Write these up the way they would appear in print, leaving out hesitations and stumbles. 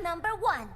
number 1.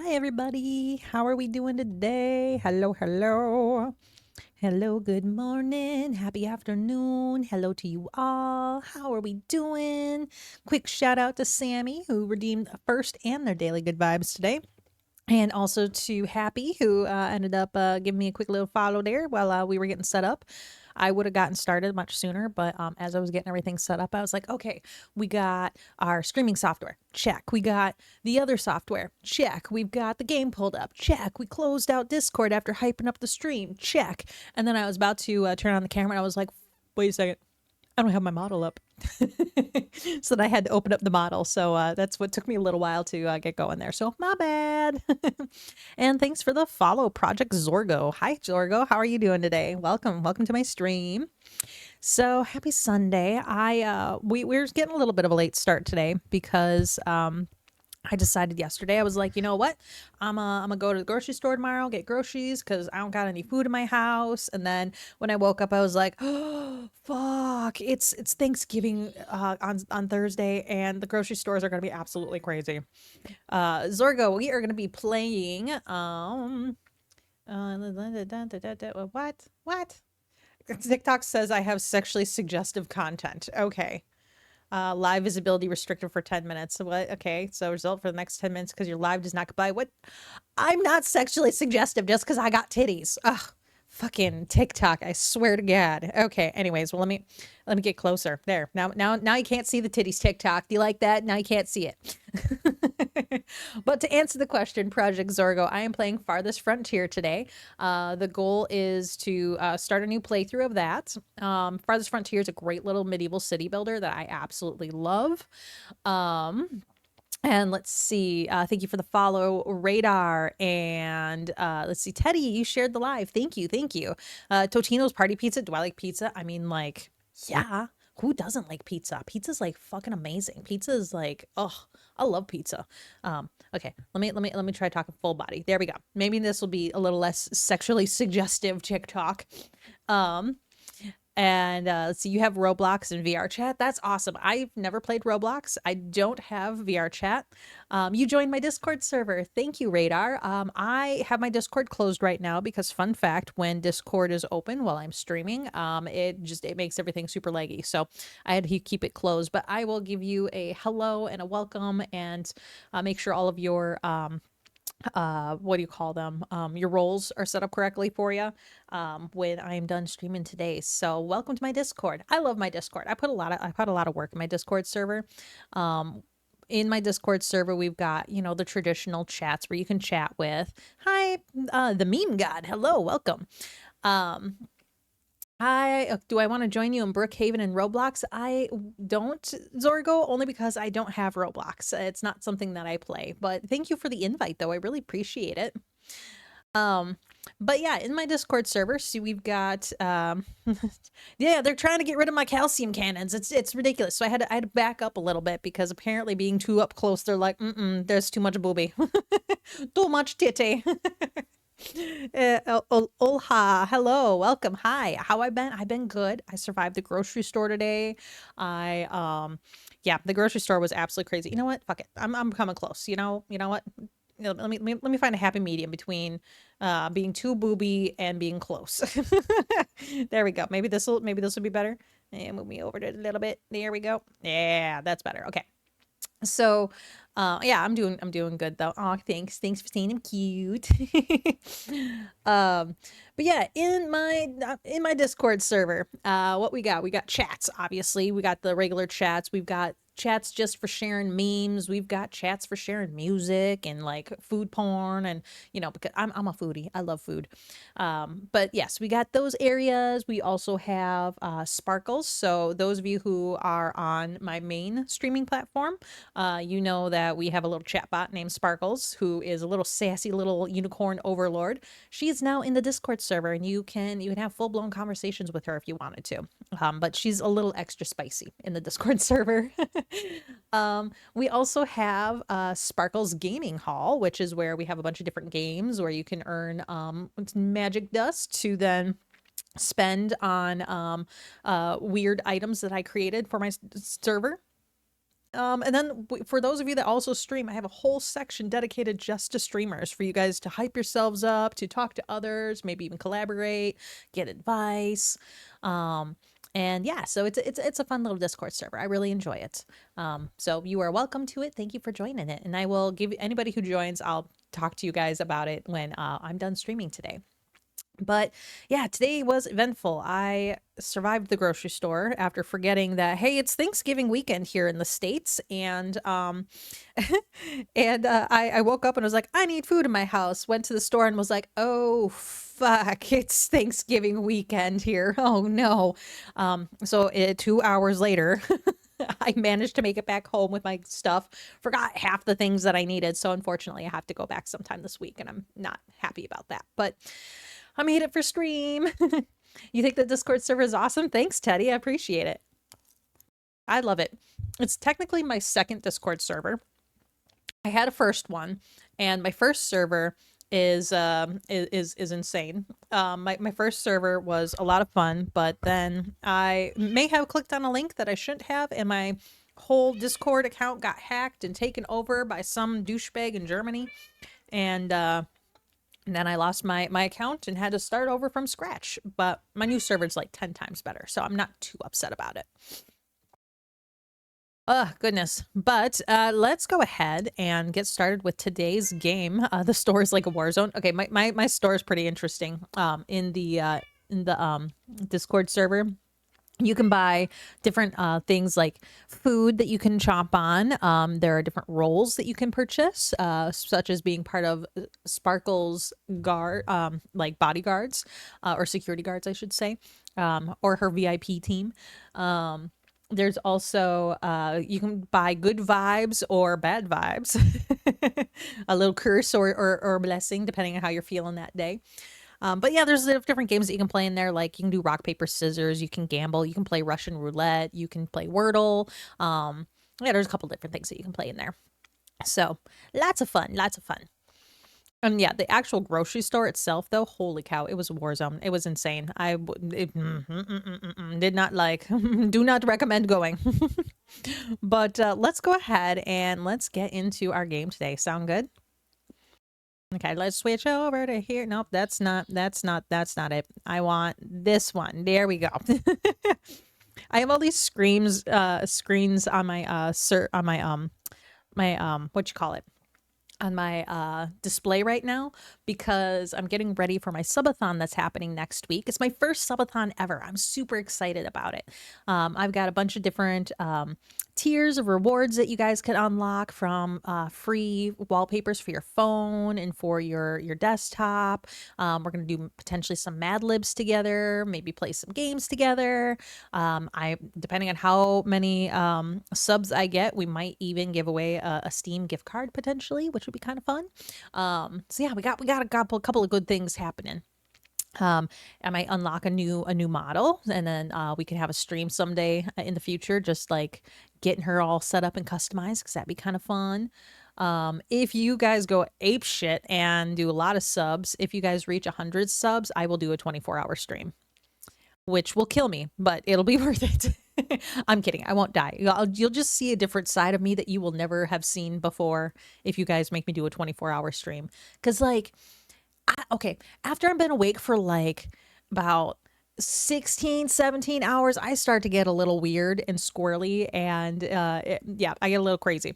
Hi, everybody. How are we doing today? Hello, hello. Hello, good morning. Happy afternoon. Hello to you all. How are we doing? Quick shout out to Sammy, who redeemed a first and their daily good vibes today. And also to Happy, who ended up giving me a quick little follow there while we were getting set up. I would have gotten started much sooner, but as I was getting everything set up, I was like, okay, we got our streaming software. Check. We got the other software. Check. We've got the game pulled up. Check. We closed out Discord after hyping up the stream. Check. And then I was about to turn on the camera and I was like, wait a second. I don't have my model up. So then I had to open up the model. So that's what took me a little while to get going there. So my bad. And thanks for the follow, Project Zorgo. Hi, Zorgo. How are you doing today? Welcome. Welcome to my stream. So happy Sunday. We're getting a little bit of a late start today because I decided yesterday, I was like, you know what? I'm gonna go to the grocery store tomorrow, get groceries because I don't got any food in my house. And then when I woke up, I was like, oh, fuck, it's Thanksgiving on Thursday, and the grocery stores are gonna be absolutely crazy. Zorgo, we are gonna be playing what? TikTok says I have sexually suggestive content. Okay. Live visibility restricted for 10 minutes. So what? Okay. So result for the next 10 minutes because your live does not comply. What? I'm not sexually suggestive just because I got titties. Ugh. Fucking TikTok. I swear to God. Okay. Anyways, well, let me get closer. There. Now you can't see the titties. TikTok. Do you like that? Now you can't see it. But to answer the question, Project Zorgo, I am playing Farthest Frontier today. The goal is to start a new playthrough of that. Farthest Frontier is a great little medieval city builder that I absolutely love. And let's see. Thank you for the follow, Radar. And let's see, Teddy, you shared the live. Thank you. Thank you. Totino's Party Pizza. Do I like pizza? I mean, like, yeah. Who doesn't like pizza? Pizza's like fucking amazing. Pizza is like, oh, I love pizza. Okay, let me try talking full body. There we go. Maybe this will be a little less sexually suggestive TikTok. Um, and let's see, you have Roblox and VR chat. That's awesome. I've never played Roblox. I don't have VR chat. You joined my Discord server. Thank you, Radar. I have my Discord closed right now because, fun fact, when Discord is open while I'm streaming, it makes everything super laggy. So I had to keep it closed. But I will give you a hello and a welcome, and make sure all of your what do you call them, your roles are set up correctly for you when I am done streaming today. So welcome to my Discord. I love my Discord. I put a lot of work in my Discord server. In my Discord server, we've got, the traditional chats where you can chat with, hi, the meme god, hello, welcome. Do I want to join you in Brookhaven and Roblox? I don't, Zorgo, only because I don't have Roblox. It's not something that I play. But thank you for the invite, though. I really appreciate it. But yeah, in my Discord server, so we've got yeah, they're trying to get rid of my calcium cannons. It's ridiculous. So I had to back up a little bit because apparently being too up close, they're like, there's too much booby, too much titty. Olha, hello, welcome. Hi, how I been? I've been good. I survived the grocery store today. Yeah, the grocery store was absolutely crazy. You know what? Fuck it. I'm coming close. You know what? Let me find a happy medium between being too booby and being close. There we go. Maybe this will be better. And move me over to a little bit. There we go. Yeah, that's better. Okay. So, yeah, I'm doing good though. Oh, thanks for saying I'm cute. But yeah, in my Discord server, what we got chats. Obviously, we got the regular chats. We've got chats just for sharing memes. We've got chats for sharing music and like food porn, and because I'm a foodie, I love food. But yes, we got those areas. We also have Sparkles. So those of you who are on my main streaming platform, you know that we have a little chatbot named Sparkles, who is a little sassy little unicorn overlord. She is now in the Discord server, and you can have full blown conversations with her if you wanted to. But she's a little extra spicy in the Discord server. We also have Sparkles Gaming Hall, which is where we have a bunch of different games where you can earn magic dust to then spend on weird items that I created for my server. And then for those of you that also stream, I have a whole section dedicated just to streamers for you guys to hype yourselves up, to talk to others, maybe even collaborate, get advice. And yeah, so it's a fun little Discord server. I really enjoy it. So you are welcome to it. Thank you for joining it. And I will give anybody who joins, I'll talk to you guys about it when I'm done streaming today. But yeah, today was eventful. I survived the grocery store after forgetting that, hey, it's Thanksgiving weekend here in the States. And I woke up and was like, I need food in my house. Went to the store and was like, oh fuck, it's Thanksgiving weekend here. Oh no. So 2 hours later, I managed to make it back home with my stuff. Forgot half the things that I needed. So unfortunately, I have to go back sometime this week, and I'm not happy about that. But I made it for stream. You think the Discord server is awesome? Thanks, Teddy. I appreciate it. I love it. It's technically my second Discord server. I had a first one, and my first server is insane. My first server was a lot of fun, but then I may have clicked on a link that I shouldn't have, and my whole Discord account got hacked and taken over by some douchebag in Germany, and then I lost my account and had to start over from scratch. But my new server's like 10 times better, so I'm not too upset about it. Oh, goodness. But let's go ahead and get started with today's game. The store is like a war zone. Okay, my store is pretty interesting. In the Discord server, you can buy different things like food that you can chomp on. There are different roles that you can purchase, such as being part of Sparkle's guard, like bodyguards or security guards, I should say, or her VIP team. There's also you can buy good vibes or bad vibes, a little curse or blessing, depending on how you're feeling that day. But yeah, there's different games that you can play in there. Like you can do rock, paper, scissors. You can gamble. You can play Russian roulette. You can play Wordle. Yeah, there's a couple different things that you can play in there. So lots of fun, lots of fun. And yeah, the actual grocery store itself, though, holy cow, it was a war zone. It was insane. Did not like, do not recommend going. But let's go ahead and let's get into our game today. Sound good? Okay, let's switch over to here. Nope, that's not it. I want this one. There we go. I have all these screens on my what you call it? On my display right now because I'm getting ready for my subathon that's happening next week. It's my first subathon ever. I'm super excited about it. I've got a bunch of different tiers of rewards that you guys can unlock, from free wallpapers for your phone and for your desktop. We're gonna do potentially some Mad Libs together, maybe play some games together. I Depending on how many subs I get, we might even give away a Steam gift card potentially, which would be kind of fun. So yeah, we got a couple of good things happening. I might unlock a new model, and then we could have a stream someday in the future, just like getting her all set up and customized, because that'd be kind of fun. If you guys go ape shit and do a lot of subs, if you guys reach 100 subs, I will do a 24-hour stream, which will kill me, but it'll be worth it. I'm kidding. I won't die. You'll just see a different side of me that you will never have seen before if you guys make me do a 24-hour stream. Because, like, okay, after I've been awake for like about 16, 17 hours, I start to get a little weird and squirrely, and yeah, I get a little crazy.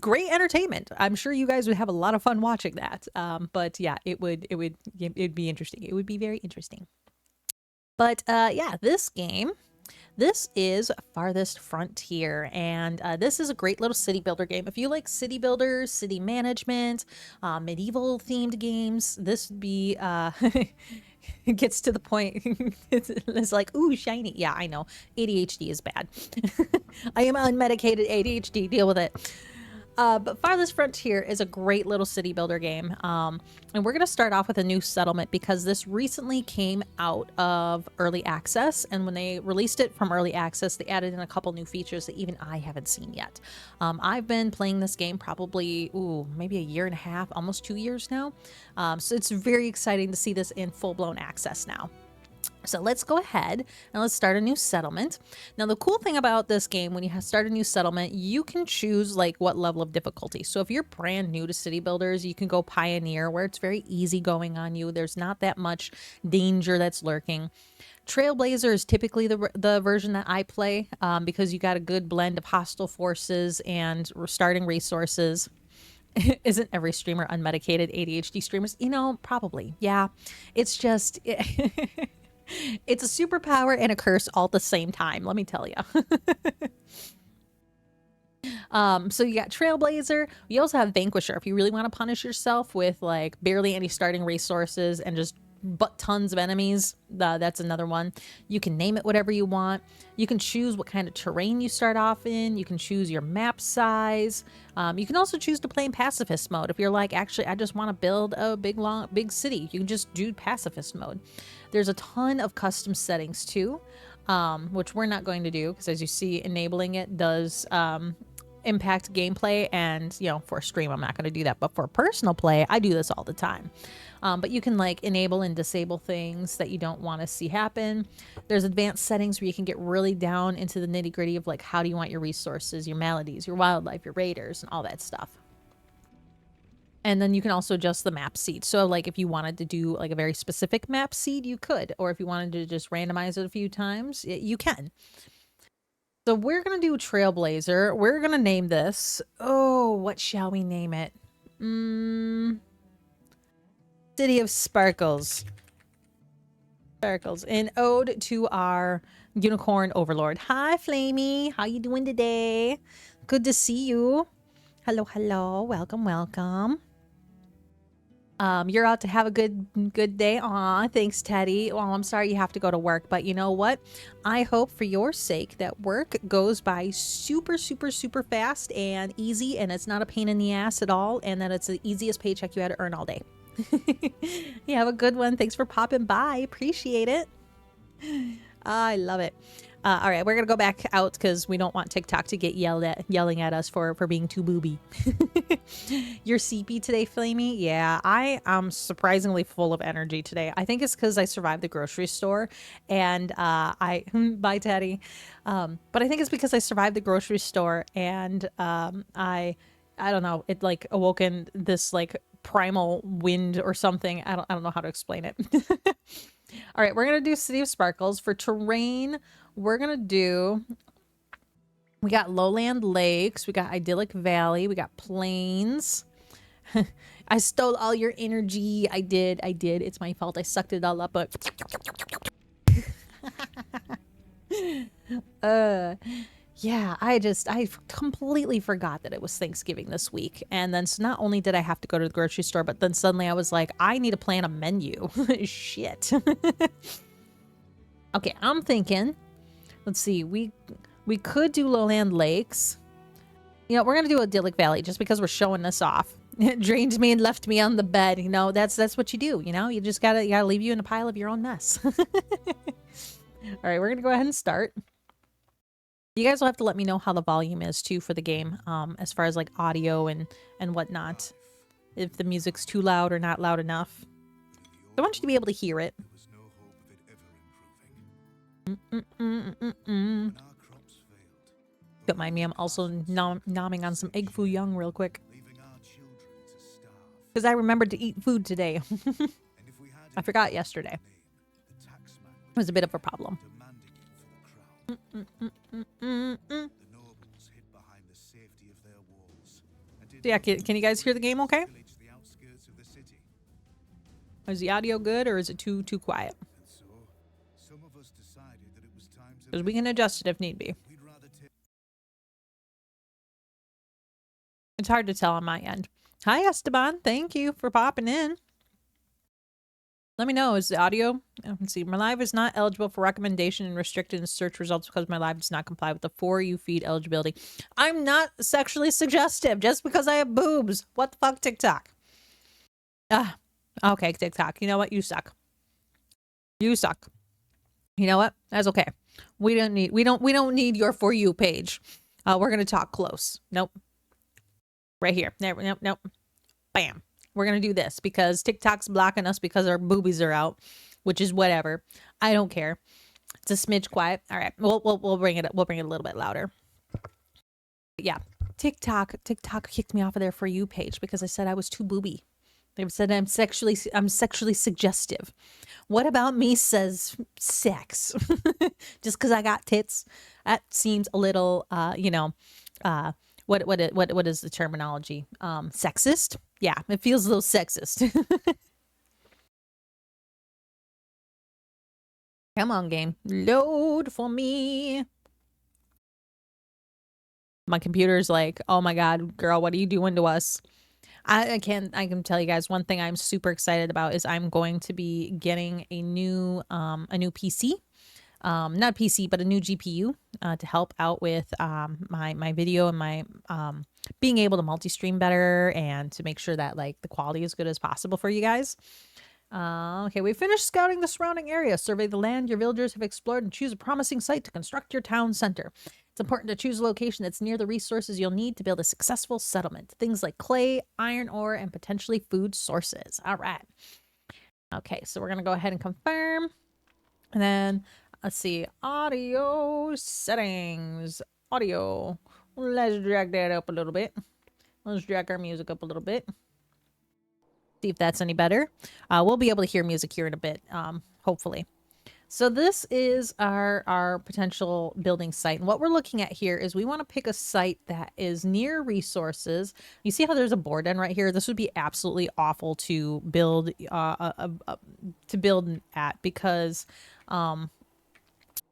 Great entertainment. I'm sure you guys would have a lot of fun watching that. But yeah, it'd be interesting. It would be very interesting. But yeah, this is Farthest Frontier, and this is a great little city builder game. If you like city builders, city management, medieval themed games, this would be it gets to the point. It's like, ooh, shiny. Yeah, I know. ADHD is bad. I am unmedicated ADHD. Deal with it. But Farthest Frontier is a great little city builder game. And we're going to start off with a new settlement because this recently came out of early access. And when they released it from early access, they added in a couple new features that even I haven't seen yet. I've been playing this game probably, maybe a year and a half, almost 2 years now. So it's very exciting to see this in full-blown access now. So let's go ahead and let's start a new settlement. Now, the cool thing about this game, when you start a new settlement, you can choose like what level of difficulty. So if you're brand new to city builders, you can go pioneer, where it's very easy going on you. There's not that much danger that's lurking. Trailblazer is typically the version that I play because you got a good blend of hostile forces and starting resources. Isn't every streamer unmedicated ADHD streamers? Probably. Yeah. It's just... It's a superpower and a curse all at the same time, let me tell you. So you got Trailblazer. You also have Vanquisher. If you really want to punish yourself with like barely any starting resources and just tons of enemies, that's another one. You can name it whatever you want. You can choose what kind of terrain you start off in. You can choose your map size. You can also choose to play in pacifist mode. If you're like, actually, I just want to build a big city, you can just do pacifist mode. There's a ton of custom settings too, which we're not going to do because, as you see, enabling it does impact gameplay, and you know, for stream I'm not going to do that, but for personal play I do this all the time. But you can like enable and disable things that you don't want to see happen. There's advanced settings where you can get really down into the nitty gritty of like how do you want your resources, your melodies, your wildlife, your raiders, and all that stuff. And then you can also adjust the map seed. So like if you wanted to do like a very specific map seed, you could. Or if you wanted to just randomize it a few times, you can. So we're going to do Trailblazer. We're going to name this. Oh, what shall we name it? City of Sparkles. Sparkles. An ode to our unicorn overlord. Hi, Flamey. How you doing today? Good to see you. Hello, hello. Welcome, welcome. You're out to have a good day. Aw, thanks, Teddy. Well, I'm sorry you have to go to work, but you know what? I hope for your sake that work goes by super, super, super fast and easy, and it's not a pain in the ass at all, and that it's the easiest paycheck you had to earn all day. You have a good one. Thanks for popping by. Appreciate it. I love it. All right, we're gonna go back out because we don't want TikTok to get yelling at us for being too booby. You're sleepy today, Flamey? Yeah, I am surprisingly full of energy today. I think it's because I survived the grocery store, and bye, Teddy. But I think it's because I survived the grocery store, and I don't know. It like awoken this like primal wind or something. I don't know how to explain it. All right, we're gonna do City of Sparkles. For terrain, we're gonna do, we got lowland lakes, we got idyllic valley, we got plains. I stole all your energy. I did. It's my fault. I sucked it all up, but yeah, I completely forgot that it was Thanksgiving this week. And then so not only did I have to go to the grocery store, but then suddenly I was like, I need to plan a menu. Shit. Okay, I'm thinking, let's see, we could do lowland lakes. You know, we're gonna do idyllic valley just because we're showing this off. It drained me and left me on the bed. You know, that's what you do. You know, you gotta leave you in a pile of your own mess. All right, we're gonna go ahead and start. You guys will have to let me know how the volume is too for the game, as far as like audio and whatnot. If the music's too loud or not loud enough. I want you to be able to hear it. Don't mind me, I'm also nomming on some egg foo young real quick. Because I remembered to eat food today. I forgot yesterday. It was a bit of a problem. Yeah, can you guys hear the game okay? Is the audio good or is it too quiet? Because we can adjust it if need be. It's hard to tell on my end. Hi, Esteban. Thank you for popping in. Let me know. Is the audio? Let's see. My live is not eligible for recommendation and restricted in search results because my live does not comply with the For You feed eligibility. I'm not sexually suggestive just because I have boobs. What the fuck, TikTok? Okay, TikTok. You know what? You suck. You suck. You know what? That's okay. We don't need your For You page. We're gonna talk close. Nope. Right here. Nope. Bam. We're going to do this because TikTok's blocking us because our boobies are out, which is whatever. I don't care. It's a smidge quiet. All right. We'll bring it up. We'll bring it a little bit louder. But yeah. TikTok kicked me off of their For You page because I said I was too booby. They said I'm sexually suggestive. What about me says sex? Just because I got tits? That seems a little, what is the terminology? Sexist? Yeah, it feels a little sexist. Come on, game. Load for me. My computer's like, oh my God, girl, what are you doing to us? I can tell you guys one thing I'm super excited about is I'm going to be getting a new PC. Not PC, but a new GPU to help out with my video and my being able to multi-stream better and to make sure that like the quality is good as possible for you guys. Okay, we finished scouting the surrounding area. Survey the land your villagers have explored and choose a promising site to construct your town center. It's important to choose a location that's near the resources you'll need to build a successful settlement. Things like clay, iron ore, and potentially food sources. All right. Okay, so we're going to go ahead and confirm. And then, let's see, audio settings. Audio. Let's drag that up a little bit. Let's drag our music up a little bit. See if that's any better. We'll be able to hear music here in a bit, hopefully. So this is our potential building site. And what we're looking at here is we want to pick a site that is near resources. You see how there's a board end right here? This would be absolutely awful to build at because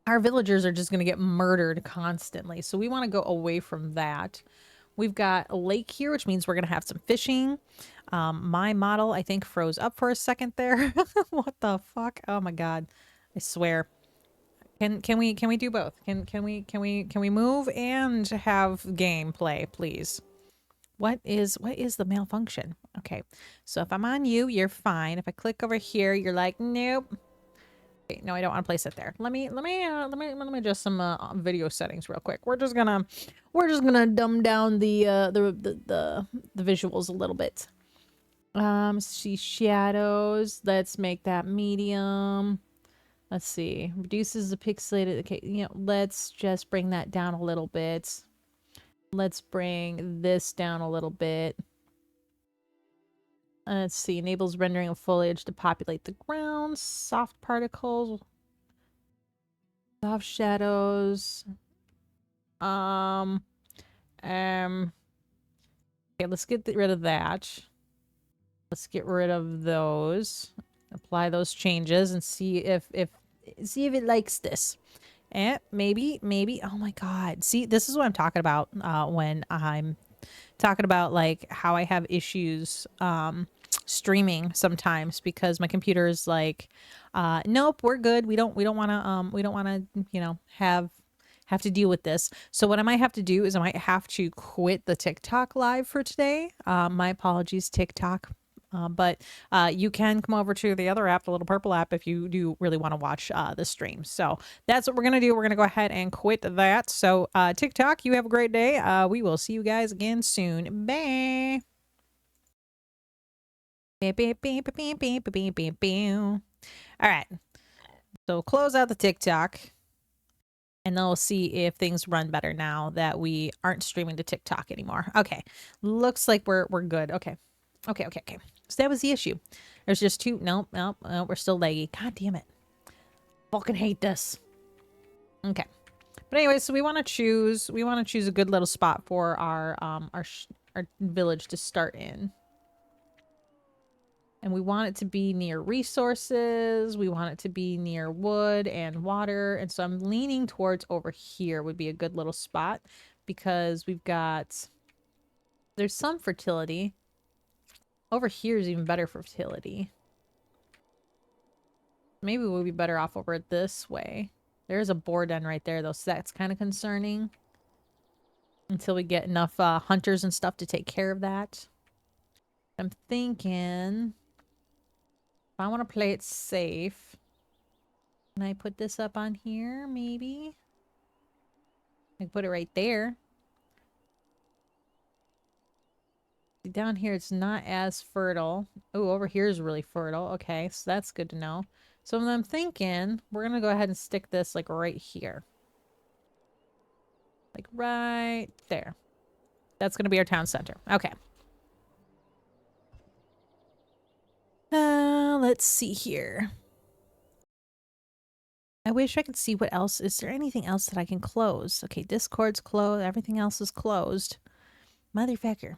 our villagers are just going to get murdered constantly. So we want to go away from that. We've got a lake here, which means we're going to have some fishing. My model, I think, froze up for a second there. What the fuck? Oh my god. I swear. Can we do both? Can we move and have gameplay, please? What is the malfunction? Okay. So if I'm on you, you're fine. If I click over here, you're like, nope. Okay, no, I don't want to place it there. Let me adjust some video settings real quick. We're just gonna dumb down the visuals a little bit. See shadows. Let's make that medium. Let's see. Reduces the pixelated. Okay, let's just bring that down a little bit. Let's bring this down a little bit. Let's see. Enables rendering of foliage to populate the ground. Soft particles. Soft shadows. Okay, let's get rid of that. Let's get rid of those. Apply those changes and see if it likes this. Maybe. Oh my god. See, this is what I'm talking about when I'm talking about like how I have issues streaming sometimes because my computer is like nope, we're good. We don't want to have to deal with this. So what I might have to do is I might have to quit the TikTok live for today. My apologies, TikTok. But you can come over to the other app, the little purple app, if you do really want to watch the stream. So that's what we're going to do. We're going to go ahead and quit that. So TikTok, you have a great day. We will see you guys again soon. Bye. All right. So close out the TikTok. And then we'll see if things run better now that we aren't streaming to TikTok anymore. Okay. Looks like we're good. Okay. Okay. So that was the issue. There's just two. Nope. We're still laggy. God damn it. Fucking hate this. Okay. But anyway, so we want to choose a good little spot for our village to start in. And we want it to be near resources. We want it to be near wood and water. And so I'm leaning towards over here would be a good little spot because there's some fertility. Over here is even better fertility. Maybe we'll be better off over this way. There's a boar den right there, though, so that's kind of concerning. Until we get enough hunters and stuff to take care of that. I'm thinking... if I want to play it safe... can I put this up on here, maybe? I can put it right there. Down here, it's not as fertile. Oh, over here is really fertile. Okay, so that's good to know. So I'm thinking we're going to go ahead and stick this like right here. Like right there. That's going to be our town center. Okay. Let's see here. I wish I could see what else. Is there anything else that I can close? Okay, Discord's closed. Everything else is closed. Motherfucker.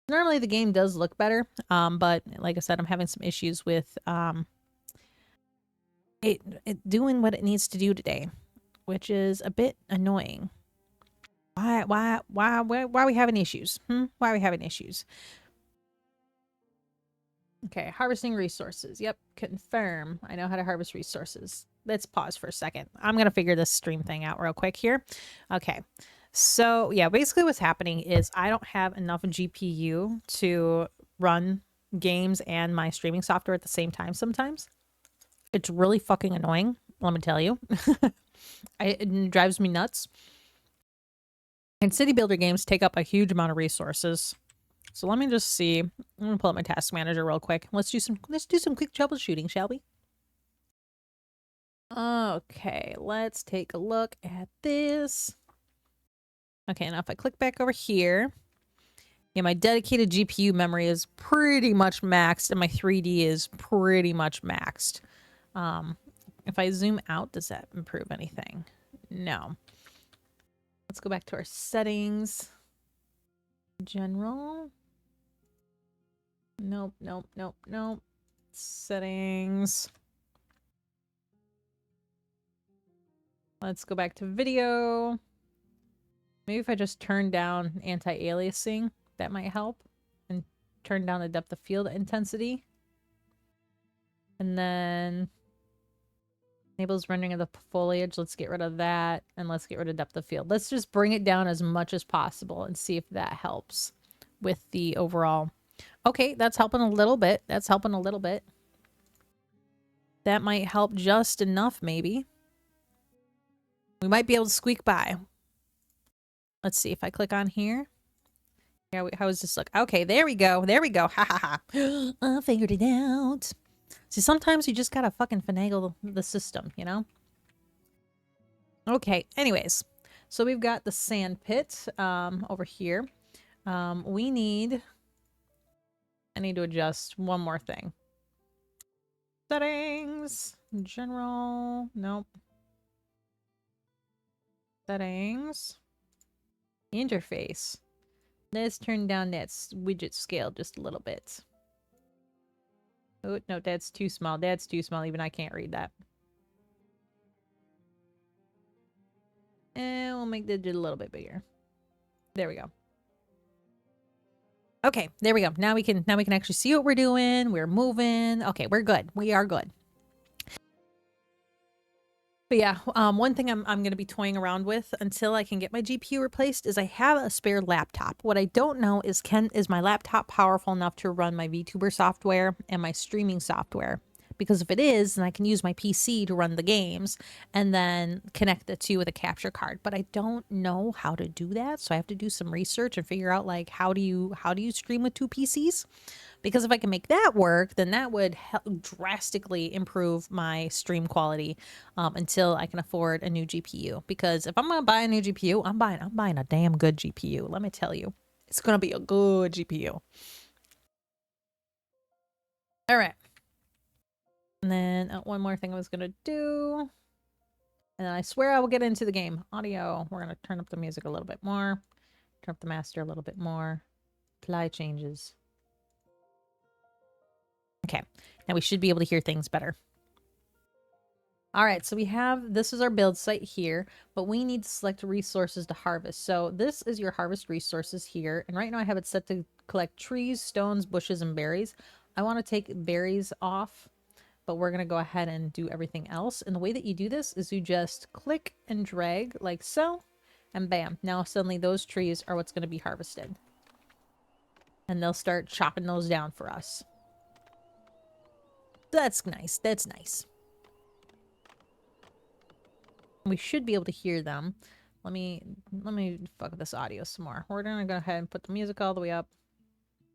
Normally the game does look better, but like I said, I'm having some issues with it doing what it needs to do today, which is a bit annoying. Why are we having issues? Why are we having issues? Okay, harvesting resources. Yep, confirm. I know how to harvest resources. Let's pause for a second. I'm going to figure this stream thing out real quick here. Okay, so yeah, basically what's happening is I don't have enough GPU to run games and my streaming software at the same time sometimes. It's really fucking annoying, let me tell you. It drives me nuts. And city builder games take up a huge amount of resources. So let me just see. I'm gonna pull up my task manager real quick. Let's do some quick troubleshooting, shall we? Okay, let's take a look at this. Okay, now if I click back over here, yeah, my dedicated GPU memory is pretty much maxed, and my 3D is pretty much maxed. If I zoom out, does that improve anything? No. Let's go back to our settings. General. Nope, nope, nope, nope. Settings. Let's go back to video. Maybe if I just turn down anti-aliasing, that might help. And turn down the depth of field intensity. And then enables rendering of the foliage. Let's get rid of that. And let's get rid of depth of field. Let's just bring it down as much as possible and see if that helps with the overall. Okay, that's helping a little bit. That's helping a little bit. That might help just enough, maybe. We might be able to squeak by. Let's see if I click on here. Yeah, how does this look? Okay, there we go. There we go. Ha ha ha. I figured it out. See, sometimes you just gotta fucking finagle the system, you know? Okay, anyways. So we've got the sand pit over here. I need to adjust one more thing. Settings. General. Nope. Settings. Interface. Let's turn down that widget scale just a little bit. Oh, no, that's too small. That's too small. Even I can't read that. And we'll make that just a little bit bigger. There we go. Okay, there we go. Now we can actually see what we're doing. We're moving. Okay, we're good. We are good. But yeah, one thing I'm going to be toying around with until I can get my GPU replaced is I have a spare laptop. What I don't know is is my laptop powerful enough to run my VTuber software and my streaming software? Because if it is, then I can use my PC to run the games and then connect the two with a capture card. But I don't know how to do that, so I have to do some research and figure out like how do you stream with two PCs? Because if I can make that work, then that would drastically improve my stream quality until I can afford a new GPU. Because if I'm gonna buy a new GPU, I'm buying a damn good GPU. Let me tell you, it's gonna be a good GPU. All right. And then one more thing I was gonna do, and then I swear I will get into the game. Audio. We're gonna turn up the music a little bit more. Turn up the master a little bit more. Apply changes. Okay, now we should be able to hear things better. All right, so this is our build site here, but we need to select resources to harvest. So this is your harvest resources here. And right now I have it set to collect trees, stones, bushes, and berries. I want to take berries off, but we're going to go ahead and do everything else. And the way that you do this is you just click and drag like so, and bam. Now suddenly those trees are what's going to be harvested. And they'll start chopping those down for us. That's nice. That's nice. We should be able to hear them. Let me fuck with this audio some more. We're gonna go ahead and put the music all the way up.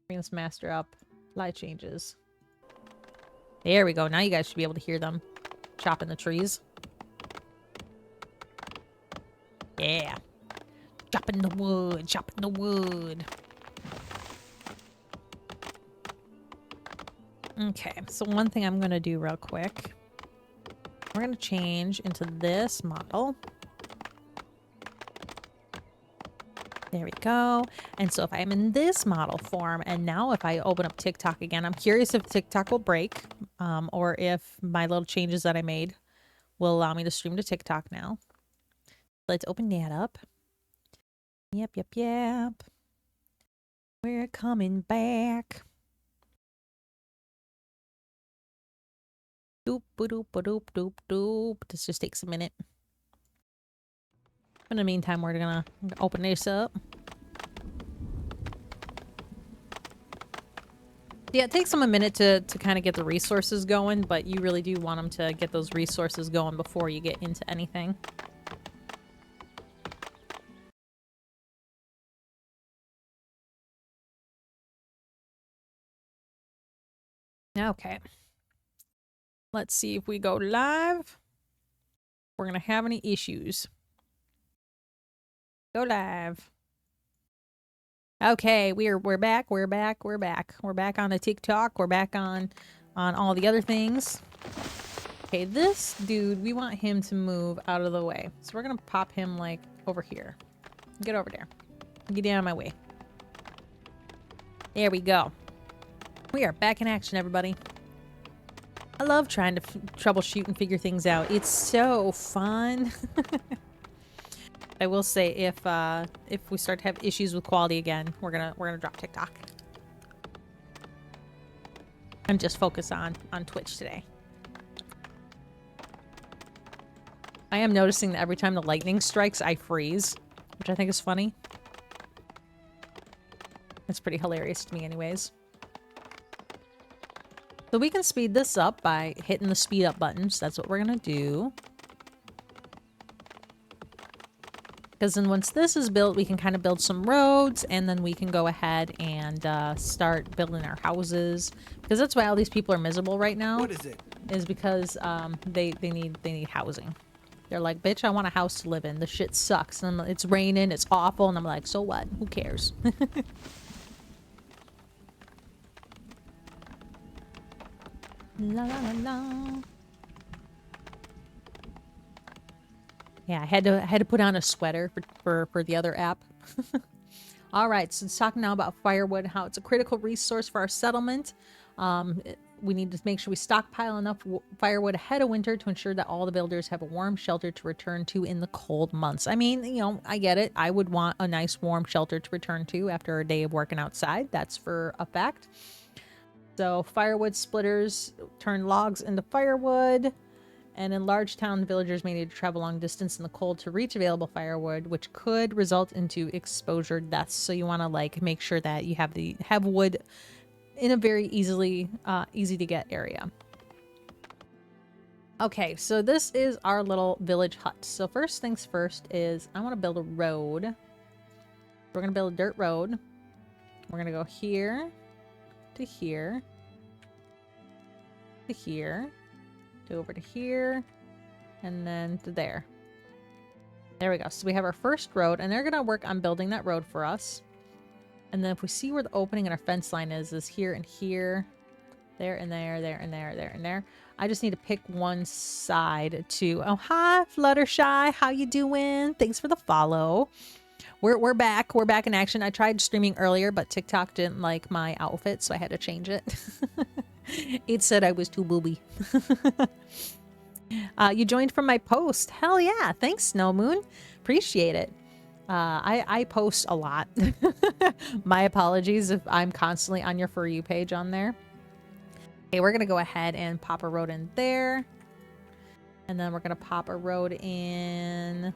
Bring this master up. Light changes. There we go. Now you guys should be able to hear them chopping the trees. Yeah. Chopping the wood. Chopping the wood. Okay. So one thing I'm gonna do real quick. We're going to change into this model. There we go. And so if I'm in this model form, and now if I open up TikTok again, I'm curious if TikTok will break, or if my little changes that I made will allow me to stream to TikTok now. Let's open that up. Yep, yep, yep. We're coming back. Doop, doop, doop, doop, doop. This just takes a minute. In the meantime, we're gonna open this up. Yeah, it takes them a minute to kind of get the resources going, but you really do want them to get those resources going before you get into anything. Okay. Let's see if we go live. We're gonna have any issues. Go live. Okay, we're back. We're back. We're back. We're back on the TikTok. We're back on all the other things. Okay, this dude, we want him to move out of the way. So we're gonna pop him like over here. Get over there. Get out of my way. There we go. We are back in action, everybody. I love trying to troubleshoot and figure things out. It's so fun. I will say if we start to have issues with quality again, we're gonna drop TikTok. I'm just focused on Twitch today. I am noticing that every time the lightning strikes, I freeze, which I think is funny. It's pretty hilarious to me anyways. So we can speed this up by hitting the speed up buttons. That's what we're gonna do. Because then once this is built, we can kind of build some roads, and then we can go ahead and start building our houses. Because that's why all these people are miserable right now. What is it? Is because they need housing. They're like, bitch, I want a house to live in. The shit sucks. And it's raining, it's awful, and I'm like, so what? Who cares? La la la la. Yeah, I had to put on a sweater for the other app. All right, so it's talking now about firewood, how it's a critical resource for our settlement. We need to make sure we stockpile enough firewood ahead of winter to ensure that all the builders have a warm shelter to return to in the cold months. I mean, you know, I get it. I would want a nice warm shelter to return to after a day of working outside. That's for a fact. So firewood splitters turn logs into firewood. And in large towns, villagers may need to travel long distance in the cold to reach available firewood, which could result into exposure deaths. So you want to like make sure that you have wood in a very easy to get area. Okay, so this is our little village hut. So first things first is I want to build a road. We're gonna build a dirt road. We're gonna go here to here to here. Over to here, and then to there. There we go. So we have our first road, and they're gonna work on building that road for us. And then if we see where the opening in our fence line is here and here, there and there, there and there, there and there. I just need to pick one side to. Oh, hi, Fluttershy. How you doing? Thanks for the follow. We're back. We're back in action. I tried streaming earlier, but TikTok didn't like my outfit, so I had to change it. It said I was too booby. You joined from my post. Hell yeah. Thanks, Snow Moon. Appreciate it. I post a lot. My apologies if I'm constantly on your For You page on there. Okay, we're going to go ahead and pop a road in there. And then we're going to pop a road in.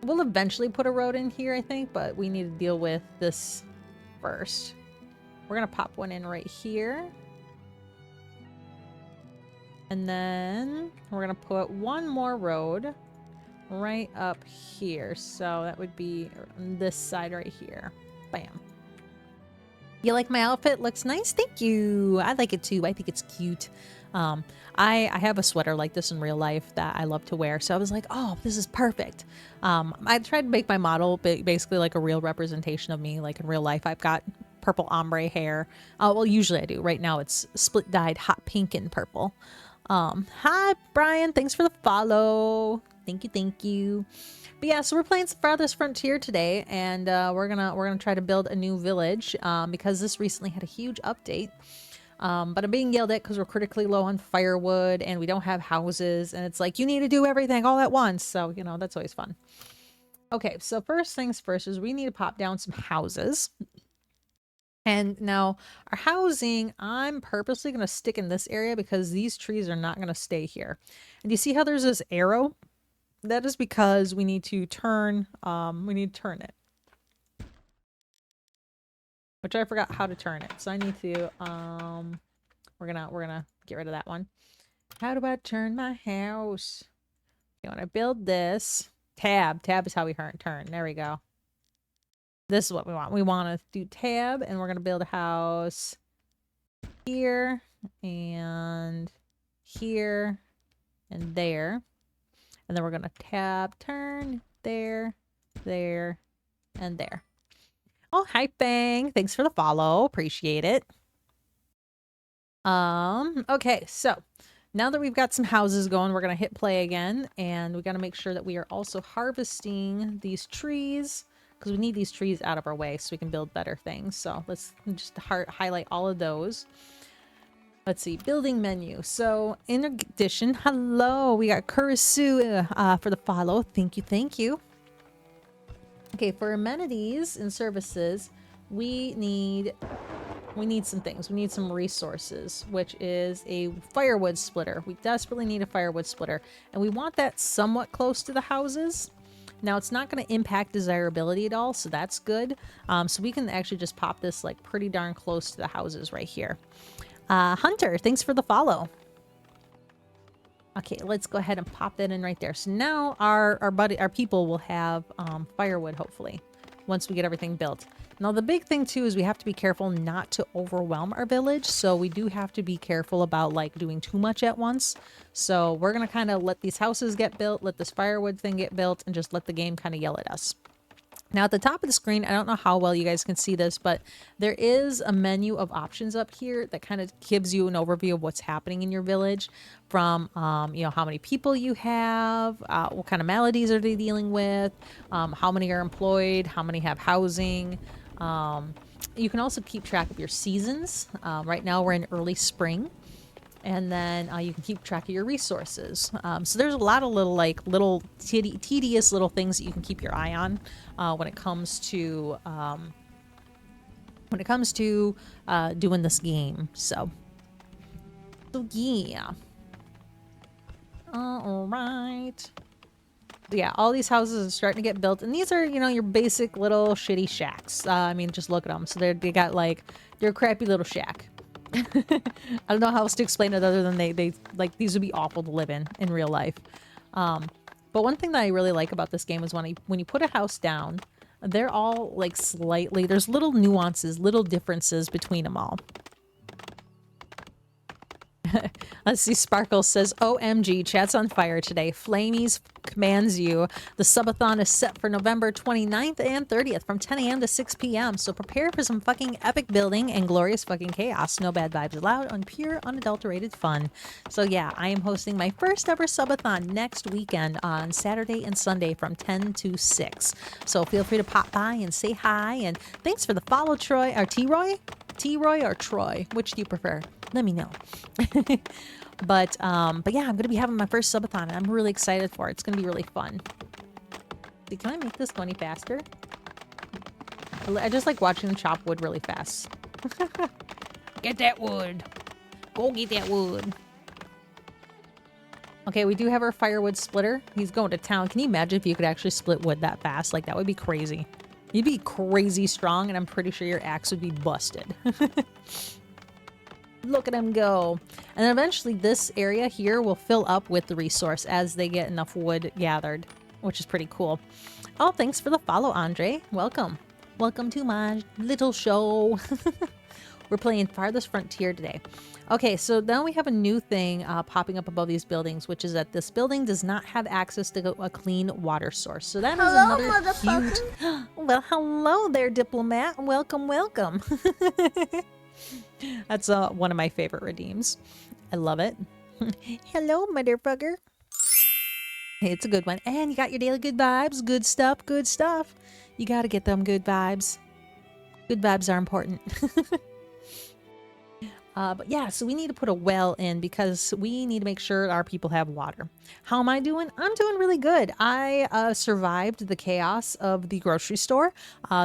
We'll eventually put a road in here, I think, but we need to deal with this first. We're going to pop one in right here. And then we're going to put one more road right up here. So that would be this side right here. Bam. You like my outfit? Looks nice. Thank you. I like it too. I think it's cute. I have a sweater like this in real life that I love to wear. So I was like, oh, this is perfect. I tried to make my model basically like a real representation of me. Like in real life, I've got purple ombre hair. Well, usually I do. Right now it's split dyed hot pink and purple. Hi, Brian. Thanks for the follow. Thank you. Thank you. But yeah, so we're playing Farthest Frontier today, and we're gonna try to build a new village because this recently had a huge update. But I'm being yelled at because we're critically low on firewood and we don't have houses, and it's like you need to do everything all at once. So you know that's always fun. Okay, so first things first is we need to pop down some houses. And now our housing, I'm purposely going to stick in this area because these trees are not going to stay here. And you see how there's this arrow? That is because we need to turn it. Which I forgot how to turn it. So I need to, we're gonna get rid of that one. How do I turn my house? Okay, when I build this, tab is how we turn. There we go. This is what we want. We want to do tab, and we're going to build a house here and here and there. And then we're going to tab, turn, there, there, and there. Oh, hi, Fang. Thanks for the follow. Appreciate it. Okay, so now that we've got some houses going, we're going to hit play again. And we got to make sure that we are also harvesting these trees because we need these trees out of our way so we can build better things. So let's just highlight all of those. Let's see, building menu. So in addition, hello, we got Kurisu for the follow. Thank you, thank you. Okay, for amenities and services, we need some things. We need some resources, which is a firewood splitter. We desperately need a firewood splitter, and we want that somewhat close to the houses. Now, it's not going to impact desirability at all, so that's good. So we can actually just pop this like pretty darn close to the houses right here. Hunter, thanks for the follow. Okay, let's go ahead and pop that in right there. So now our people will have firewood, hopefully, once we get everything built. Now, the big thing, too, is we have to be careful not to overwhelm our village. So we do have to be careful about, like, doing too much at once. So we're going to kind of let these houses get built, let this firewood thing get built, and just let the game kind of yell at us. Now, at the top of the screen, I don't know how well you guys can see this, but there is a menu of options up here that kind of gives you an overview of what's happening in your village from, you know, how many people you have, what kind of maladies are they dealing with, how many are employed, how many have housing. You can also keep track of your seasons. Right now, we're in early spring. And then you can keep track of your resources. So there's a lot of little tedious little things that you can keep your eye on when it comes to doing this game. So yeah. All right. Yeah, all these houses are starting to get built, and these are, you know, your basic little shitty shacks. I mean, just look at them. So they got like they're a crappy little shack. I don't know how else to explain it other than they like these would be awful to live in real life. But one thing that I really like about this game is when you put a house down, they're all like there's little nuances, little differences between them all. Let's see, Sparkle says, OMG, chat's on fire today. Flamies commands you. The subathon is set for November 29th and 30th from 10 a.m. to 6 p.m. So prepare for some fucking epic building and glorious fucking chaos. No bad vibes allowed on pure, unadulterated fun. So yeah, I am hosting my first ever subathon next weekend on Saturday and Sunday from 10 to 6. So feel free to pop by and say hi. And thanks for the follow, Troy. Or T-Roy? T-Roy or Troy? Which do you prefer? Let me know. But yeah, I'm going to be having my first subathon, and I'm really excited for it. It's going to be really fun. Can I make this go any faster? I just like watching them chop wood really fast. Get that wood. Go get that wood. Okay, we do have our firewood splitter. He's going to town. Can you imagine if you could actually split wood that fast? Like, that would be crazy. You'd be crazy strong, and I'm pretty sure your axe would be busted. Look at him go. And then eventually this area here will fill up with the resource as they get enough wood gathered, which is pretty cool. Oh, thanks for the follow, Andre. Welcome. Welcome to my little show. We're playing Farthest Frontier today. Okay, so now we have a new thing popping up above these buildings, which is that this building does not have access to a clean water source. So that is another huge... Well, hello there, diplomat. Welcome, welcome. That's one of my favorite redeems. I love it. Hello, motherfucker. Hey, it's a good one. And you got your daily good vibes. Good stuff, good stuff. You got to get them good vibes. Good vibes are important. But yeah, so we need to put a well in because we need to make sure our people have water. How am I doing? I'm doing really good. I survived the chaos of the grocery store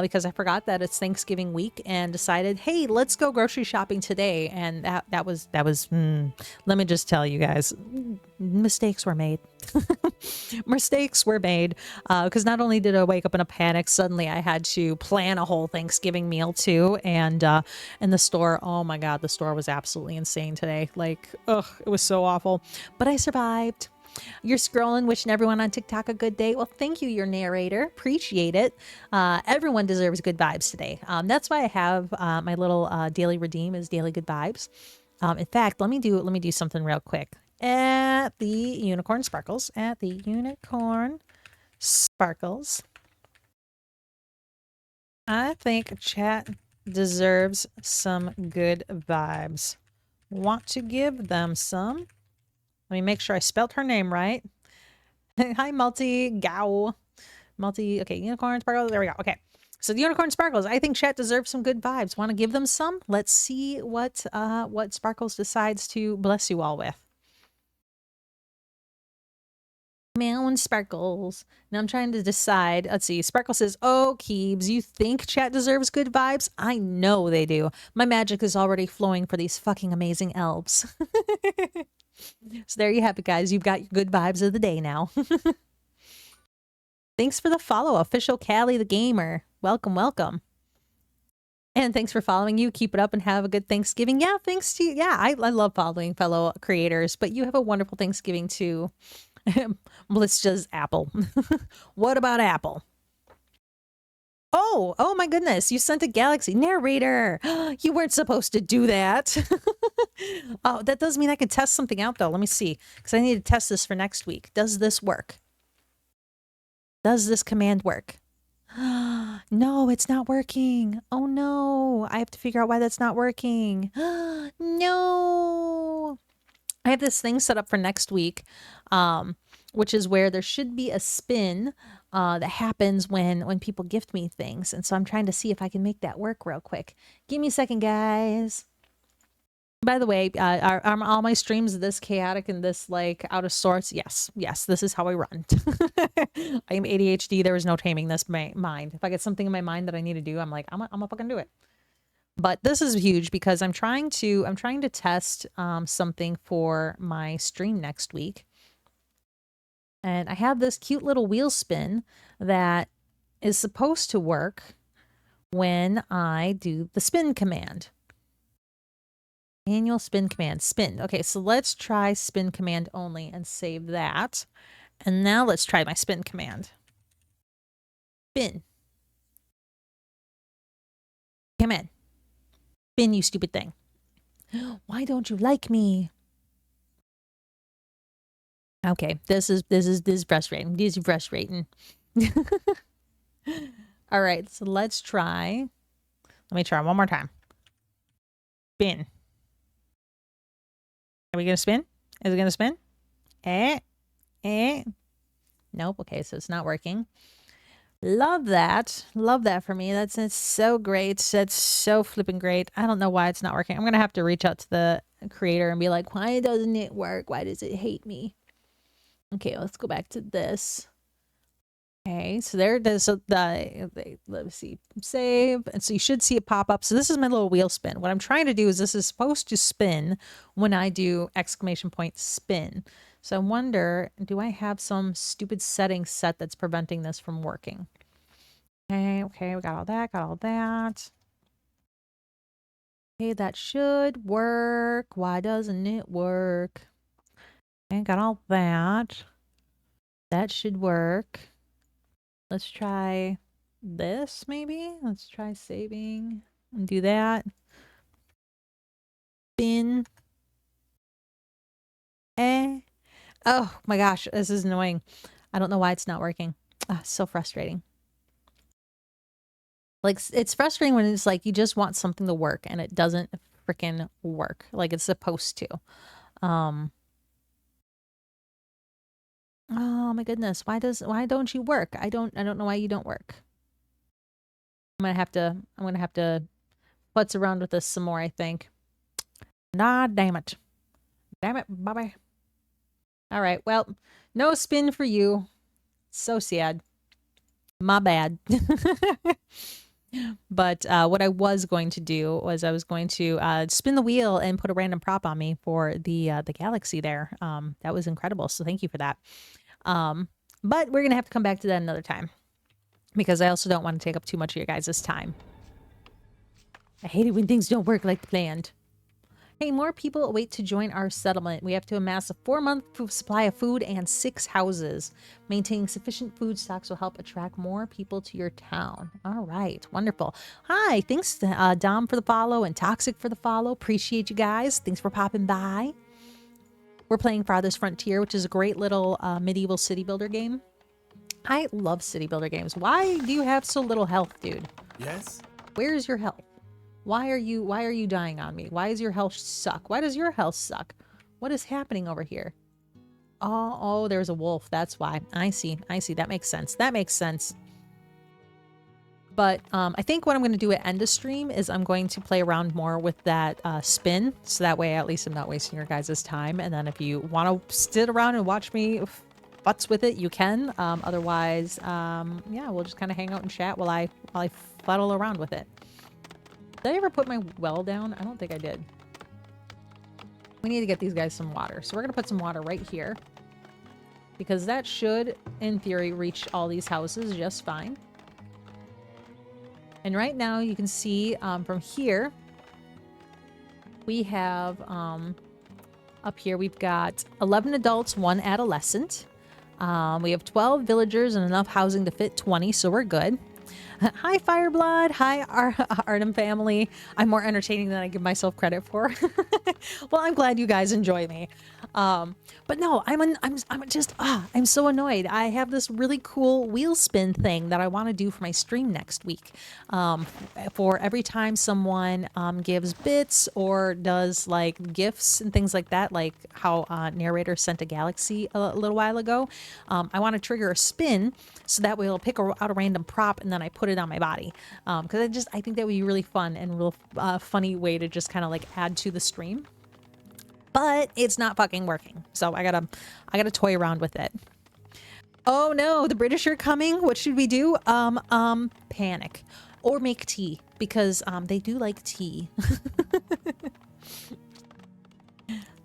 because I forgot that it's Thanksgiving week and decided, hey, let's go grocery shopping today. And that was let me just tell you guys, mistakes were made. Mistakes were made because not only did I wake up in a panic, suddenly I had to plan a whole Thanksgiving meal too. And the store, oh my God, the store was absolutely insane today. Like, ugh, it was so awful. But I survived. You're scrolling, wishing everyone on TikTok a good day. Well, thank you, your narrator. Appreciate it. Everyone deserves good vibes today. That's why I have my little daily redeem is daily good vibes. In fact, let me do something real quick. At the Unicorn Sparkles, I think chat deserves some good vibes. Want to give them some. Let me make sure I spelt her name right. Hi, okay, Unicorn Sparkles. There we go. Okay. So the Unicorn Sparkles, I think chat deserves some good vibes. Want to give them some? Let's see what Sparkles decides to bless you all with. Mound Sparkles. Now I'm trying to decide. Let's see. Sparkle says, "Oh, Keebs, you think chat deserves good vibes? I know they do. My magic is already flowing for these fucking amazing elves." So there you have it, guys. You've got your good vibes of the day now. Thanks for the follow, official Callie the Gamer. Welcome, welcome. And thanks for following you. Keep it up and have a good Thanksgiving. Yeah, thanks to you. Yeah, I love following fellow creators, but you have a wonderful Thanksgiving too. Melissa's Apple. What about Apple? Oh my goodness. You sent a Galaxy narrator. You weren't supposed to do that. Oh, that does mean I can test something out though. Let me see. Because I need to test this for next week. Does this work? Does this command work? No, it's not working. Oh no. I have to figure out why that's not working. No. I have this thing set up for next week, which is where there should be a spin that happens when people gift me things. And so I'm trying to see if I can make that work real quick. Give me a second, guys. By the way, are all my streams this chaotic and this like out of sorts? Yes, this is how I run. I am ADHD. There is no taming this mind. If I get something in my mind that I need to do, I'm like, I'm gonna fucking do it. But this is huge because I'm trying to test something for my stream next week. And I have this cute little wheel spin that is supposed to work when I do the spin command. Manual spin command, spin. Okay, so let's try spin command only and save that. And now let's try my spin command. Spin. Come in. Spin, you stupid thing. Why don't you like me? Okay, this is frustrating. This is frustrating. All right, so let's try. Let me try one more time. Spin. Are we gonna spin? Is it gonna spin? Nope. Okay, so it's not working. Love that. Love that for me. That's so great. That's so flipping great. I don't know why it's not working. I'm gonna have to reach out to the creator and be like, why doesn't it work? Why does it hate me? Okay, let's go back to this. Okay, so there it is. So let's see, save. And so you should see it pop up. So this is my little wheel spin. What I'm trying to do is this is supposed to spin when I do exclamation point spin. So I wonder, do I have some stupid setting set that's preventing this from working? Okay, we got all that, Okay, that should work. Why doesn't it work? Okay, got all that. That should work. Let's try this, maybe? Let's try saving and do that. Spin. Oh my gosh, this is annoying. I don't know why it's not working. So frustrating. Like, it's frustrating when it's like you just want something to work and it doesn't freaking work like it's supposed to. Oh my goodness, why don't you work? I don't know why you don't work. I'm gonna have to putz around with this some more, I think. Nah, damn it. Damn it, bye-bye. All right, well, no spin for you. So sad. My bad. But what I was going to do was I was going to spin the wheel and put a random prop on me for the galaxy there. That was incredible. So thank you for that. But we're going to have to come back to that another time because I also don't want to take up too much of your guys' time. I hate it when things don't work like planned. Hey, more people await to join our settlement. We have to amass a 4-month supply of food and 6 houses. Maintaining sufficient food stocks will help attract more people to your town. All right, wonderful. Hi, thanks Dom for the follow and Toxic for the follow. Appreciate you guys. Thanks for popping by. We're playing Farthest Frontier, which is a great little medieval city builder game. I love city builder games. Why do you have so little health, dude? Yes? Where's your health? Why are you dying on me? Why does your health suck? Why does your health suck? What is happening over here? Oh, there's a wolf. That's why. I see. That makes sense. But I think what I'm going to do at end of stream is I'm going to play around more with that spin. So that way at least I'm not wasting your guys' time. And then if you want to sit around and watch me butts with it, you can. Otherwise, yeah, we'll just kind of hang out and chat while I fuddle around with it. Did I ever put my well down? I don't think I did. We need to get these guys some water. So we're going to put some water right here. Because that should, in theory, reach all these houses just fine. And right now you can see from here, we have, up here we've got 11 adults, 1 adolescent. We have 12 villagers and enough housing to fit 20, so we're good. Hi, Fireblood. Hi, Artem family. I'm more entertaining than I give myself credit for. Well, I'm glad you guys enjoy me. But no, I'm so annoyed. I have this really cool wheel spin thing that I want to do for my stream next week. For every time someone gives bits or does like gifts and things like that, like how Narrator sent a galaxy a little while ago, I want to trigger a spin so that way it'll pick out a random prop and then I put it on my body. Because I think that would be really fun and real funny way to just kind of like add to the stream. But it's not fucking working. So I gotta toy around with it. Oh no, the British are coming. What should we do? Panic. Or make tea. Because they do like tea.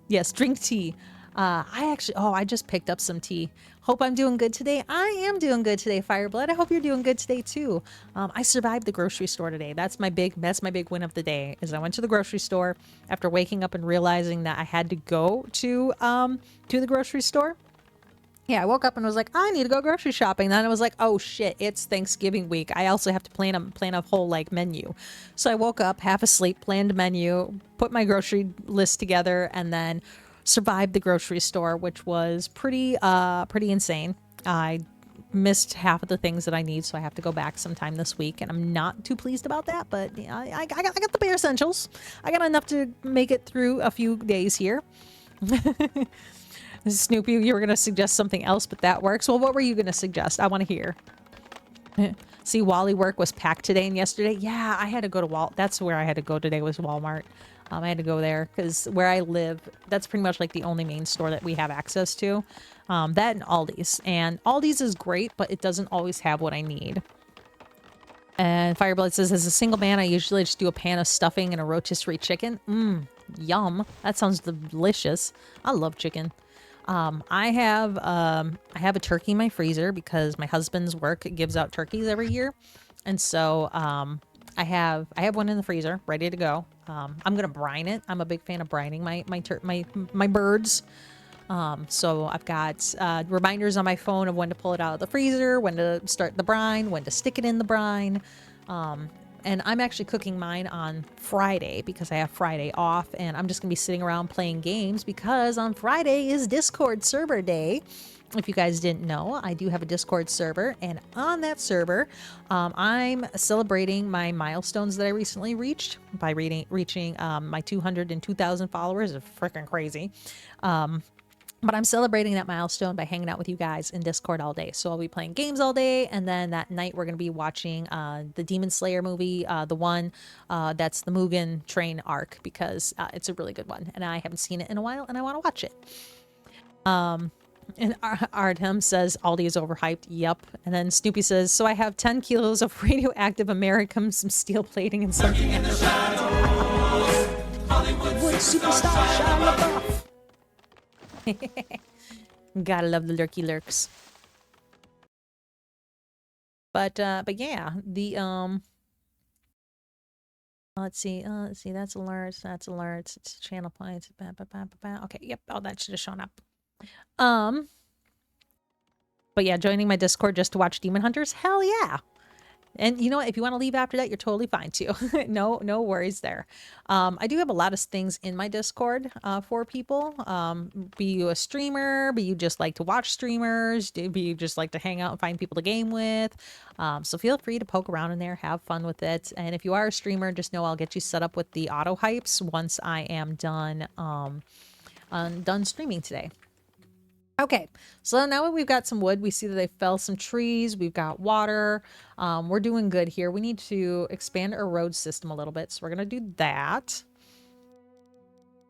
Yes, drink tea. I just picked up some tea. Hope I'm doing good today. I am doing good today, Fireblood. I hope you're doing good today too. I survived the grocery store today. That's my big win of the day. Is I went to the grocery store after waking up and realizing that I had to go to the grocery store. Yeah, I woke up and was like, I need to go grocery shopping. Then I was like, oh shit, it's Thanksgiving week. I also have to plan a whole like menu. So I woke up half asleep, planned a menu, put my grocery list together, and then survived the grocery store, which was pretty insane. I missed half of the things that I need, so I have to go back sometime this week, and I'm not too pleased about that. But yeah, I got the bare essentials. I got enough to make it through a few days here. Snoopy, you were going to suggest something else, but that works. Well, what were you going to suggest? I want to hear. See, Wally work was packed today and yesterday. Yeah, I had to go to That's where I had to go today was Walmart. I had to go there because where I live, that's pretty much like the only main store that we have access to. That and Aldi's. And Aldi's is great, but it doesn't always have what I need. And Fireblood says, as a single man, I usually just do a pan of stuffing and a rotisserie chicken. Yum. That sounds delicious. I love chicken. I have a turkey in my freezer because my husband's work gives out turkeys every year. And so, I have one in the freezer ready to go. I'm going to brine it. I'm a big fan of brining my birds. So I've got, reminders on my phone of when to pull it out of the freezer, when to start the brine, when to stick it in the brine. And I'm actually cooking mine on Friday because I have Friday off and I'm just gonna be sitting around playing games because on Friday is Discord server day. If you guys didn't know, I do have a Discord server, and on that server, I'm celebrating my milestones that I recently reached by reaching my 200 and 2,000 followers. It's freaking crazy. But I'm celebrating that milestone by hanging out with you guys in Discord all day. So I'll be playing games all day, and then that night we're going to be watching the Demon Slayer movie, the one that's the Mugen Train arc, because it's a really good one, and I haven't seen it in a while, and I want to watch it. And Artem says Aldi is overhyped. Yep. And then Snoopy says, so I have 10 kilos of radioactive Americum, some steel plating, and something. In the shadows, Hollywood superstar Shia LaBeouf. Gotta love the lurky lurks. But yeah, the Let's see. Let's see. That's alerts. That's alerts. It's channel points. Okay. Yep. Oh, that should have shown up. Um. But yeah, joining my Discord just to watch Demon Hunters. Hell yeah. And you know what? If you want to leave after that, you're totally fine too. No worries there. I do have a lot of things in my Discord for people. Be you a streamer, be you just like to watch streamers, be you just like to hang out and find people to game with. So feel free to poke around in there, have fun with it. And if you are a streamer, just know I'll get you set up with the auto hypes once I am done done streaming today. Okay, so now that we've got some wood, we see that they fell some trees, we've got water, we're doing good here. We need to expand our road system a little bit, so we're gonna do that.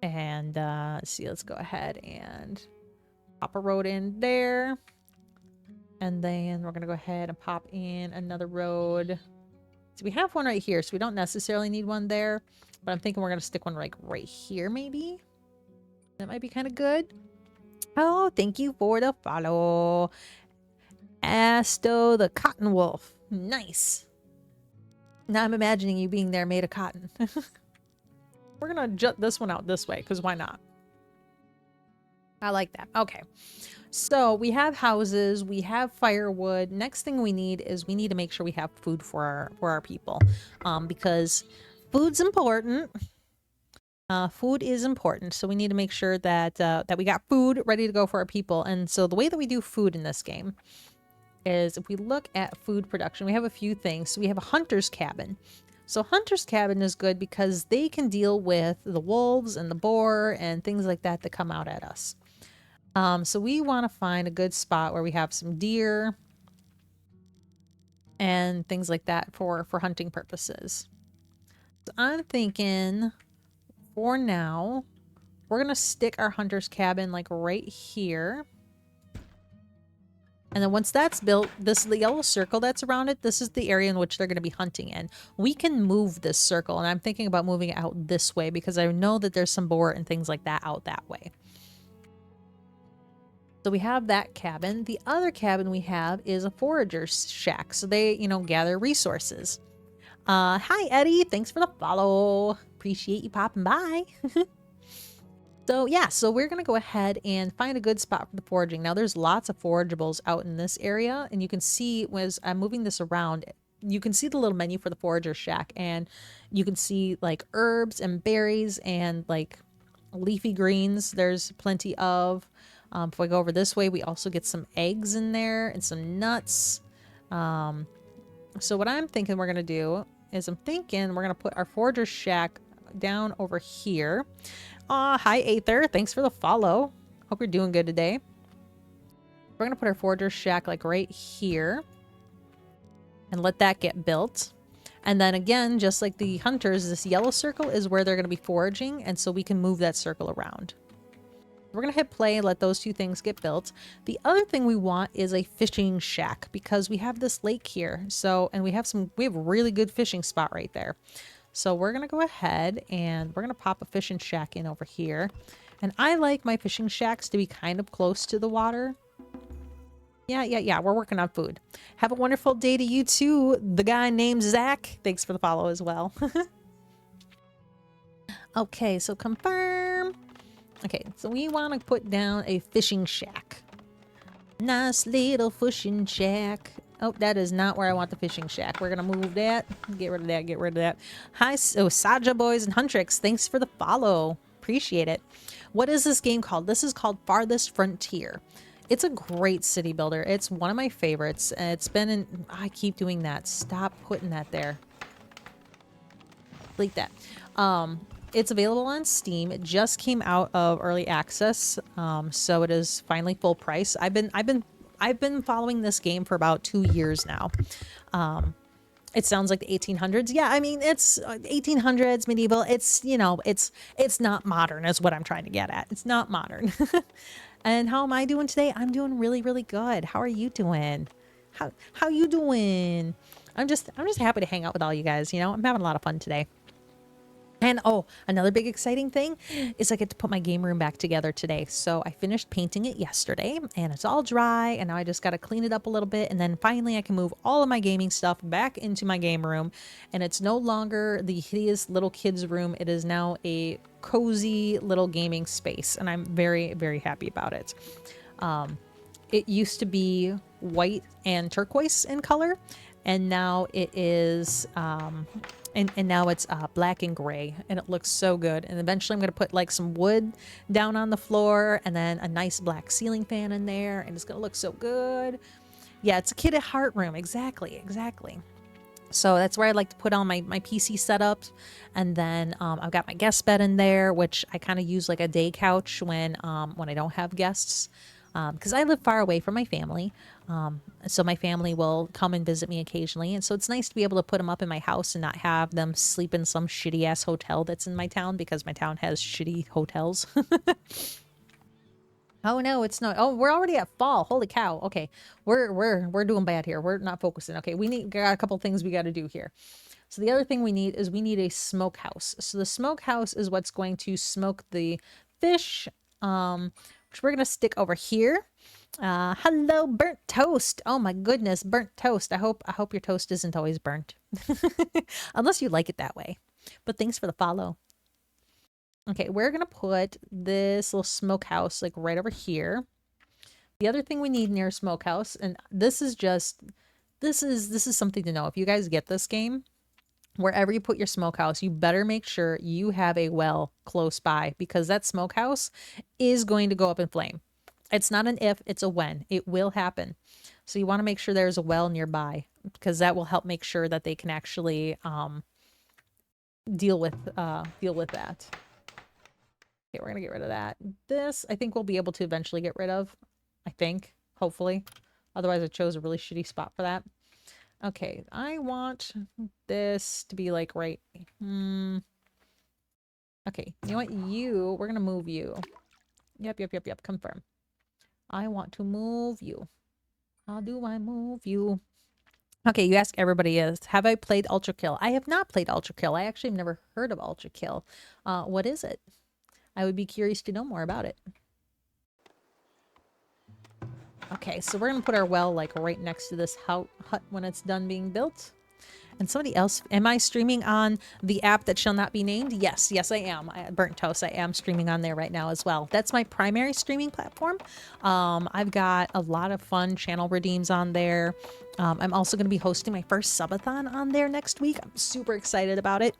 And let's see, let's go ahead and pop a road in there. And then we're gonna go ahead and pop in another road. So we have one right here, so we don't necessarily need one there, but I'm thinking we're gonna stick one like right here maybe. That might be kind of good. Oh, thank you for the follow. Asto the Cotton Wolf. Nice. Now I'm imagining you being there made of cotton. We're going to jut this one out this way, because why not? I like that. Okay. So we have houses. We have firewood. Next thing we need is we need to make sure we have food for our people. Because food's important. Food is important, so we need to make sure that that we got food ready to go for our people. And so the way that we do food in this game is if we look at food production, we have a few things. So we have a hunter's cabin. So hunter's cabin is good because they can deal with the wolves and the boar and things like that that come out at us. So we want to find a good spot where we have some deer and things like that for hunting purposes. So I'm thinking for now, we're going to stick our hunter's cabin like right here. And then once that's built, this the yellow circle that's around it, this is the area in which they're going to be hunting in. We can move this circle, and I'm thinking about moving it out this way because I know that there's some boar and things like that out that way. So we have that cabin. The other cabin we have is a forager's shack. So they, you know, gather resources. Hi, Eddie. Thanks for the follow. Appreciate you popping by. So yeah, so we're going to go ahead and find a good spot for the foraging. Now there's lots of forageables out in this area, and you can see as I'm moving this around, you can see the little menu for the forager shack, and you can see like herbs and berries and like leafy greens. There's plenty of. If we go over this way, we also get some eggs in there and some nuts. So what I'm thinking we're going to do is we're going to put our forager shack down over here. Hi, Aether. Thanks for the follow. Hope you're doing good today. We're going to put our forager shack like right here and let that get built. And then again, just like the hunters, this yellow circle is where they're going to be foraging. And so we can move that circle around. We're going to hit play and let those two things get built. The other thing we want is a fishing shack because we have this lake here. So, and we have a really good fishing spot right there. So we're going to go ahead and we're going to pop a fishing shack in over here. And I like my fishing shacks to be kind of close to the water. Yeah. We're working on food. Have a wonderful day to you too. The guy named Zach. Thanks for the follow as well. Okay, so confirm. Okay, so we want to put down a fishing shack. Nice little fishing shack. Oh, that is not where I want the fishing shack. We're going to move that. Get rid of that. Get rid of that. Hi, Saja Boys and Huntrix. Thanks for the follow. Appreciate it. What is this game called? This is called Farthest Frontier. It's a great city builder. It's one of my favorites. It's been in... I keep doing that. Stop putting that there. Delete that. It's available on Steam. It just came out of early access, so it is finally full price. I've been following this game for about 2 years now. It sounds like the 1800s. Yeah, I mean it's 1800s medieval. It's, you know, it's not modern is what I'm trying to get at. It's not modern. And how am I doing today? I'm doing really, really good. How are you doing? How you doing? I'm just happy to hang out with all you guys. You know, I'm having a lot of fun today. And oh, another big exciting thing is I get to put my game room back together today. So I finished painting it yesterday and it's all dry and now I just got to clean it up a little bit and then finally I can move all of my gaming stuff back into my game room and it's no longer the hideous little kids room. It is now a cozy little gaming space and I'm very, very happy about it. It used to be white and turquoise in color, and now it is, and now it's black and gray, and it looks so good. And eventually I'm going to put like some wood down on the floor and then a nice black ceiling fan in there, and it's going to look so good. Yeah, it's a kid at heart room. Exactly, exactly. So that's where I like to put all my PC setups. And then I've got my guest bed in there, which I kind of use like a day couch when I don't have guests. Because I live far away from my family. So my family will come and visit me occasionally. And so it's nice to be able to put them up in my house and not have them sleep in some shitty ass hotel that's in my town because my town has shitty hotels. Oh no, it's not. Oh, we're already at fall. Holy cow. Okay. We're doing bad here. We're not focusing. Okay, got a couple things we got to do here. So the other thing we need is we need a smokehouse. So the smokehouse is what's going to smoke the fish, which we're going to stick over here. Hello, burnt toast. Oh my goodness, burnt toast. I hope your toast isn't always burnt. Unless you like it that way. But thanks for the follow. Okay, we're going to put this little smokehouse like right over here. The other thing we need near a smokehouse, and this is something to know. If you guys get this game, wherever you put your smokehouse, you better make sure you have a well close by because that smokehouse is going to go up in flame. It's not an if, it's a when. It will happen. So you want to make sure there's a well nearby because that will help make sure that they can actually deal with that. Okay, we're gonna get rid of that. This, I think we'll be able to eventually get rid of. I think, hopefully. Otherwise, I chose a really shitty spot for that. Okay, I want this to be like right. Okay, you know what? We're gonna move you. Yep. Confirm. I want to move you. How do I move you? Okay, you ask everybody is, have I played Ultra Kill? I have not played Ultra Kill. I actually have never heard of Ultra Kill. What is it? I would be curious to know more about it. Okay, so we're gonna put our well like right next to this hut when it's done being built. And somebody else, am I streaming on the app that shall not be named? Yes, I am. Burnt Toast, I am streaming on there right now as well. That's my primary streaming platform. I've got a lot of fun channel redeems on there. I'm also going to be hosting my first subathon on there next week. I'm super excited about it.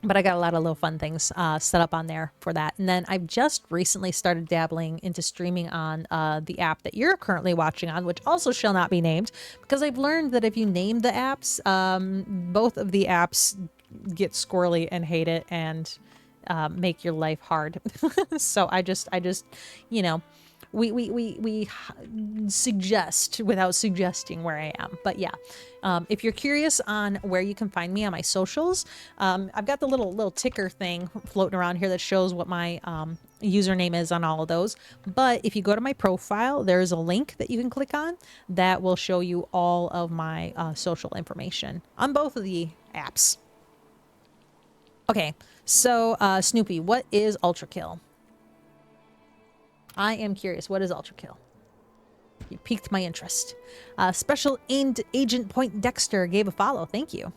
But I got a lot of little fun things set up on there for that. And then I've just recently started dabbling into streaming on the app that you're currently watching on, which also shall not be named, because I've learned that if you name the apps, both of the apps get squirrely and hate it and make your life hard. So I just, you know, we suggest without suggesting where I am. But yeah, if you're curious on where you can find me on my socials, I've got the little ticker thing floating around here that shows what my username is on all of those. But if you go to my profile, there's a link that you can click on that will show you all of my social information on both of the apps. Okay, so Snoopy, what is Ultra Kill? I am curious. What is Ultra Kill? You piqued my interest. Special Aimed Agent Point Dexter gave a follow. Thank you.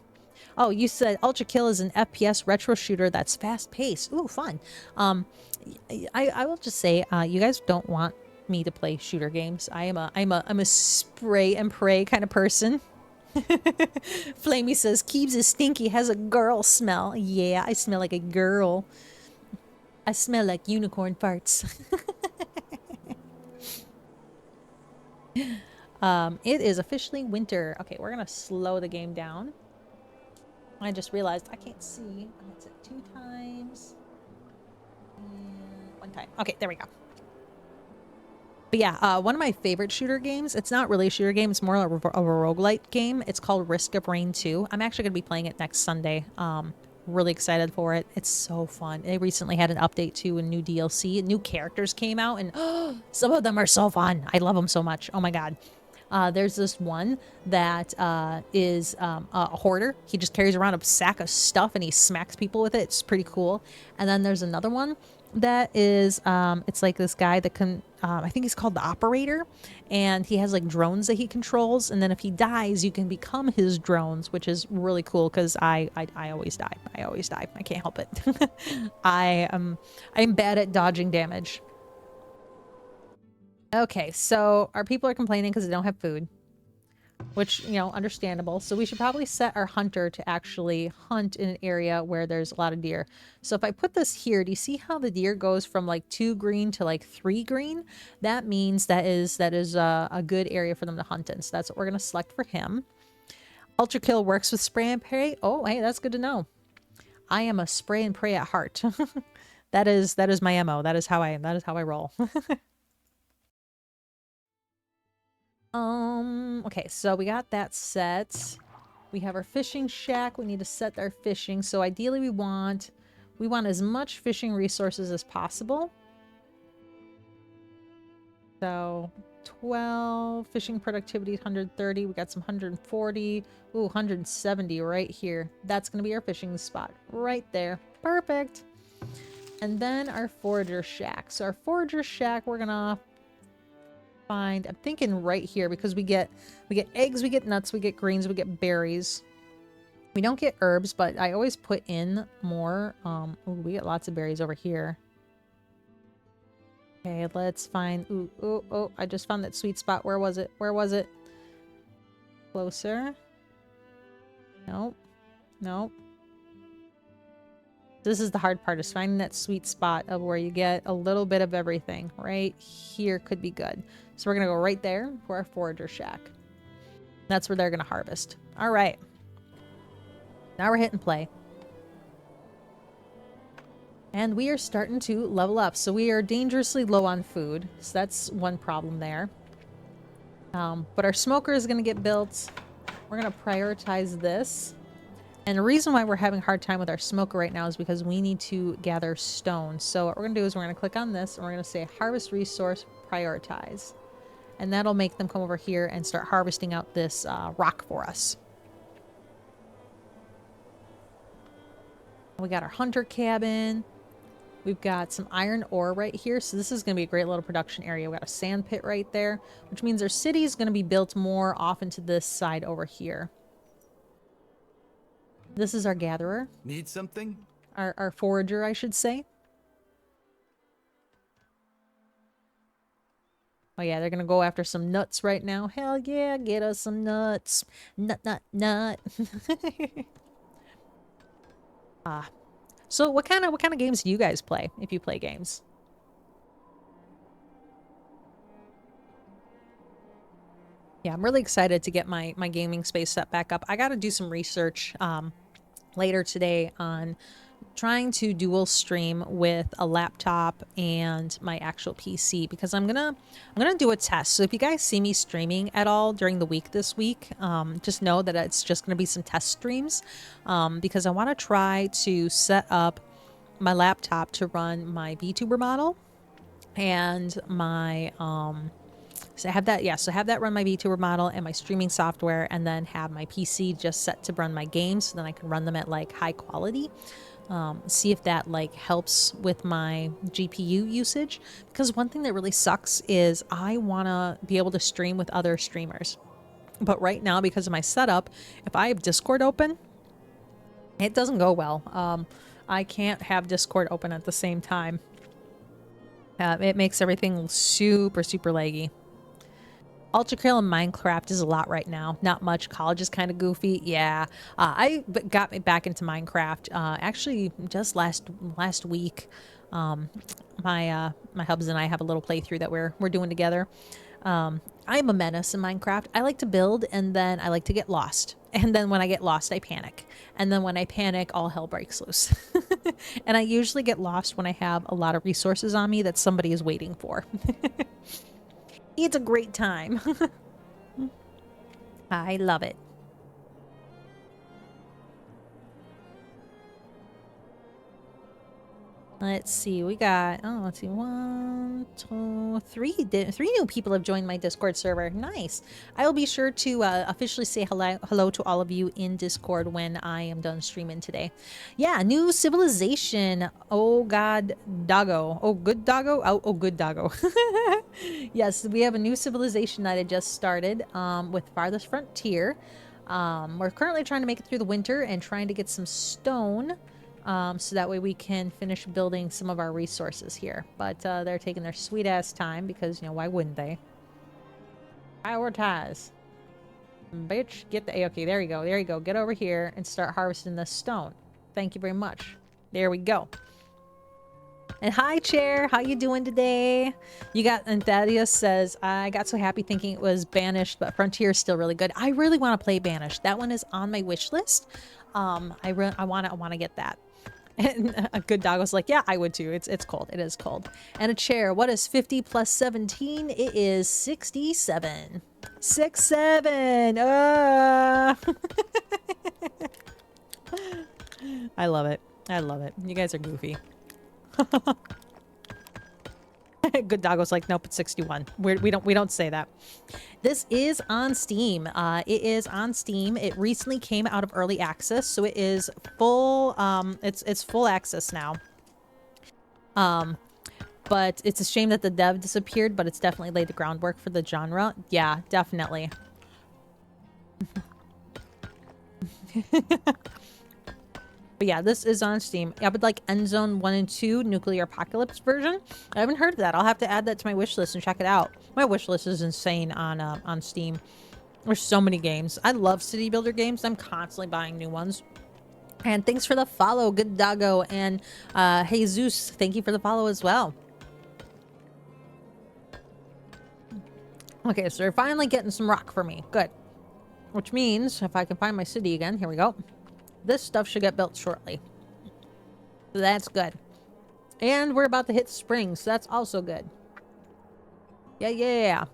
Oh, you said Ultra Kill is an FPS retro shooter that's fast paced. Ooh, fun. I will just say, you guys don't want me to play shooter games. I'm a spray and pray kind of person. Flamey says Keebs is stinky, has a girl smell. Yeah, I smell like a girl. I smell like unicorn farts. It is officially winter. Okay, we're gonna slow the game down. I just realized I can't see. It's at 2 times. And 1 time. Okay, there we go. But yeah, one of my favorite shooter games, it's not really a shooter game, it's more of a roguelite game. It's called Risk of Rain 2. I'm actually gonna be playing it next Sunday. Really excited for it. It's so fun. They recently had an update too, a new DLC. New characters came out, and some of them are so fun. I love them so much. Oh my god. There's this one that is a hoarder. He just carries around a sack of stuff and he smacks people with it. It's pretty cool. And then there's another one that is, it's like this guy that can, I think he's called the operator, and he has like drones that he controls. And then if he dies, you can become his drones, which is really cool because I always die. I always die. I can't help it. I'm bad at dodging damage. Okay, so our people are complaining because they don't have food, which, you know, understandable. So we should probably set our hunter to actually hunt in an area where there's a lot of deer. So if I put this here, do you see how the deer goes from like 2 green to like 3 green? That means that is a good area for them to hunt in. So that's what we're going to select for him. Ultra kill works with spray and pray. Oh, hey, that's good to know. I am a spray and pray at heart. That is my MO. That is how I roll. Okay, so we got that set. We have our fishing shack. We need to set our fishing. So ideally we want as much fishing resources as possible. So 12, fishing productivity 130. We got some 140. Ooh, 170 right here. That's going to be our fishing spot right there. Perfect. And then our forager shack. So our forager shack, we're going to find, I'm thinking right here, because we get eggs, we get nuts, we get greens, we get berries. We don't get herbs, but I always put in more. Ooh, we get lots of berries over here. Okay, let's find, oh, I just found that sweet spot. Where was it? Where was it? Closer. Nope. Nope. This is the hard part, is finding that sweet spot of where you get a little bit of everything. Right here could be good. So we're going to go right there for our forager shack. That's where they're going to harvest. All right. Now we're hitting play. And we are starting to level up. So we are dangerously low on food. So that's one problem there. But our smoker is going to get built. We're going to prioritize this. And the reason why we're having a hard time with our smoker right now is because we need to gather stone. So what we're going to do is we're going to click on this and we're going to say harvest resource, prioritize. And that'll make them come over here and start harvesting out this rock for us. We got our hunter cabin. We've got some iron ore right here. So this is going to be a great little production area. We got a sand pit right there, which means our city is going to be built more off into this side over here. This is our gatherer. Need something? Our forager, I should say. Oh yeah, they're going to go after some nuts right now. Hell yeah, get us some nuts. Nut, nut, nut. So what kind of games do you guys play, if you play games? Yeah, I'm really excited to get my gaming space set back up. I got to do some research later today on trying to dual stream with a laptop and my actual PC, because I'm gonna do a test. So if you guys see me streaming at all during the week this week, just know that it's just gonna be some test streams, because I want to try to set up my laptop to run my Vtuber model and my so have that run my Vtuber model and my streaming software, and then have my PC just set to run my games, so then I can run them at like high quality. See if that like helps with my GPU usage, because one thing that really sucks is I want to be able to stream with other streamers, but right now, because of my setup, if I have Discord open, it doesn't go well. I can't have Discord open at the same time. It makes everything super laggy. Ultra Kill in Minecraft is a lot right now. Not much. College is kind of goofy. Yeah. I got me back into Minecraft actually just last week. My hubs and I have a little playthrough that we're doing together. I'm a menace in Minecraft. I like to build, and then I like to get lost. And then when I get lost, I panic. And then when I panic, all hell breaks loose. And I usually get lost when I have a lot of resources on me that somebody is waiting for. It's a great time. I love it. Let's see, we got, oh, let's see, 1, 2, 3. Three new people have joined my Discord server. Nice. I will be sure to officially say hello to all of you in Discord when I am done streaming today. Yeah, new civilization. Oh, God, doggo. Oh, good doggo? Oh, good doggo. Yes, we have a new civilization that I just started with Farthest Frontier. We're currently trying to make it through the winter and trying to get some stone. So that way we can finish building some of our resources here. But they're taking their sweet ass time because, you know, why wouldn't they? Prioritize. Bitch, get the... Okay, there you go. There you go. Get over here and start harvesting the stone. Thank you very much. There we go. And hi, Chair. How you doing today? You got... And Thaddeus says, I got so happy thinking it was Banished, but Frontier is still really good. I really want to play Banished. That one is on my wish list. I want to get that. And a good dog was like, yeah, I would too. It's cold. It is cold. And a chair. What is 50 plus 17? It is 67. 67. I love it. I love it. You guys are goofy. Good dog was like, nope, it's 61. We don't say that. This is on Steam. It is on Steam. It recently came out of early access, so it is full. It's full access now. But it's a shame that the dev disappeared, but it's definitely laid the groundwork for the genre. Yeah, definitely. But yeah, this is on Steam. I would like Endzone 1 and 2 Nuclear Apocalypse version. I haven't heard of that. I'll have to add that to my wish list and check it out. My wish list is insane on Steam. There's so many games. I love city builder games. I'm constantly buying new ones. And thanks for the follow, good doggo. And Jesus, thank you for the follow as well. Okay, so they're finally getting some rock for me. Good. Which means, if I can find my city again, here we go. This stuff should get built shortly. So that's good. And we're about to hit spring, so that's also good. Yeah.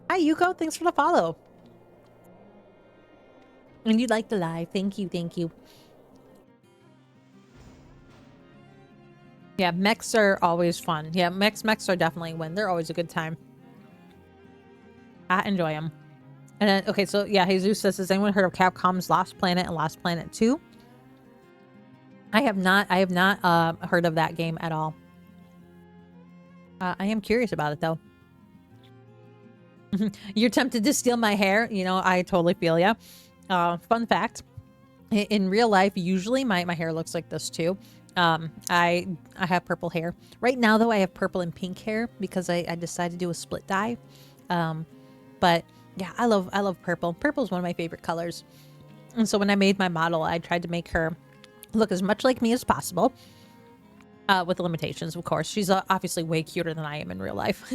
Hi, Yuko. Thanks for the follow. And you like the live. Thank you. Yeah, mechs are always fun. Yeah, mechs are definitely a win. They're always a good time. I enjoy them. And then, okay, so yeah, Jesus says, has anyone heard of Capcom's Lost Planet and Lost Planet 2? I have not heard of that game at all. I am curious about it though. You're tempted to steal my hair. You know, I totally feel ya. Fun fact, in real life, usually my hair looks like this too. I have purple hair. Right now though, I have purple and pink hair because I decided to do a split dye. But yeah, I love purple. Purple is one of my favorite colors. And so when I made my model, I tried to make her look as much like me as possible. With the limitations, of course. She's obviously way cuter than I am in real life.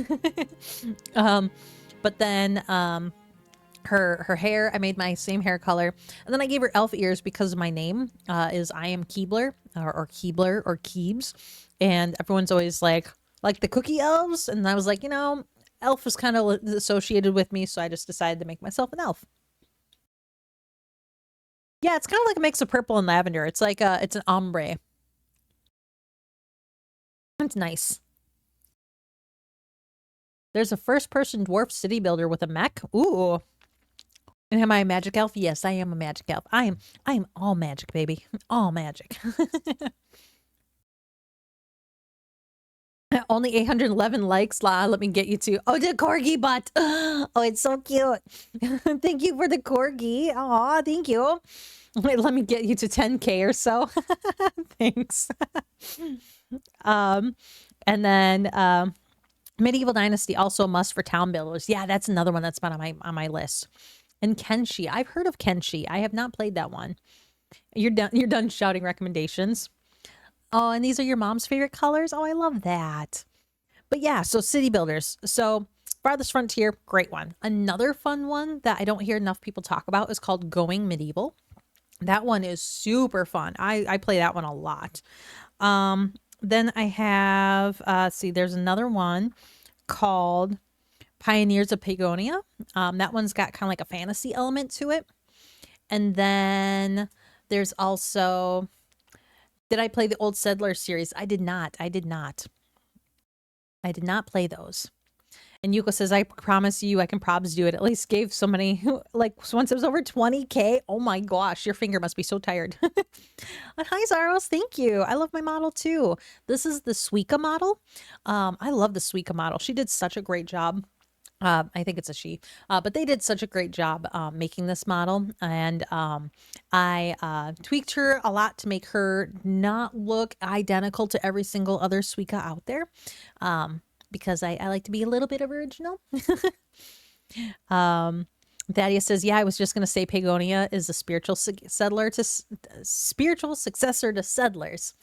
But then her hair, I made my same hair color. And then I gave her elf ears because my name is I am Keebler or Keebler or Keebs. And everyone's always like the cookie elves. And I was like, you know, elf was kind of associated with me. So I just decided to make myself an elf. Yeah, it's kind of like a mix of purple and lavender. It's like it's an ombre. It's nice. There's a first-person dwarf city builder with a mech. Ooh. And am I a magic elf? Yes, I am a magic elf. I am all magic, baby. All magic. Only 811 likes. Let me get you to... Oh, the corgi butt. Oh, it's so cute. Thank you for the corgi. Aw, thank you. Wait, let me get you to 10K or so. Thanks. And then Medieval Dynasty, also a must for town builders. Yeah, that's another one that's been on my list. And Kenshi. I've heard of Kenshi. I have not played that one. You're done shouting recommendations. Oh, and these are your mom's favorite colors? Oh, I love that. But yeah, so city builders. So Farthest Frontier, great one. Another fun one that I don't hear enough people talk about is called Going Medieval. That one is super fun. I play that one a lot. Then I have, see, there's another one called Pioneers of Pagonia. That one's got kind of like a fantasy element to it. And then there's also Did I play the old Settler series? I did not. I did not. I did not play those. And Yuko says, I promise you I can probs do it. At least gave so many, like once it was over 20K. Oh my gosh, your finger must be so tired. And hi, Zaros. Thank you. I love my model too. This is the Suika model. I love the Suika model. She did such a great job. I think it's a she, but they did such a great job making this model. And I tweaked her a lot to make her not look identical to every single other Suika out there. Because I like to be a little bit original. Thaddeus says, yeah, I was just going to say Pagonia is a spiritual spiritual successor to Settlers.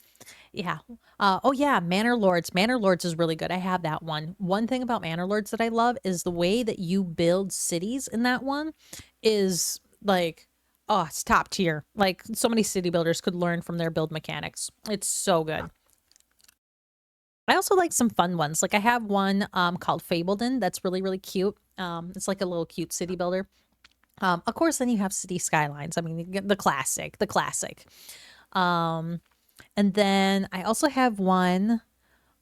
Yeah. Oh yeah, Manor Lords. Manor Lords is really good. I have that one. One thing about Manor Lords that I love is the way that you build cities in that one is like, oh, it's top tier. Like so many city builders could learn from their build mechanics. It's so good. I also like some fun ones. Like I have one called Fabledon that's really, really cute. It's like a little cute city builder. Of course, then you have City Skylines. I mean, the classic, the classic. And then I also have one,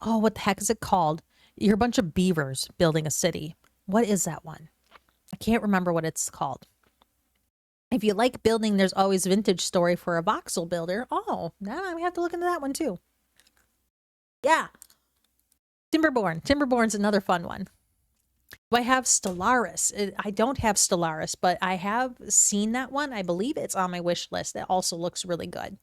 oh, what the heck is it called? You're a bunch of beavers building a city. What is that one? I can't remember what it's called. If you like building, there's always Vintage Story for a voxel builder. Oh, now we have to look into that one too. Yeah. Timberborn. Timberborn's another fun one. Do I have Stellaris? I don't have Stellaris, but I have seen that one. I believe it's on my wish list. That also looks really good.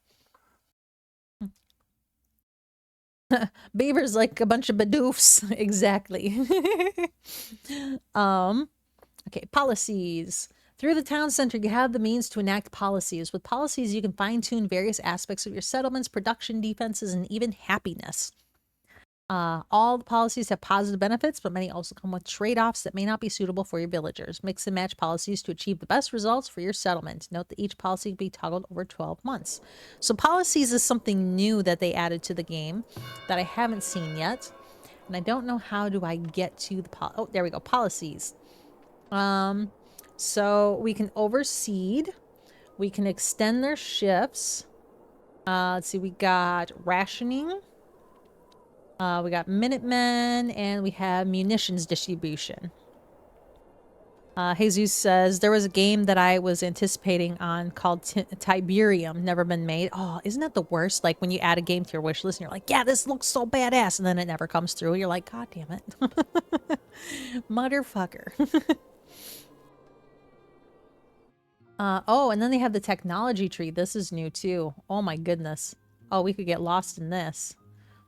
Beavers like a bunch of badoofs. Exactly. Okay, policies. Through the town center, you have the means to enact policies. With policies, you can fine-tune various aspects of your settlements, production, defenses, and even happiness. All the policies have positive benefits, but many also come with trade-offs that may not be suitable for your villagers. Mix and match policies to achieve the best results for your settlement. Note that each policy can be toggled over 12 months. So policies is something new that they added to the game that I haven't seen yet. And I don't know how do I get to the oh, there we go, policies. So we can overseed. We can extend their shifts. Let's see, we got rationing. We got Minutemen, and we have munitions distribution. Jesus says, there was a game that I was anticipating on called Tiberium, never been made. Oh, isn't that the worst? Like when you add a game to your wish list and you're like, yeah, this looks so badass, and then it never comes through. You're like, God damn it. Motherfucker. Oh, and then they have the technology tree. This is new too. Oh my goodness. Oh, we could get lost in this.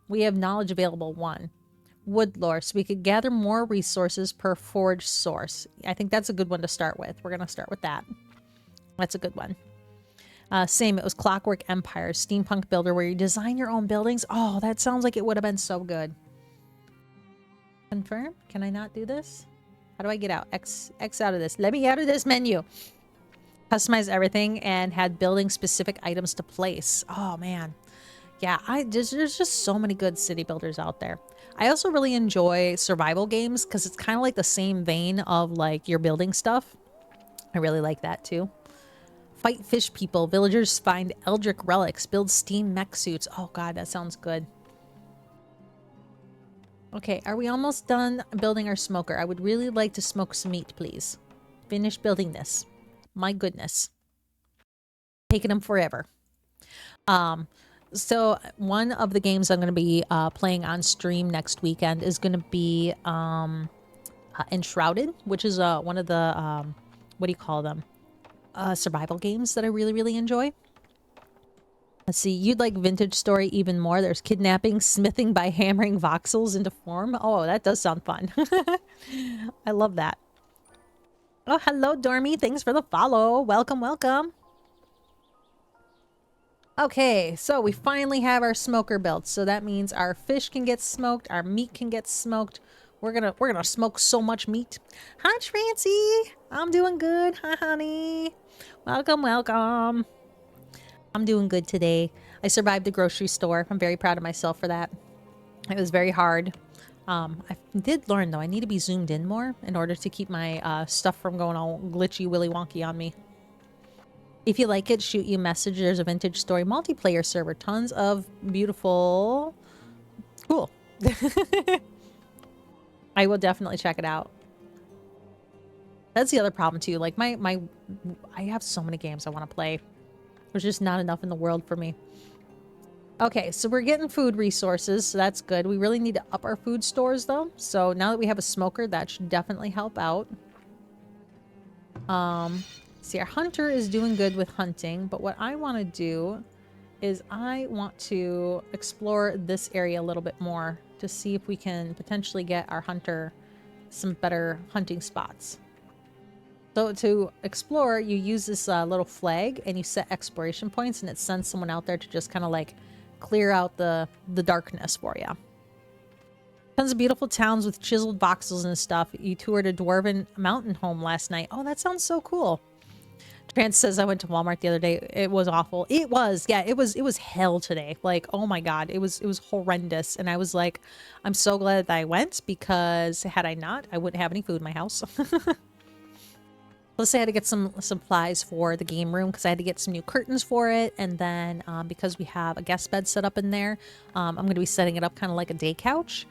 We have knowledge available 1. Wood lore. So we could gather more resources per forge source. I think that's a good one to start with. We're going to start with that. That's a good one. Same. It was Clockwork Empire, steampunk builder where you design your own buildings. Oh, that sounds like it would have been so good. Confirm? Can I not do this? How do I get out? X out of this. Let me out of this menu. Customize everything and had building specific items to place. Oh, man. Yeah, there's just so many good city builders out there. I also really enjoy survival games because it's kind of like the same vein of like your building stuff. I really like that too. Fight fish people. Villagers find eldritch relics. Build steam mech suits. Oh god, that sounds good. Okay, are we almost done building our smoker? I would really like to smoke some meat, please. Finish building this. My goodness. Taking them forever. So one of the games I'm going to be playing on stream next weekend is going to be Enshrouded, which is one of the, what do you call them? Survival games that I really, really enjoy. Let's see, you'd like Vintage Story even more. There's kidnapping, smithing by hammering voxels into form. Oh, that does sound fun. I love that. Oh, hello, Dormy. Thanks for the follow. Welcome, welcome. Okay, so we finally have our smoker built. So that means our fish can get smoked, our meat can get smoked. We're gonna smoke so much meat. Hi, Trancy. I'm doing good. Hi, honey. Welcome, welcome. I'm doing good today. I survived the grocery store. I'm very proud of myself for that. It was very hard. I did learn though, I need to be zoomed in more in order to keep my stuff from going all glitchy willy wonky on me. If you like it, shoot you a message. There's a vintage story multiplayer server. Tons of beautiful... Cool. I will definitely check it out. That's the other problem too. Like I have so many games I want to play. There's just not enough in the world for me. Okay, so we're getting food resources, so that's good. We really need to up our food stores though. So now that we have a smoker, that should definitely help out. See, our hunter is doing good with hunting, but what I want to do is I want to explore this area a little bit more to see if we can potentially get our hunter some better hunting spots. So to explore, you use this little flag and you set exploration points, and it sends someone out there to just kind of like clear out the darkness for you. Tons of beautiful towns with chiseled voxels and stuff. You toured a dwarven mountain home last night. Oh, that sounds so cool. Trance says I went to Walmart the other day. It was awful. It was, yeah, it was hell today. Like, oh my God, it was horrendous. And I was like, I'm so glad that I went, because had I not, I wouldn't have any food in my house. Plus, I had to get some supplies for the game room because I had to get some new curtains for it. And then because we have a guest bed set up in there, I'm going to be setting it up kind of like a day couch.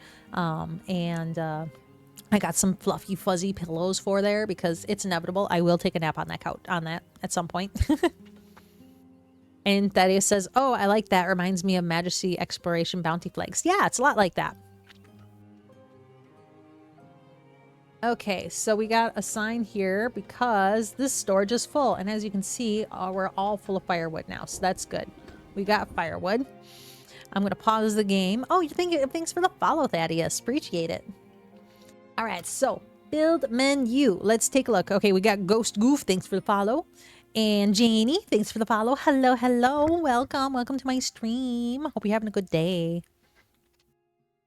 I got some fluffy, fuzzy pillows for there because it's inevitable. I will take a nap on that couch, on that at some point. And Thaddeus says, oh, I like that. Reminds me of Majesty Exploration Bounty Flags. Yeah, it's a lot like that. Okay, so we got a sign here because this storage is full. And as you can see, we're all full of firewood now. So that's good. We got firewood. I'm going to pause the game. Oh, thanks for the follow, Thaddeus. Appreciate it. All right, so build menu. Let's take a look. Okay, we got Ghost Goof. Thanks for the follow. And Janie, thanks for the follow. Hello, hello. Welcome to my stream. Hope you're having a good day.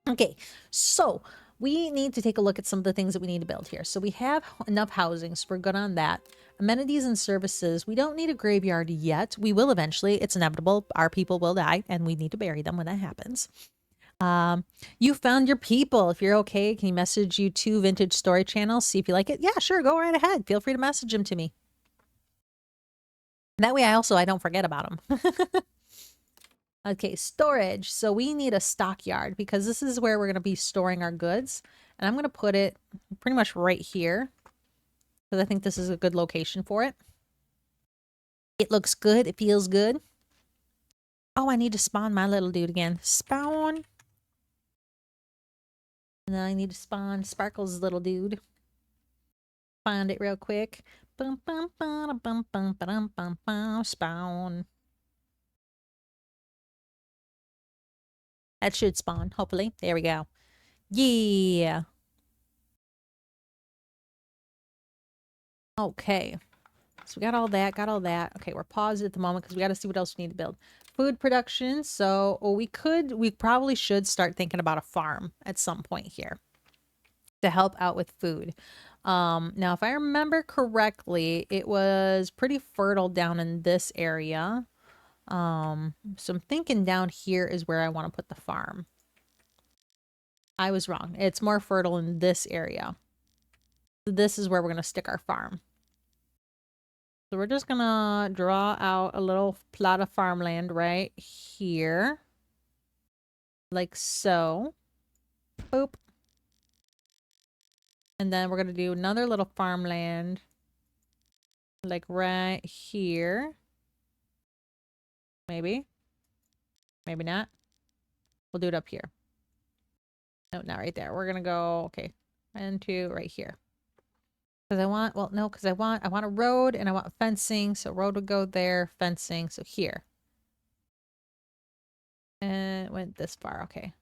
Okay, so we need to take a look at some of the things that we need to build here. So we have enough housing, so we're good on that. Amenities and services. We don't need a graveyard yet. We will eventually. It's inevitable. Our people will die, and we need to bury them when that happens. You found your people. If you're okay, can you message you to Vintage Story Channel? See if you like it. Yeah, sure. Go right ahead. Feel free to message them to me. That way I don't forget about them. Okay, storage. So we need a stockyard because this is where we're going to be storing our goods. And I'm going to put it pretty much right here because I think this is a good location for it. It looks good. It feels good. Oh, I need to spawn my little dude again. Spawn. And then I need to spawn Sparkle's little dude. Find it real quick. Bum, bum, bum, bum, bum, bum, bum, bum, spawn. That should spawn, hopefully. There we go. Yeah. Okay. So we got all that. Okay, we're paused at the moment because we got to see what else we need to build. Food production. So we probably should start thinking about a farm at some point here to help out with food. Now, if I remember correctly, it was pretty fertile down in this area. So I'm thinking down here is where I want to put the farm. I was wrong. It's more fertile in this area. So this is where we're going to stick our farm. So we're just going to draw out a little plot of farmland right here. Like so. Boop. And then we're going to do another little farmland. Like right here. Maybe. Maybe not. We'll do it up here. No, not right there. We're going to go, okay, into right here. Because I want, well, no, because I want a road and I want fencing. So road would go there, fencing. So here. And it went this far. Okay.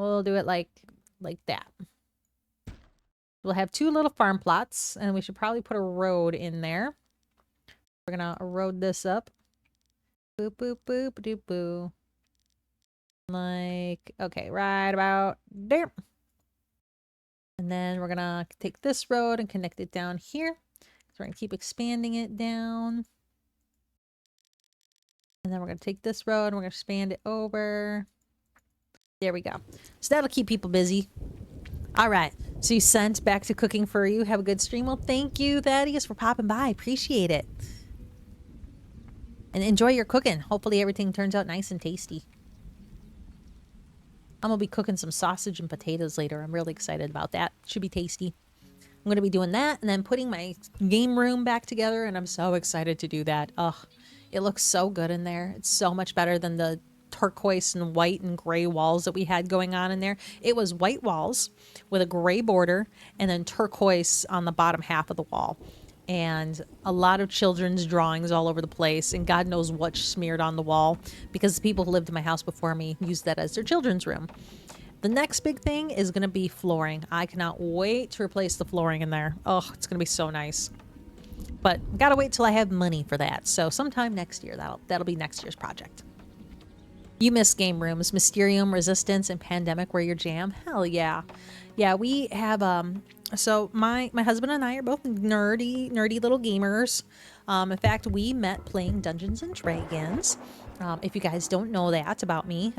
We'll do it like that. We'll have two little farm plots and we should probably put a road in there. We're going to road this up. Boop, boop, boop, doop, boo. Like, okay, right about there. And then we're going to take this road and connect it down here. So we're going to keep expanding it down. And then we're going to take this road and we're going to expand it over. There we go. So that'll keep people busy. All right. So you sent back to cooking for you. Have a good stream. Well, thank you, Thaddeus, for popping by. Appreciate it. And enjoy your cooking. Hopefully everything turns out nice and tasty. I'm going to be cooking some sausage and potatoes later. I'm really excited about that. Should be tasty. I'm going to be doing that and then putting my game room back together, and I'm so excited to do that. Ugh, it looks so good in there. It's so much better than the turquoise and white and gray walls that we had going on in there. It was white walls with a gray border and then turquoise on the bottom half of the wall. And a lot of children's drawings all over the place, and God knows what smeared on the wall because the people who lived in my house before me used that as their children's room. The next big thing is going to be flooring. I cannot wait to replace the flooring in there. Oh, it's going to be so nice. But gotta wait till I have money for that. So sometime next year, that'll be next year's project. You miss game rooms. Mysterium, Resistance, and Pandemic were your jam? Hell yeah. Yeah, we have, so my husband and I are both nerdy little gamers. In fact, we met playing Dungeons and Dragons. If you guys don't know that about me,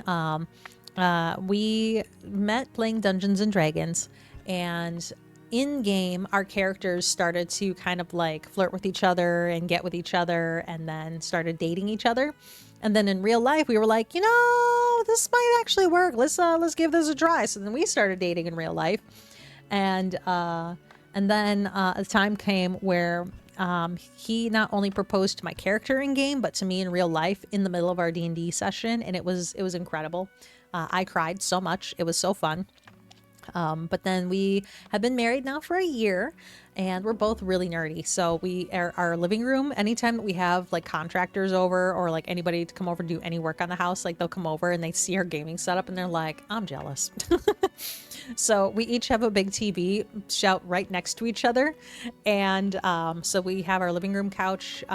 we met playing Dungeons and Dragons, and in game, our characters started to kind of like flirt with each other and get with each other, and then started dating each other. And then in real life, we were like, you know, this might actually work. Let's give this a try. So then we started dating in real life, and then a time came where he not only proposed to my character in game, but to me in real life in the middle of our D&D session, and it was incredible. I cried so much. It was so fun. But then we have been married now for a year, and we're both really nerdy. So our living room, anytime that we have like contractors over or like anybody to come over and do any work on the house, like they'll come over and they see our gaming setup and they're like, I'm jealous. So we each have a big TV shout right next to each other. And so we have our living room couch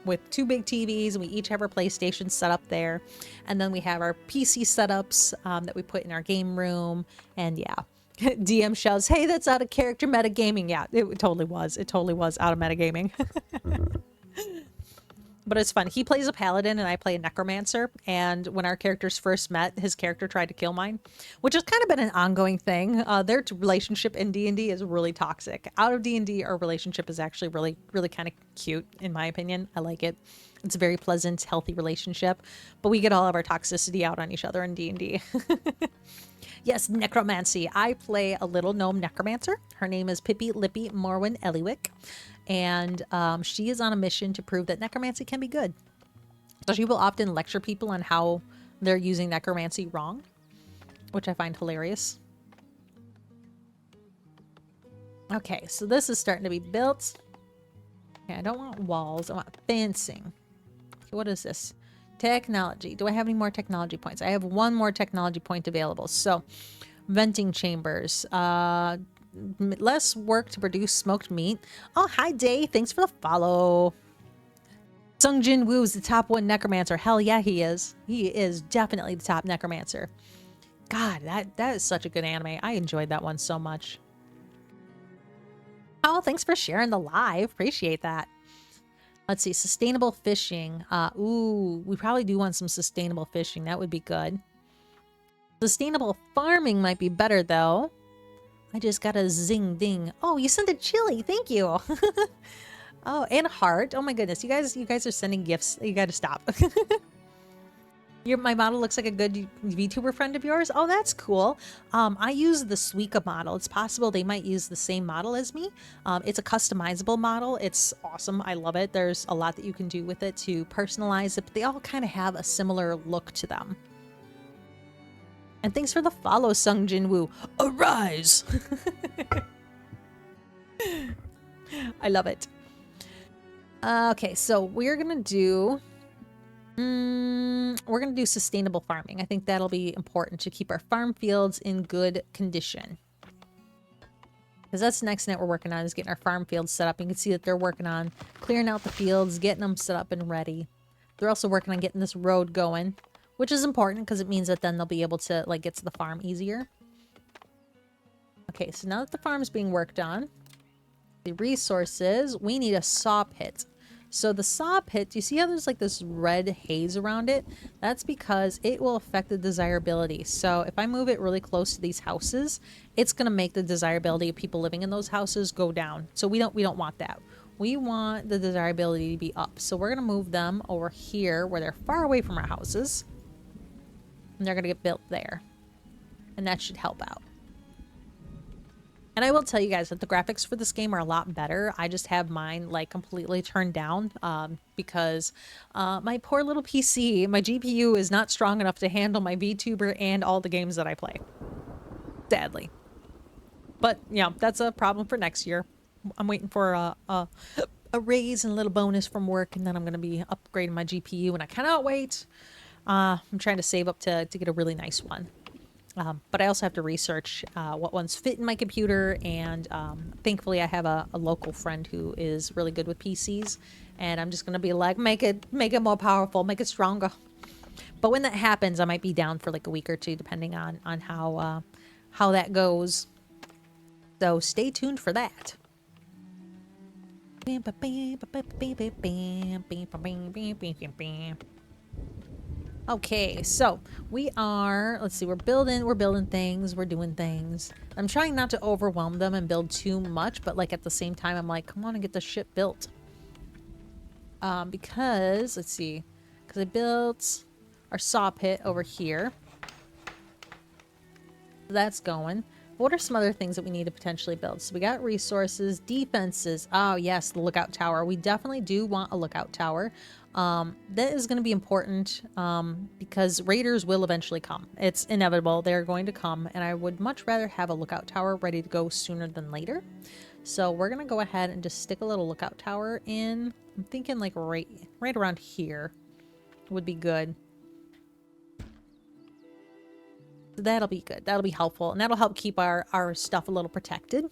with two big TVs, and we each have our PlayStation set up there. And then we have our PC setups that we put in our game room. And yeah, DM shouts, hey, that's out of character metagaming. Yeah, it totally was. It totally was out of metagaming. But it's fun. He plays a paladin and I play a necromancer. And when our characters first met, his character tried to kill mine, which has kind of been an ongoing thing. Their relationship in D&D is really toxic. Out of D&D, our relationship is actually really, really kind of cute, in my opinion. I like it. It's a very pleasant, healthy relationship. But we get all of our toxicity out on each other in D&D. Yes, necromancy. I play a little gnome necromancer. Her name is Pippi Lippy Morwen Eliwick. And she is on a mission to prove that necromancy can be good. So she will often lecture people on how they're using necromancy wrong, which I find hilarious. Okay, so this is starting to be built. Okay, I don't want walls. I want fencing. Okay, what is this? Technology. Do I have any more technology points? I have one more technology point available. So, venting chambers. Less work to produce smoked meat. Oh, hi, Day. Thanks for the follow. Sung Jin Woo's the top one necromancer. Hell yeah, he is. He is definitely the top necromancer. God, that is such a good anime. I enjoyed that one so much. Oh, thanks for sharing the live. Appreciate that. Let's see. Sustainable fishing. Ooh, we probably do want some sustainable fishing. That would be good. Sustainable farming might be better, though. I just got a zing ding. Oh, you sent a chili. Thank you. Oh, and a heart. Oh my goodness. You guys are sending gifts. You got to stop. My model looks like a good VTuber friend of yours. Oh, that's cool. I use the Suica model. It's possible they might use the same model as me. It's a customizable model. It's awesome. I love it. There's a lot that you can do with it to personalize it, but they all kind of have a similar look to them. And thanks for the follow, Sung Jin Woo. Arise! I love it. Okay, so we're gonna do sustainable farming. I think that'll be important to keep our farm fields in good condition. Because that's the next thing that we're working on, is getting our farm fields set up. You can see that they're working on clearing out the fields, getting them set up and ready. They're also working on getting this road going, which is important because it means that then they'll be able to like get to the farm easier. Okay, so now that the farm's being worked on, the resources, we need a saw pit. So the saw pit, do you see how there's like this red haze around it? That's because it will affect the desirability. So if I move it really close to these houses, it's going to make the desirability of people living in those houses go down. So we don't want that. we want the desirability to be up. So we're going to move them over here where they're far away from our houses. And they're going to get built there. And that should help out. And I will tell you guys that the graphics for this game are a lot better. I just have mine like completely turned down because my poor little PC, my GPU is not strong enough to handle my VTuber and all the games that I play. Sadly. But yeah, that's a problem for next year. I'm waiting for a raise and a little bonus from work, and then I'm going to be upgrading my GPU, and I cannot wait. I'm trying to save up to get a really nice one. But I also have to research what ones fit in my computer, and thankfully I have a local friend who is really good with PCs, and I'm just going to be like, make it more powerful, make it stronger. But when that happens, I might be down for like a week or two, depending on how that goes. So stay tuned for that. Okay, so we are, let's see, we're building things, we're doing things. I'm trying not to overwhelm them and build too much, but like at the same time, I'm like, come on and get the ship built. Because, let's see, because I built our saw pit over here. That's going. What are some other things that we need to potentially build? So we got resources, defenses. Oh yes, the lookout tower. We definitely do want a lookout tower. That is going to be important because raiders will eventually come. It's inevitable. They're going to come, and I would much rather have a lookout tower ready to go sooner than later. So we're going to go ahead and just stick a little lookout tower in. I'm thinking like right around here would be good. That'll be good. That'll be helpful. And that'll help keep our stuff a little protected.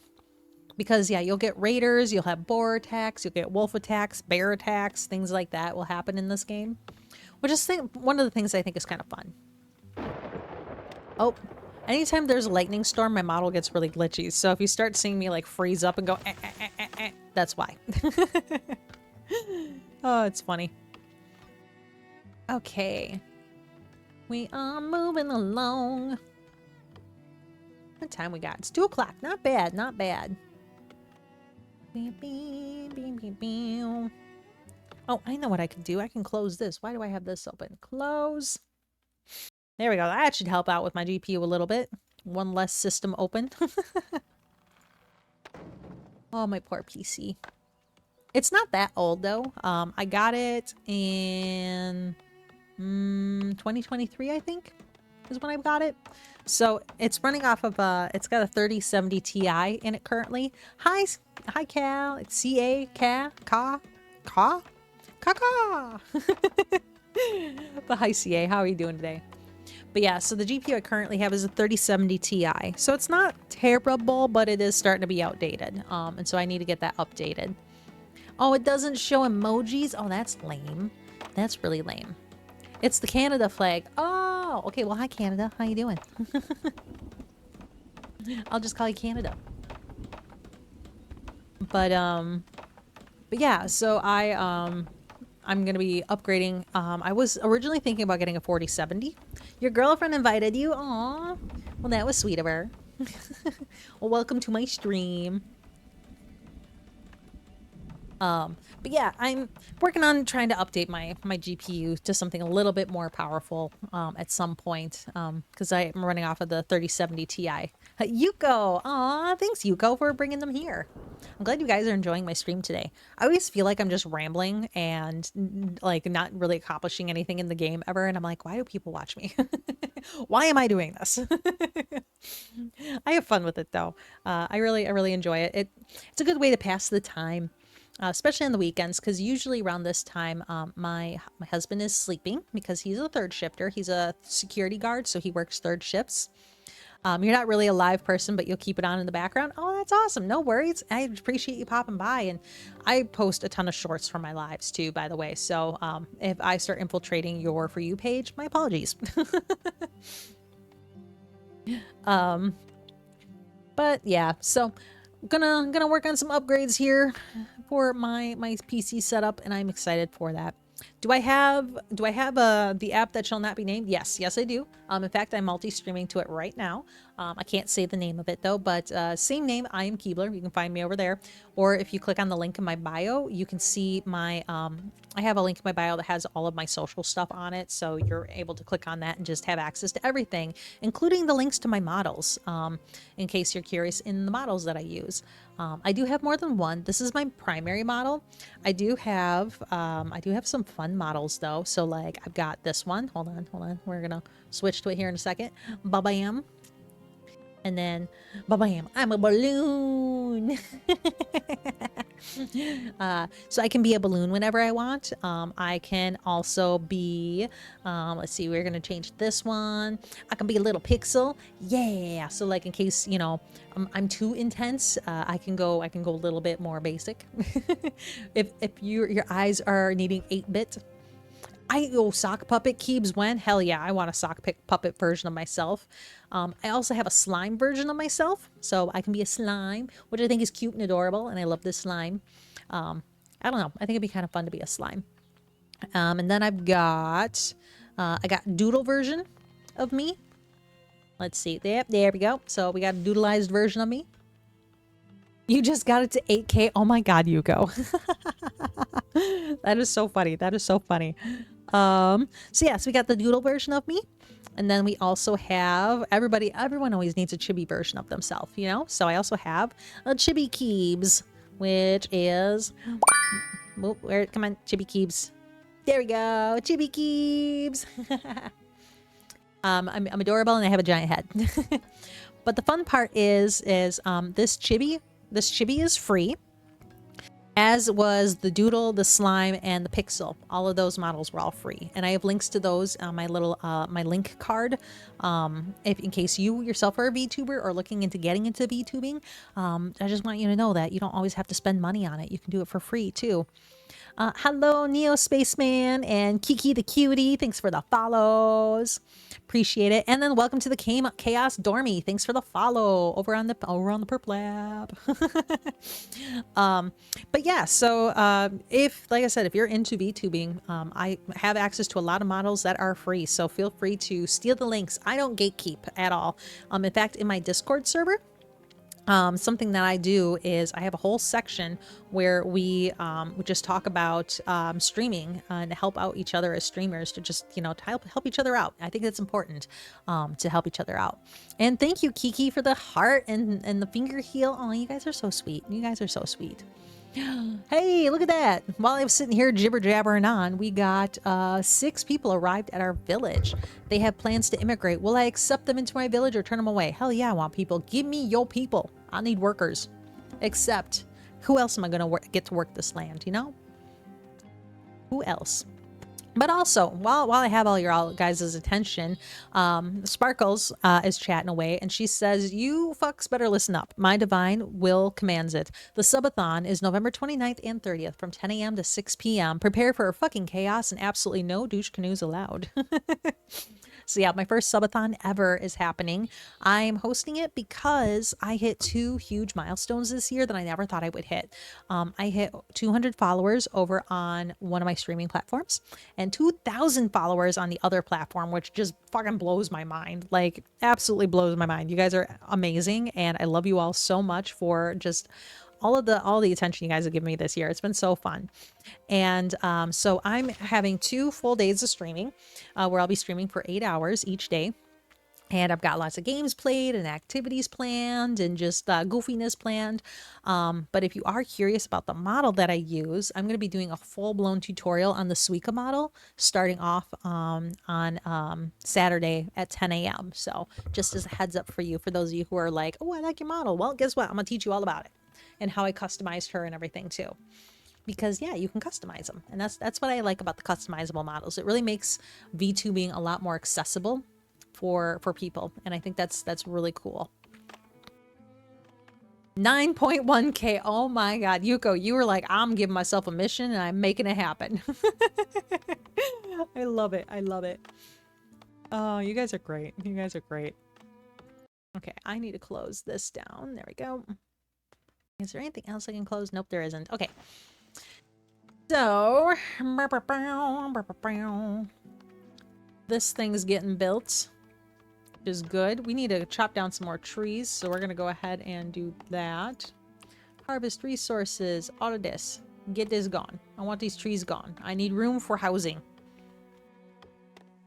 Because, yeah, you'll get raiders, you'll have boar attacks, you'll get wolf attacks, bear attacks, things like that will happen in this game. Which is one of the things I think is kind of fun. Oh, anytime there's a lightning storm, my model gets really glitchy. So if you start seeing me like freeze up and go, that's why. Oh, it's funny. Okay. We are moving along. What time we got? It's 2 o'clock. Not bad, not bad. Oh, I know what I can do. I can close this. Why do I have this open? Close. There we go. That should help out with my GPU a little bit. One less system open. Oh, my poor PC. It's not that old, though. I got it in 2023, I think, is when I got it. So it's running off of it's got a 3070 Ti in it currently. Hi Cal. It's CA Ka. But hi CA, how are you doing today? But yeah, so the GPU I currently have is a 3070 Ti. So it's not terrible, but it is starting to be outdated. And so I need to get that updated. Oh, it doesn't show emojis? Oh, that's lame. That's really lame. It's the Canada flag. Oh, okay. Well, hi, Canada. How you doing? I'll just call you Canada. But yeah, so I'm going to be upgrading. I was originally thinking about getting a 4070. Your girlfriend invited you? Aw. Well, that was sweet of her. Well, welcome to my stream. But yeah, I'm working on trying to update my GPU to something a little bit more powerful at some point because I'm running off of the 3070 Ti. Yuko! Aw, thanks Yuko for bringing them here. I'm glad you guys are enjoying my stream today. I always feel like I'm just rambling and like not really accomplishing anything in the game ever, and I'm like, why do people watch me? Why am I doing this? I have fun with it though. I really enjoy it. It's a good way to pass the time. Especially on the weekends, because usually around this time, my husband is sleeping because he's a third shifter. He's a security guard, so he works third shifts. You're not really a live person, but you'll keep it on in the background. Oh, that's awesome. No worries. I appreciate you popping by. And I post a ton of shorts for my lives too, by the way. So if I start infiltrating your For You page, my apologies. But yeah, so gonna work on some upgrades here for my PC setup, and I'm excited for that. Do I have the app that shall not be named? Yes, I do. In fact, I'm multi-streaming to it right now. I can't say the name of it though, but same name, I am Keebler. You can find me over there. Or if you click on the link in my bio, you can see my, I have a link in my bio that has all of my social stuff on it. So you're able to click on that and just have access to everything, including the links to my models, in case you're curious in the models that I use. I do have more than one. This is my primary model. I do have some fun models though. So like I've got this one. Hold on. We're gonna switch to it here in a second. Bam. And then, bam, I'm a balloon. So I can be a balloon whenever I want. I can also be, let's see, we're going to change this one. I can be a little pixel. Yeah. So like in case, you know, I'm too intense, I can go a little bit more basic. if your eyes are needing 8-bit, sock puppet Keebs when? Hell yeah, I want a puppet version of myself. I also have a slime version of myself, so I can be a slime, which I think is cute and adorable, and I love this slime. I don't know, I think it'd be kind of fun to be a slime. And then I got doodle version of me. Let's see, there we go. So we got a doodleized version of me. You just got it to 8K. Oh my God, Yuko. That is so funny. That is so funny. So we got the doodle version of me. And then we also have everyone always needs a chibi version of themselves, you know? So I also have a Chibi Keebs, which is, come on, Chibi Keebs. There we go, Chibi Keebs. I'm adorable and I have a giant head. But the fun part is this chibi is free, as was the doodle, the slime, and the pixel. All of those models were all free, and I have links to those on my little my link card. If in case you yourself are a VTuber or looking into getting into VTubing, I just want you to know that you don't always have to spend money on it. You can do it for free too. Hello, Neo Spaceman and Kiki the Cutie. Thanks for the follows. Appreciate it. And then welcome to the Chaos Dormy. Thanks for the follow over on the Perp Lab. But yeah, so if, like I said, if you're into VTubing, I have access to a lot of models that are free. So feel free to steal the links. I don't gatekeep at all. In fact, in my Discord server, something that I do is I have a whole section where we just talk about streaming and help out each other as streamers to just, you know, to help each other out. I think it's important to help each other out. And thank you, Kiki, for the heart and the finger heel. Oh, you guys are so sweet. You guys are so sweet. Hey, look at that. While I was sitting here jibber jabbering on, we got 6 people arrived at our village. They have plans to immigrate. Will I accept them into my village or turn them away? Hell yeah, I want people. Give me your people. I need workers. Except, who else am I going to get to work this land, you know? Who else? But also, while I have all your guys' attention, Sparkles is chatting away, and she says, you fucks better listen up. My divine will commands it. The subathon is November 29th and 30th from 10 a.m. to 6 p.m. Prepare for fucking chaos and absolutely no douche canoes allowed. So yeah, my first subathon ever is happening. I'm hosting it because I hit 2 huge milestones this year that I never thought I would hit. I hit 200 followers over on one of my streaming platforms and 2,000 followers on the other platform, which just fucking blows my mind. Like, absolutely blows my mind. You guys are amazing, and I love you all so much for just all the attention you guys have given me this year. It's been so fun. And so I'm having 2 full days of streaming where I'll be streaming for 8 hours each day. And I've got lots of games played and activities planned and just goofiness planned. But if you are curious about the model that I use, I'm going to be doing a full-blown tutorial on the Suica model starting off on Saturday at 10 a.m. So just as a heads up for you, for those of you who are like, oh, I like your model. Well, guess what? I'm going to teach you all about it and how I customized her and everything too. Because yeah, you can customize them. And that's what I like about the customizable models. It really makes VTubing a lot more accessible for people. And I think that's really cool. 9.1K. Oh my God. Yuko, you were like, I'm giving myself a mission and I'm making it happen. I love it. I love it. Oh, you guys are great. You guys are great. Okay, I need to close this down. There we go. Is there anything else I can close? Nope, there isn't. Okay. So, this thing's getting built. which is good. We need to chop down some more trees, so we're going to go ahead and do that. Harvest resources. All of this. Get this gone. I want these trees gone. I need room for housing.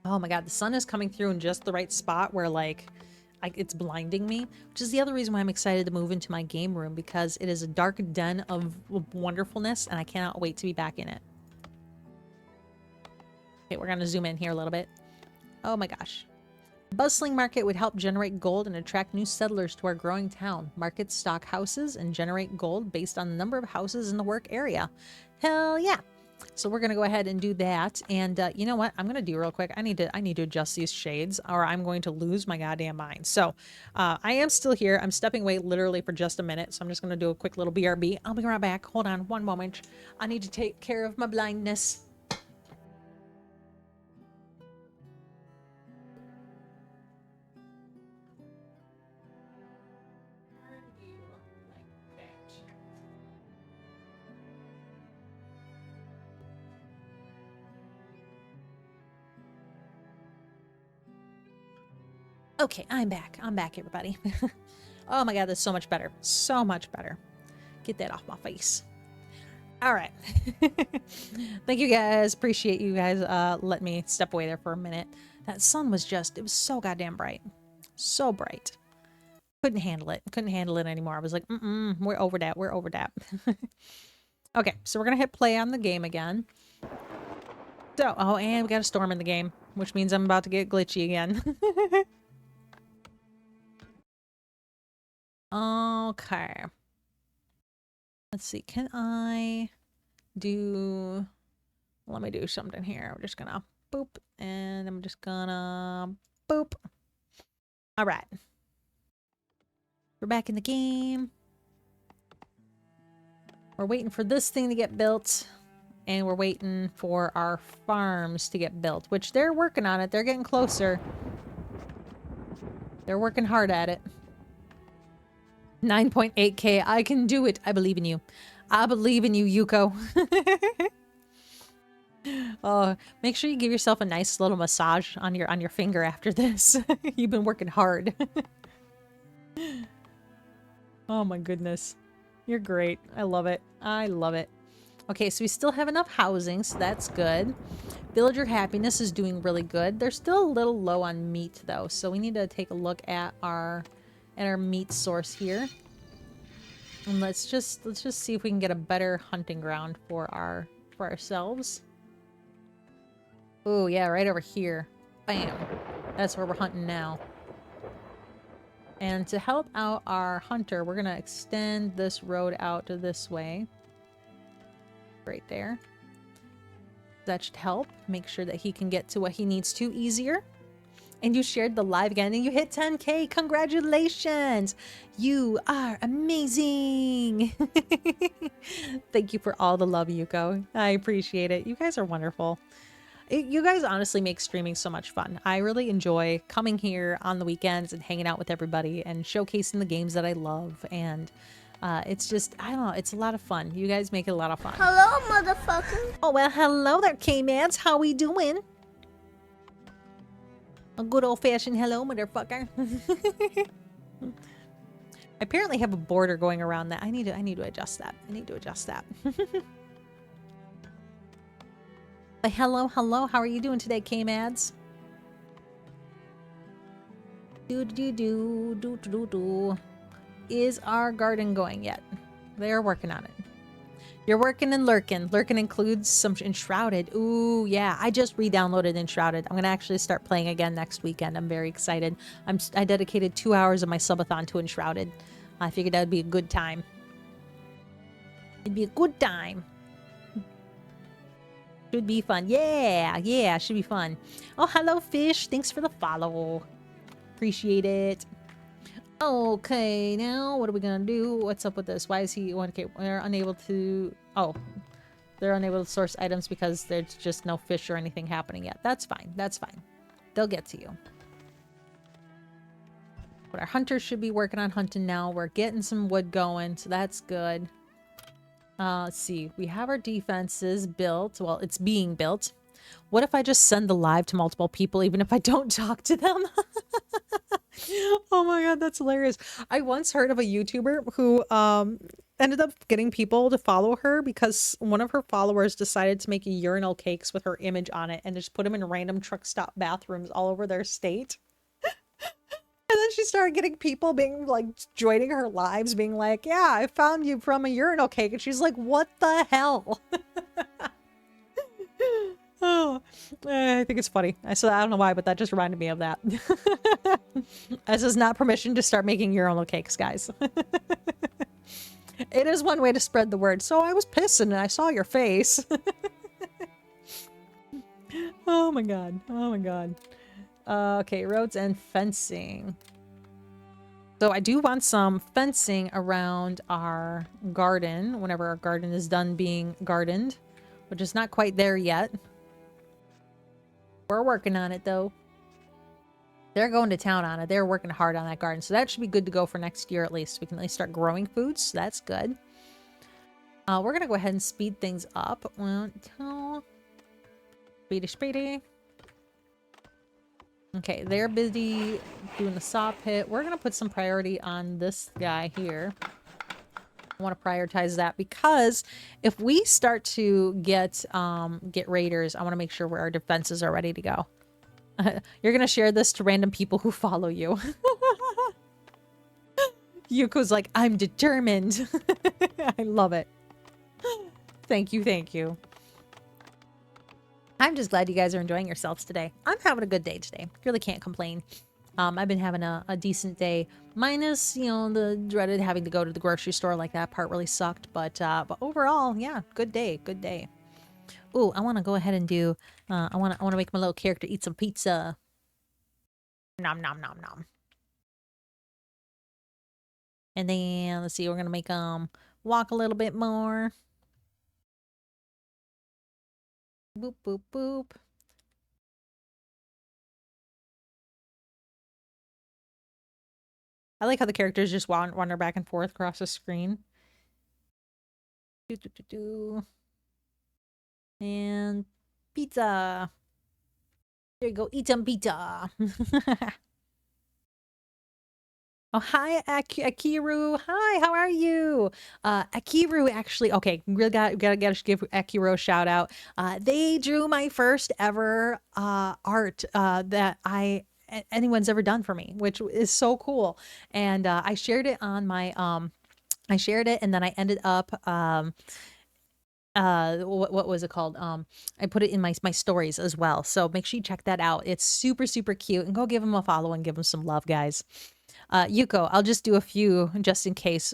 Oh my god, the sun is coming through in just the right spot where, like, it's blinding me, which is the other reason why I'm excited to move into my game room, because it is a dark den of wonderfulness, and I cannot wait to be back in it. Okay, we're going to zoom in here a little bit. Oh my gosh. Bustling market would help generate gold and attract new settlers to our growing town. Markets stock houses and generate gold based on the number of houses in the work area. Hell yeah. So we're going to go ahead and do that. And you know what I'm going to do real quick? I need to adjust these shades or I'm going to lose my goddamn mind. So I am still here. I'm stepping away literally for just a minute. So I'm just going to do a quick little BRB. I'll be right back. Hold on one moment. I need to take care of my blindness. Okay, I'm back. I'm back, everybody. Oh my god, that's so much better. So much better. Get that off my face. All right. Thank you guys. Appreciate you guys letting me step away there for a minute. That sun was just, it was so goddamn bright. So bright. Couldn't handle it. Couldn't handle it anymore. I was like, we're over that. We're over that. Okay, so we're going to hit play on the game again. So, oh, and we got a storm in the game, which means I'm about to get glitchy again. Okay. Let's see. Can I do... Let me do something here. We're just gonna boop. And I'm just gonna boop. All right. We're back in the game. We're waiting for this thing to get built. And we're waiting for our farms to get built. Which they're working on it. They're getting closer. They're working hard at it. 9.8k. I can do it. I believe in you. I believe in you, Yuko. Oh, make sure you give yourself a nice little massage on your finger after this. You've been working hard. Oh my goodness. You're great. I love it. I love it. Okay, so we still have enough housing, so that's good. Villager happiness is doing really good. They're still a little low on meat though, so we need to take a look at our meat source here. And let's just see if we can get a better hunting ground for ourselves. Oh yeah, right over here. Bam. That's where we're hunting now. And to help out our hunter, we're gonna extend this road out to this way. Right there. That should help. Make sure that he can get to what he needs to easier. And you shared the live again and you hit 10k. Congratulations. You are amazing. Thank you for all the love, Yuko. I appreciate it. You guys are wonderful. You guys honestly make streaming so much fun. I really enjoy coming here on the weekends and hanging out with everybody and showcasing the games that I love. And it's just, I don't know, it's a lot of fun. You guys make it a lot of fun. Hello, motherfucker. Oh, well, hello there, K-Mans. How we doing? A good old-fashioned hello, motherfucker. I apparently have a border going around that. I need to adjust that. I need to adjust that. But hello, hello. How are you doing today, K-Mads? Do. Is our garden going yet? They're working on it. You're working and lurking. Lurking includes some Enshrouded. Ooh, yeah. I just re-downloaded Enshrouded. I'm going to actually start playing again next weekend. I'm very excited. I dedicated 2 hours of my subathon to Enshrouded. I figured that would be a good time. It'd be a good time. Should be fun. Yeah, should be fun. Oh, hello, Fish. Thanks for the follow. Appreciate it. Okay, now what are we gonna do? What's up with this? Why is he 1k? We're unable to... Oh, they're unable to source items because there's just no fish or anything happening yet. That's fine. That's fine. They'll get to you. But our hunters should be working on hunting now. We're getting some wood going, so that's good. Let's see. We have our defenses built. Well, it's being built. What if I just send the live to multiple people even if I don't talk to them? Oh my god, that's hilarious. I once heard of a YouTuber who ended up getting people to follow her because one of her followers decided to make urinal cakes with her image on it and just put them in random truck stop bathrooms all over their state. And then she started getting people being like joining her lives, being like, "Yeah, I found you from a urinal cake," and she's like, "What the hell?" Oh, I think it's funny. I don't know why, but that just reminded me of that. This is not permission to start making urinal cakes, guys. It is one way to spread the word. So I was pissing and I saw your face. Oh my god. Oh my god. Okay, roads and fencing. So I do want some fencing around our garden whenever our garden is done being gardened, which is not quite there yet. We're working on it though. They're going to town on it. They're working hard on that garden. So that should be good to go for next year at least. We can at least start growing foods. So that's good. We're going to go ahead and speed things up. 1, 2. Speedy, speedy. Okay, they're busy doing the saw pit. We're going to put some priority on this guy here. I want to prioritize that because if we start to get raiders, I want to make sure our defenses are ready to go. You're going to share this to random people who follow you. Yuko's like, I'm determined. I love it. Thank you, thank you. I'm just glad you guys are enjoying yourselves today. I'm having a good day today. Really can't complain. I've been having a decent day. Minus, you know, the dreaded having to go to the grocery store. Like, that part really sucked. But overall, yeah, good day, good day. Ooh, I want to go ahead and do, I want to make my little character eat some pizza. Nom, nom, nom, nom. And then, let's see, we're going to make walk a little bit more. Boop, boop, boop. I like how the characters just wander back and forth across the screen. Do, do, do, do. And pizza. There you go. Eat some pizza. Oh, hi, Akiru. Hi, how are you? Akiru actually, okay, really gotta give Akiru a shout out. They drew my first ever art that anyone's ever done for me, which is so cool. And I shared it on my I shared it and then I ended up what was it called, I put it in my stories as well, so make sure you check that out. It's super cute, and go give them a follow and give them some love, guys. Yuko, I'll just do a few just in case.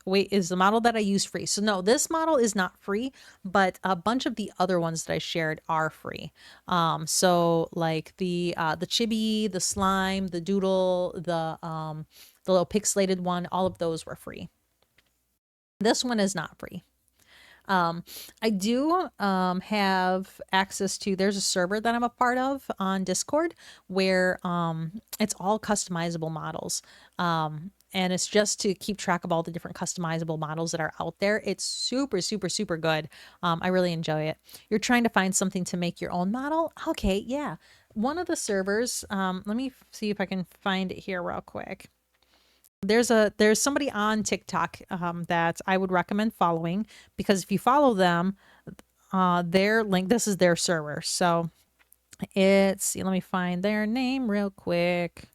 Wait, is the model that I use free? So no, this model is not free, but a bunch of the other ones that I shared are free. So like the chibi, the slime, the doodle, the little pixelated one, all of those were free. This one is not free. I do have access to, there's a server that I'm a part of on Discord where it's all customizable models. And it's just to keep track of all the different customizable models that are out there. It's super good. I really enjoy it. You're trying to find something to make your own model? Okay, yeah. One of the servers, let me see if I can find it here real quick. There's somebody on TikTok that I would recommend following, because if you follow them, their link, this is their server. So let me find their name real quick.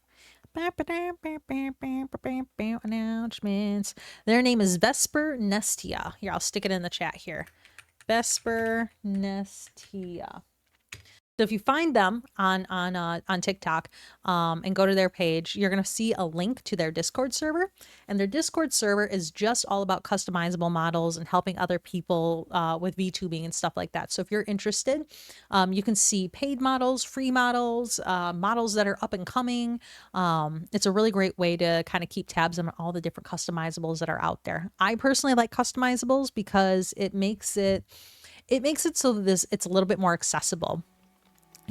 Announcements. Their name is Vesper Nestia. Here, I'll stick it in the chat here. Vesper Nestia. So if you find them on TikTok and go to their page, you're going to see a link to their Discord server. And their Discord server is just all about customizable models and helping other people with VTubing and stuff like that. So if you're interested, you can see paid models, free models, models that are up and coming. It's a really great way to kind of keep tabs on all the different customizables that are out there. I personally like customizables because it makes it so that it's a little bit more accessible.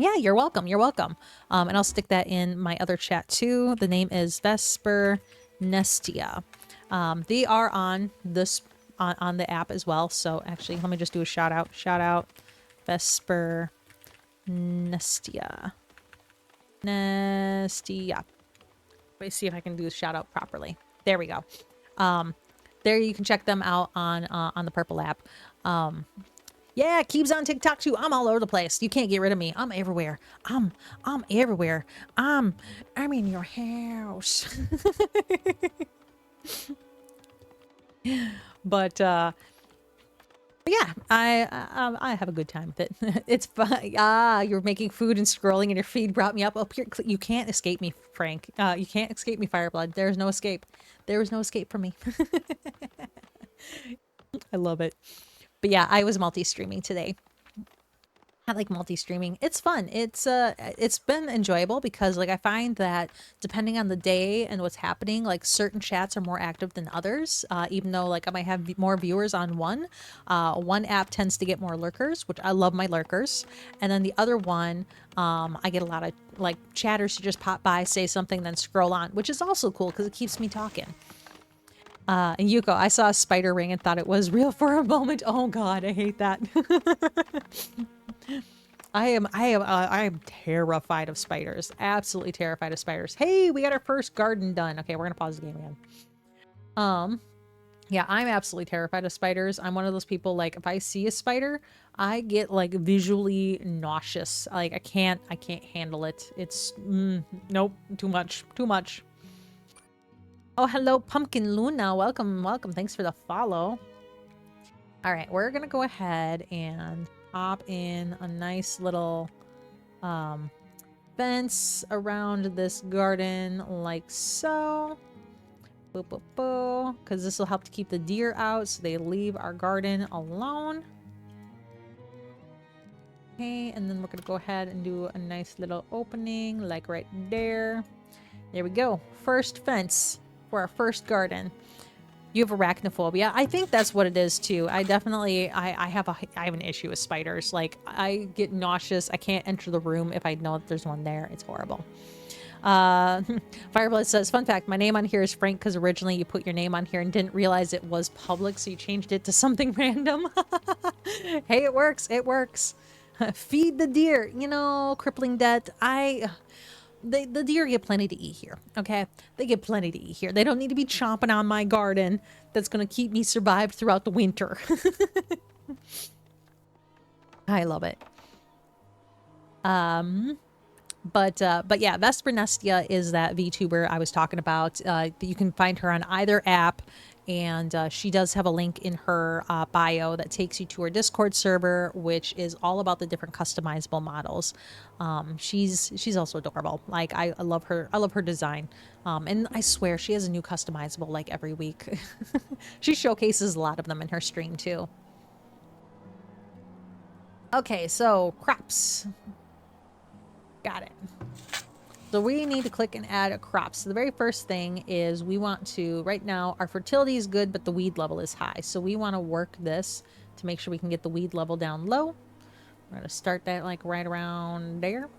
Yeah, you're welcome. You're welcome. And I'll stick that in my other chat too. The name is Vesper Nestia. They are on this on the app as well. So actually, let me just do a shout out. Shout out Vesper Nestia. Nestia. Let me see if I can do the shout out properly. There we go. Um, there you can check them out on the Purple app. Yeah, Keeb's on TikTok too. I'm all over the place. You can't get rid of me. I'm everywhere. I'm everywhere. I'm in your house. But yeah, I have a good time with it. It's fun. Ah, you're making food and scrolling, and your feed brought me up. Oh, you can't escape me, Frank. You can't escape me, Fireblood. There's no escape. There is no escape from me. I love it. But yeah, I was multi-streaming today. I like multi-streaming. It's fun. It's been enjoyable because like I find that depending on the day and what's happening, like certain chats are more active than others. Even though like I might have more viewers on one app tends to get more lurkers, which I love my lurkers, and then the other one, I get a lot of like chatters who just pop by, say something, then scroll on, which is also cool because it keeps me talking. And Yuko, I saw a spider ring and thought it was real for a moment. Oh God, I hate that. I am terrified of spiders. Absolutely terrified of spiders. Hey, we got our first garden done. Okay, we're gonna pause the game again. Yeah, I'm absolutely terrified of spiders. I'm one of those people, like, if I see a spider, I get like visually nauseous. Like I can't handle it. It's nope, too much. Oh, hello, Pumpkin Luna. Welcome. Thanks for the follow. All right, we're gonna go ahead and pop in a nice little fence around this garden like so. Boo, boo, boo. Because this will help to keep the deer out so they leave our garden alone. Okay, and then we're gonna go ahead and do a nice little opening like right there. There we go. First fence for our first garden. You have arachnophobia. I think that's what it is too. I definitely, I have an issue with spiders. Like I get nauseous. I can't enter the room if I know that there's one there. It's horrible. Fireblood says, fun fact, my name on here is Frank because originally you put your name on here and didn't realize it was public, so you changed it to something random. Hey, it works. Feed the deer. You know, crippling debt. The deer get plenty to eat here, okay? They get plenty to eat here. They don't need to be chomping on my garden that's going to keep me survived throughout the winter. I love it. But yeah, Vesper Nestia is that VTuber I was talking about. You can find her on either app, and she does have a link in her bio that takes you to her Discord server, which is all about the different customizable models. She's also adorable. Like I love her. I love her design. And I swear she has a new customizable like every week. She showcases a lot of them in her stream too. Okay, so crops. Got it. So we need to click and add a crop. So the very first thing is we want to, right now, our fertility is good, but the weed level is high. So we want to work this to make sure we can get the weed level down low. We're going to start that like right around there.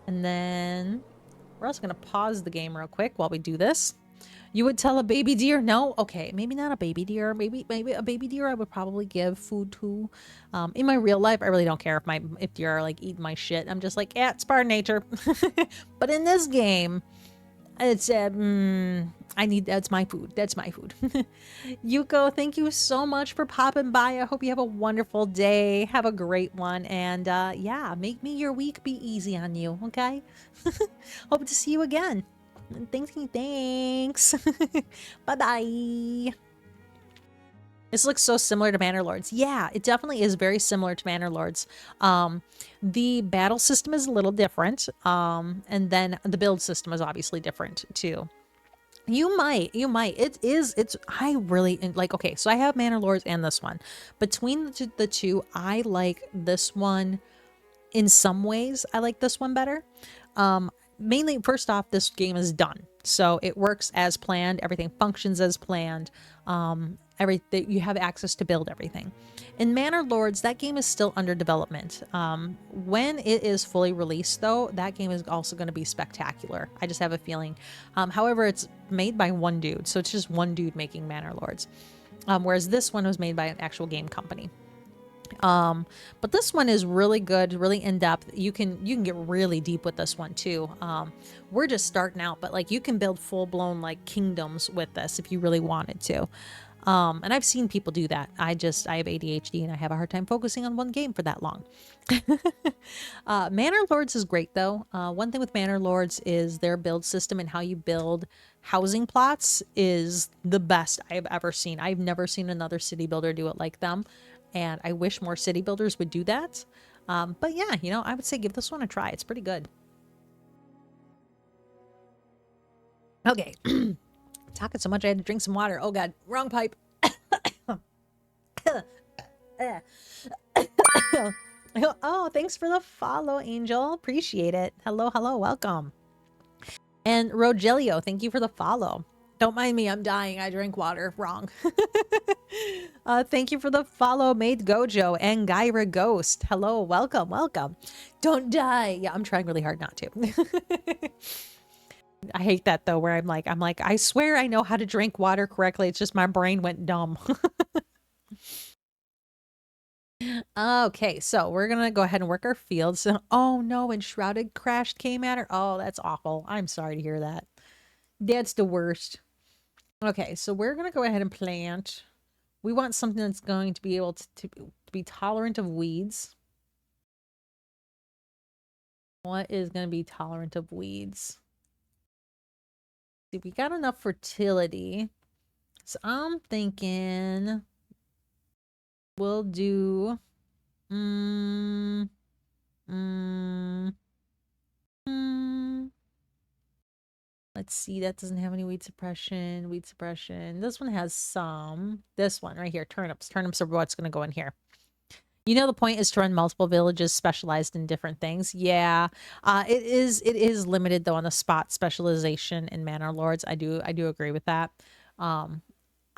And then we're also going to pause the game real quick while we do this. You would tell a baby deer no? Okay, maybe not a baby deer. Maybe a baby deer I would probably give food to. In my real life, I really don't care if deer are like eating my shit. I'm just like, yeah, it's part of nature. But in this game, it's that's my food. That's my food. Yuko, thank you so much for popping by. I hope you have a wonderful day. Have a great one. And yeah, make me your week be easy on you, okay? Hope to see you again. Thanks. Bye-bye. This looks so similar to Manor Lords. Yeah, it definitely is very similar to Manor Lords. The battle system is a little different. And then the build system is obviously different too. You might. I really like, okay, so I have Manor Lords and this one. Between the two, I like this one in some ways. I like this one better. Mainly, first off, this game is done. So it works as planned. Everything functions as planned. Everything, you have access to build everything. In Manor Lords, that game is still under development. When it is fully released, though, that game is also going to be spectacular. I just have a feeling. However, it's made by one dude. So it's just one dude making Manor Lords. Whereas this one was made by an actual game company. But this one is really good, really in-depth. You can get really deep with this one too. We're just starting out, but like you can build full-blown like kingdoms with this if you really wanted to. And I've seen people do that. I have ADHD and I have a hard time focusing on one game for that long. Manor Lords is great though. One thing with Manor Lords is their build system and how you build housing plots is the best I've ever seen. I've never seen another city builder do it like them. And I wish more city builders would do that. But yeah, you know, I would say give this one a try. It's pretty good. Okay. Talking so much, I had to drink some water. Oh God, wrong pipe. Oh, thanks for the follow, Angel. Appreciate it. Hello, hello, welcome. And Rogelio, thank you for the follow. Don't mind me, I'm dying. I drink water. Wrong. Thank you for the follow, Made Gojo and Gyra Ghost. Hello, welcome, welcome. Don't die. Yeah, I'm trying really hard not to. I hate that though, where I'm like, I swear I know how to drink water correctly. It's just my brain went dumb. Okay, so we're gonna go ahead and work our fields. Oh no, and Shrouded crashed came at her. Oh, that's awful. I'm sorry to hear that. That's the worst. Okay, so we're gonna go ahead and plant. We want something that's going to be able to be tolerant of weeds. What is going to be tolerant of weeds? See, we got enough fertility. So I'm thinking we'll do mm, mm, mm. Let's see, that doesn't have any weed suppression. Weed suppression. This one has some. This one right here, turnips. Turnips are what's going to go in here. You know, the point is to run multiple villages specialized in different things. Yeah, it is limited though on the spot specialization in Manor Lords. I do agree with that. Um,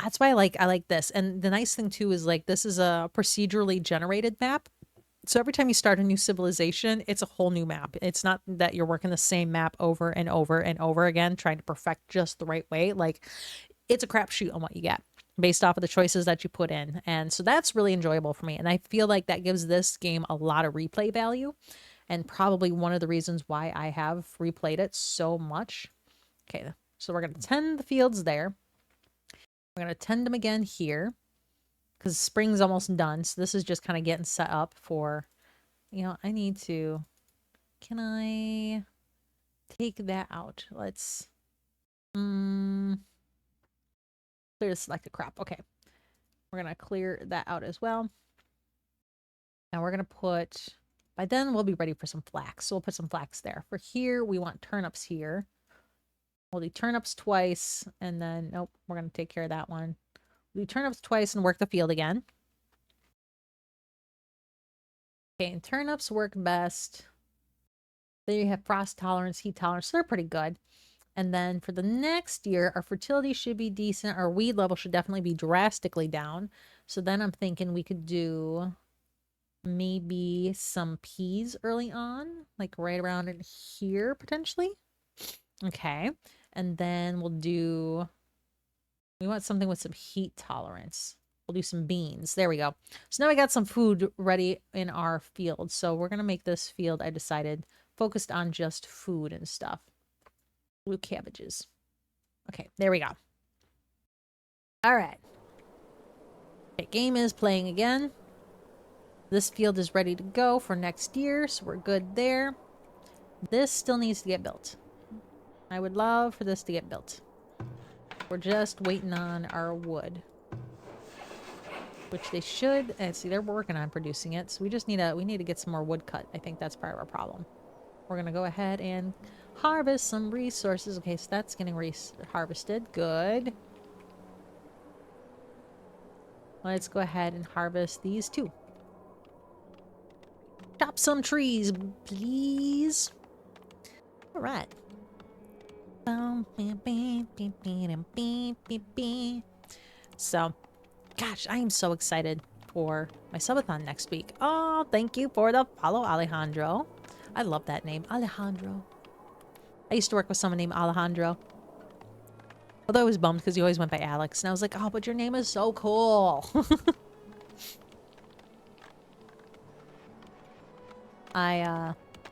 that's why I like this. And the nice thing too is like this is a procedurally generated map. So every time you start a new civilization, it's a whole new map. It's not that you're working the same map over and over and over again, trying to perfect just the right way. Like it's a crapshoot on what you get based off of the choices that you put in. And so that's really enjoyable for me. And I feel like that gives this game a lot of replay value and probably one of the reasons why I have replayed it so much. Okay, so we're going to tend the fields there. We're going to tend them again here because spring's almost done. So this is just kind of getting set up for, you know, I need to, can I take that out? Let's, clear the selected crop. Okay. We're going to clear that out as well. Now we're going to put, by then we'll be ready for some flax. So we'll put some flax there. For here, we want turnips here. We'll do turnips twice, and then, nope, we're going to take care of that one. We'll do turnips twice and work the field again. Okay, and turnips work best. Then you have frost tolerance, heat tolerance, so they're pretty good. And then for the next year, our fertility should be decent. Our weed level should definitely be drastically down. So then I'm thinking we could do maybe some peas early on, like right around in here potentially. Okay. And then we want something with some heat tolerance. We'll do some beans. There we go. So now we got some food ready in our field. So we're going to make this field, I decided, focused on just food and stuff. Blue cabbages. Okay, there we go. All right. Okay, game is playing again. This field is ready to go for next year, so we're good there. This still needs to get built. I would love for this to get built. We're just waiting on our wood. Which they should, and see, they're working on producing it, so we need to get some more wood cut. I think that's part of our problem. We're gonna go ahead and harvest some resources. Okay, so that's getting harvested. Good. Let's go ahead and harvest these too. Chop some trees, please. All right. So, gosh, I am so excited for my subathon next week. Oh, thank you for the follow, Alejandro. I love that name, Alejandro. I used to work with someone named Alejandro. Although I was bummed because he always went by Alex. And I was like, oh, but your name is so cool.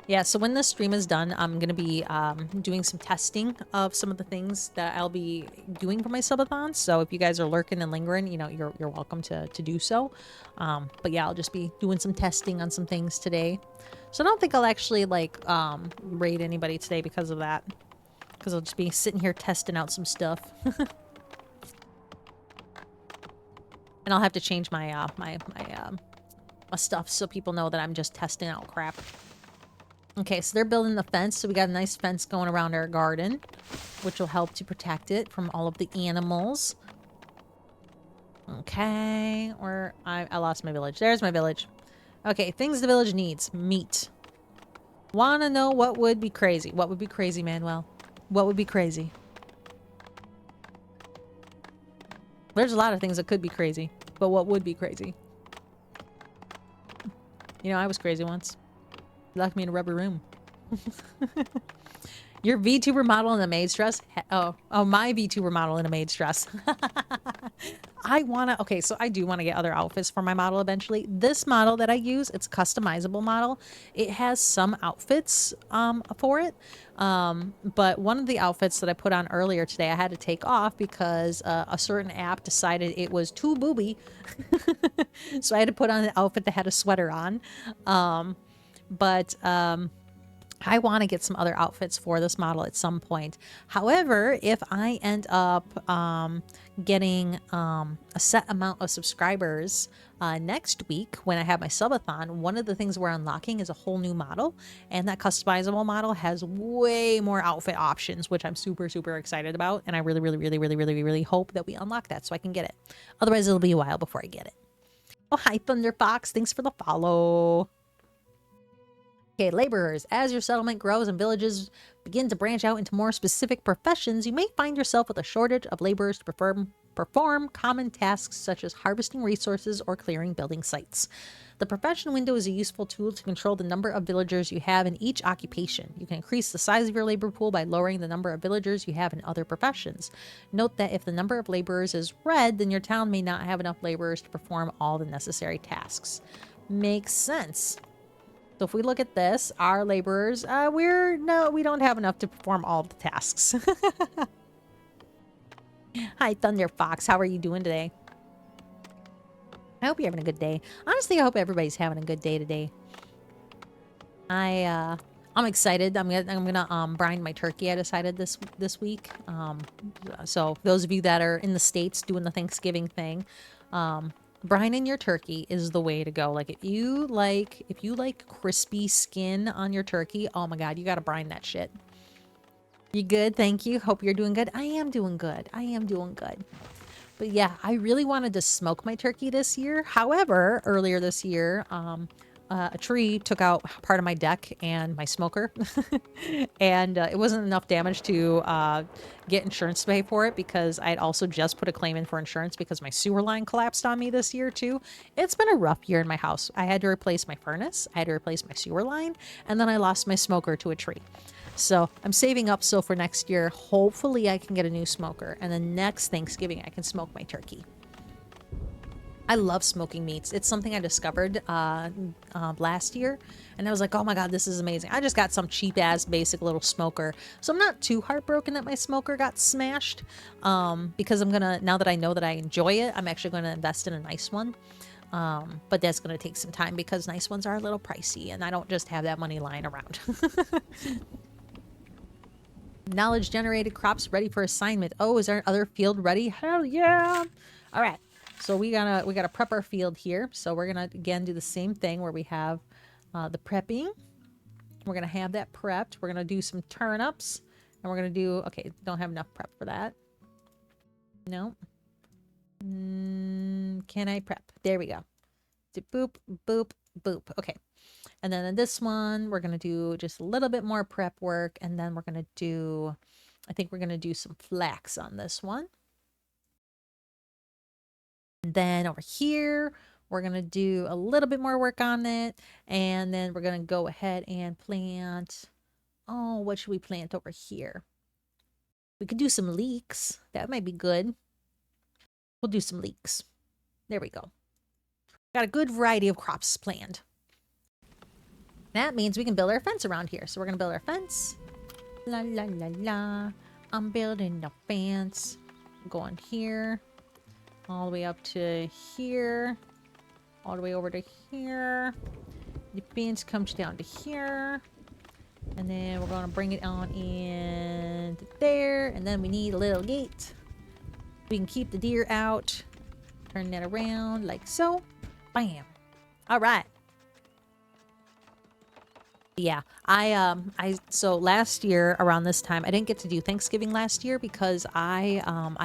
Yeah, so when this stream is done, I'm going to be doing some testing of some of the things that I'll be doing for my subathon. So if you guys are lurking and lingering, you know, you're welcome to do so. But yeah, I'll just be doing some testing on some things today. So I don't think I'll actually, like, raid anybody today because of that. Because I'll just be sitting here testing out some stuff. And I'll have to change my, my stuff so people know that I'm just testing out crap. Okay, so they're building the fence, so we got a nice fence going around our garden, which will help to protect it from all of the animals. Okay, I lost my village. There's my village. Okay, things the village needs. Meat. Wanna know what would be crazy? What would be crazy, Manuel? What would be crazy? There's a lot of things that could be crazy, but what would be crazy? You know, I was crazy once. Locked me in a rubber room. Your VTuber model in a maid's dress? Oh, my VTuber model in a maid's dress. Okay, so I do want to get other outfits for my model eventually. This model that I use, it's a customizable model. It has some outfits for it. But one of the outfits that I put on earlier today, I had to take off because a certain app decided it was too booby. So I had to put on an outfit that had a sweater on. I want to get some other outfits for this model at some point. However, if I end up getting a set amount of subscribers next week when I have my subathon, one of the things we're unlocking is a whole new model. And that customizable model has way more outfit options, which I'm super, super excited about. And I really, really, really, really, really, really hope that we unlock that so I can get it. Otherwise, it'll be a while before I get it. Oh, hi, Thunder Fox. Thanks for the follow. Okay, laborers. As your settlement grows and villages begin to branch out into more specific professions, you may find yourself with a shortage of laborers to perform common tasks such as harvesting resources or clearing building sites. The profession window is a useful tool to control the number of villagers you have in each occupation. You can increase the size of your labor pool by lowering the number of villagers you have in other professions. Note that if the number of laborers is red, then your town may not have enough laborers to perform all the necessary tasks. Makes sense. So if we look at this, our laborers, we don't have enough to perform all the tasks. Hi, Thunder Fox. How are you doing today? I hope you're having a good day. Honestly, I hope everybody's having a good day today. I'm excited. I'm gonna brine my turkey. I decided this week. So those of you that are in the States doing the Thanksgiving thing, brining your turkey is the way to go. Like if you like crispy skin on your turkey, oh my god, you gotta brine that shit. You good? Thank you. Hope you're doing good. I am doing good. I am doing good. But yeah, I really wanted to smoke my turkey this year. However, earlier this year, a tree took out part of my deck and my smoker. And it wasn't enough damage to get insurance to pay for it because I'd also just put a claim in for insurance because my sewer line collapsed on me this year too. It's been a rough year in my house. I had to replace my furnace, I had to replace my sewer line, and then I lost my smoker to a tree. So I'm saving up so for next year, hopefully I can get a new smoker. And then next Thanksgiving, I can smoke my turkey. I love smoking meats. It's something I discovered last year. And I was like, oh my god, this is amazing. I just got some cheap-ass basic little smoker. So I'm not too heartbroken that my smoker got smashed. Because now that I know that I enjoy it, I'm actually going to invest in a nice one. But that's going to take some time because nice ones are a little pricey. And I don't just have that money lying around. Knowledge generated, crops ready for assignment. Oh, is our other field ready? Hell yeah! All right, so we gotta prep our field here. So we're gonna again do the same thing where we have the prepping. We're gonna have that prepped. We're gonna do some turnips, and we're gonna do don't have enough prep for that. No. Can I prep? There we go. Boop boop boop. Okay. And then in this one, we're going to do just a little bit more prep work. And then we're going to do, I think we're going to do some flax on this one. And then over here, we're going to do a little bit more work on it. And then we're going to go ahead and plant, oh, what should we plant over here? We could do some leeks. That might be good. We'll do some leeks. There we go. Got a good variety of crops planned. That means we can build our fence around here. So we're going to build our fence. La, la, la, la. I'm building the fence. Going here. All the way up to here. All the way over to here. The fence comes down to here. And then we're going to bring it on in there. And then we need a little gate. We can keep the deer out. Turn that around like so. Bam. All right. Yeah, so last year around this time, I didn't get to do Thanksgiving last year because I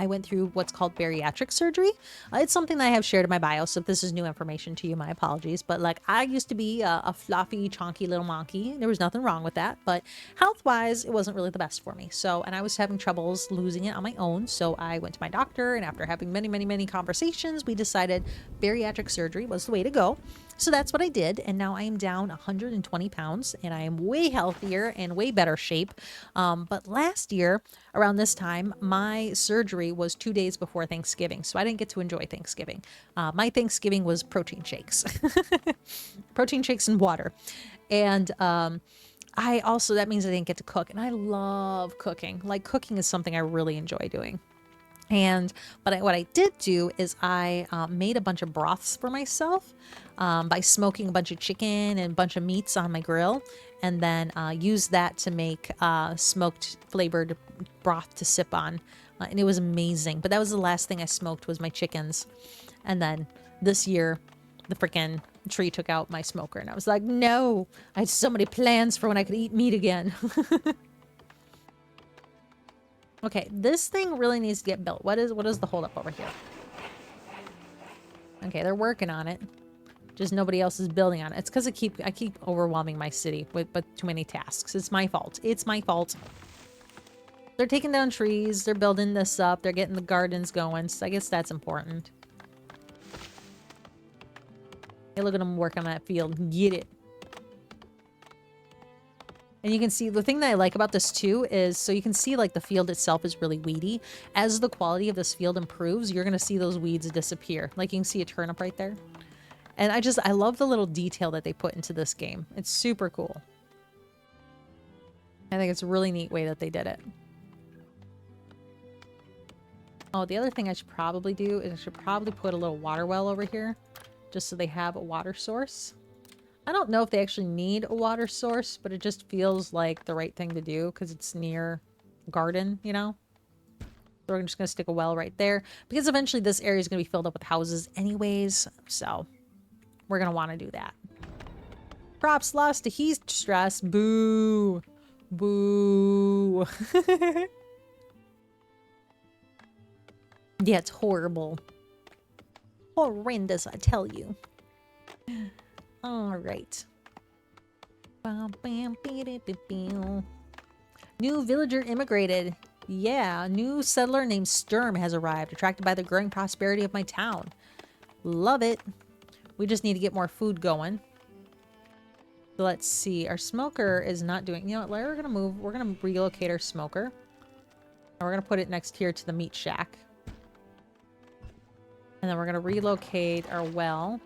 went through what's called bariatric surgery. It's something that I have shared in my bio, so if this is new information to you, my apologies. But like, I used to be a fluffy, chonky little monkey. There was nothing wrong with that, but health-wise, it wasn't really the best for me. So, and I was having troubles losing it on my own, so I went to my doctor, and after having many, many, many conversations, we decided bariatric surgery was the way to go. So that's what I did, and now I am down 120 pounds, and I am way healthier and way better shape. But last year, around this time, my surgery was 2 days before Thanksgiving, so I didn't get to enjoy Thanksgiving. My Thanksgiving was protein shakes. Protein shakes and water. And that means I didn't get to cook, and I love cooking. Like, cooking is something I really enjoy doing. But what I did do is I made a bunch of broths for myself by smoking a bunch of chicken and a bunch of meats on my grill, and then used that to make smoked flavored broth to sip on. And it was amazing. But that was the last thing I smoked was my chickens. And then this year, the freaking tree took out my smoker, and I was like, no, I had so many plans for when I could eat meat again. Okay, this thing really needs to get built. What is the holdup over here? Okay, they're working on it. Just nobody else is building on it. It's because I keep overwhelming my city with too many tasks. It's my fault. It's my fault. They're taking down trees. They're building this up. They're getting the gardens going. So I guess that's important. Hey, look at them work on that field. Get it. And you can see, the thing that I like about this too is, so you can see like the field itself is really weedy. As the quality of this field improves, you're going to see those weeds disappear. Like you can see a turnip right there. And I love the little detail that they put into this game. It's super cool. I think it's a really neat way that they did it. Oh, the other thing I should probably do is I should probably put a little water well over here, just so they have a water source. I don't know if they actually need a water source, but it just feels like the right thing to do because it's near garden, you know? So we're just going to stick a well right there because eventually this area is going to be filled up with houses anyways. So we're going to want to do that. Crops lost to heat stress. Boo. Boo. Yeah, it's horrible. Horrendous, I tell you. All right. New villager immigrated. Yeah, a new settler named Sturm has arrived, attracted by the growing prosperity of my town. Love it. We just need to get more food going. So let's see. Our smoker is not doing... You know what? We're going to move. We're going to relocate our smoker. And we're going to put it next here to the meat shack. And then we're going to relocate our well.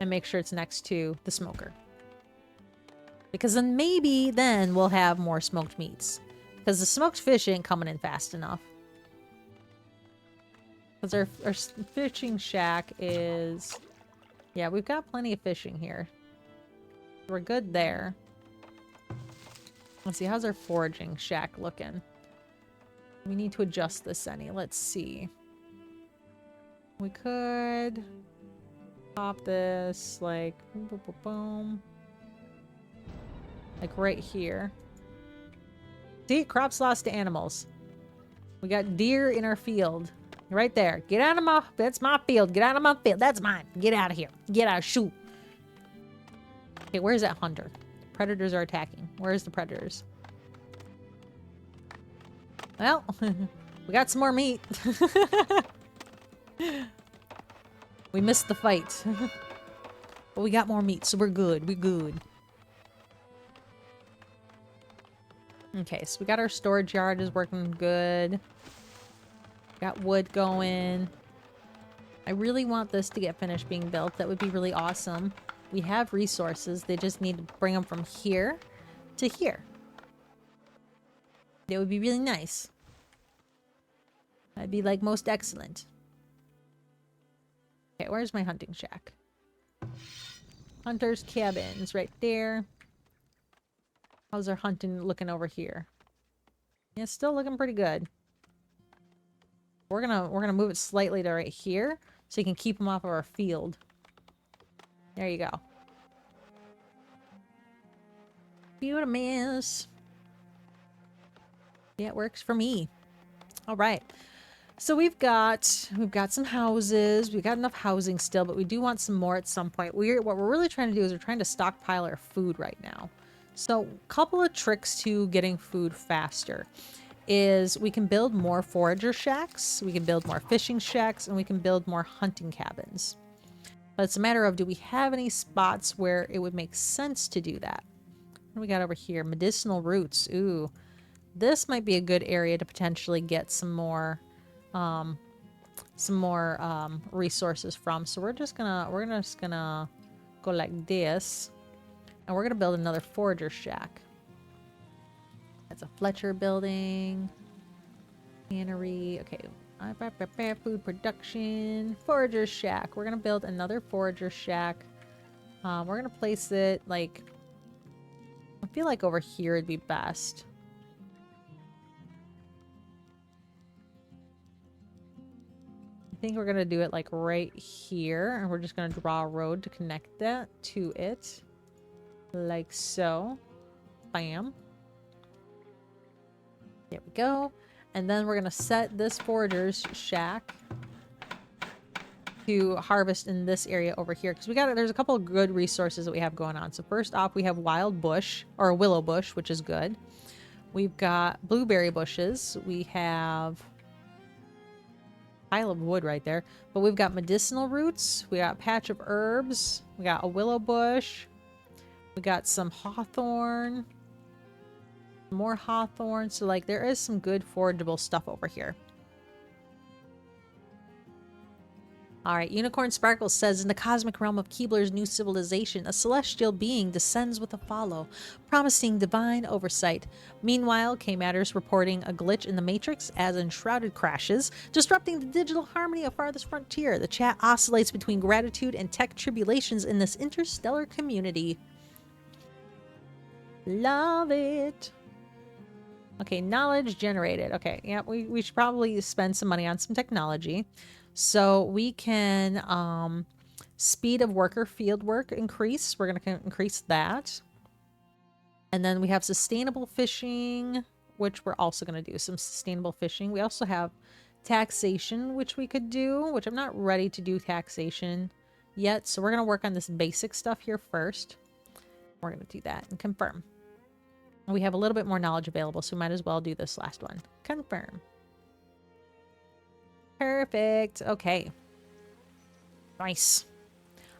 And make sure it's next to the smoker. Because then maybe then we'll have more smoked meats. Because the smoked fish ain't coming in fast enough. Because our fishing shack is... Yeah, we've got plenty of fishing here. We're good there. Let's see, how's our foraging shack looking? We need to adjust this any. Let's see. We could... pop this, like, boom, boom, boom, boom. Like right here. See? Crops lost to animals. We got deer in our field. Right there. Get out of my... That's my field. Get out of my field. That's mine. Get out of here. Get out. Shoot. Okay, where's that hunter? Predators are attacking. Where's the predators? Well, we got some more meat. We missed the fight. But we got more meat, so we're good. We're good. Okay, so we got our storage yard is working good. Got wood going. I really want this to get finished being built. That would be really awesome. We have resources. They just need to bring them from here to here. That would be really nice. That'd be like most excellent. Okay, where's my hunting shack? Hunter's cabin's right there. How's our hunting looking over here? Yeah, it's still looking pretty good. We're gonna move it slightly to right here so you can keep them off of our field. There you go. Beautiful. Yeah, it works for me. All right. So we've got some houses. We've got enough housing still, but we do want some more at some point. What we're really trying to do is we're trying to stockpile our food right now. So a couple of tricks to getting food faster is we can build more forager shacks, we can build more fishing shacks, and we can build more hunting cabins. But it's a matter of, do we have any spots where it would make sense to do that? What do we got over here? Medicinal roots. Ooh, this might be a good area to potentially get some more resources from. So we're just gonna go like this, and we're gonna build another forager shack. That's a Fletcher building. Cannery. Okay. Food production. Forager shack. We're gonna build another forager shack. We're gonna place it like, I feel like over here would be best. I think we're gonna do it like right here, and we're just gonna draw a road to connect that to it. Like so. Bam. There we go. And then we're gonna set this forager's shack to harvest in this area over here, because there's a couple of good resources that we have going on. So first off, we have wild bush, or a willow bush, which is good. We've got blueberry bushes. We have a pile of wood right there, but we've got medicinal roots. We got a patch of herbs. We got a willow bush. We got some hawthorn. More hawthorn. So like there is some good forageable stuff over here. All right, Unicorn Sparkles says, in the cosmic realm of Keebler's new civilization, a celestial being descends with a follow, promising divine oversight. Meanwhile, K-Matters reporting a glitch in the Matrix as Enshrouded crashes, disrupting the digital harmony of Farthest Frontier. The chat oscillates between gratitude and tech tribulations in this interstellar community. Love it. Okay, knowledge generated. Okay, yeah, we should probably spend some money on some technology. So we can speed of worker field work increase. We're going to increase that. And then we have sustainable fishing, which we're also going to do some sustainable fishing. We also have taxation, which we could do, which I'm not ready to do taxation yet. So we're going to work on this basic stuff here first. We're going to do that and confirm. We have a little bit more knowledge available, so we might as well do this last one. Confirm. Perfect. Okay. Nice.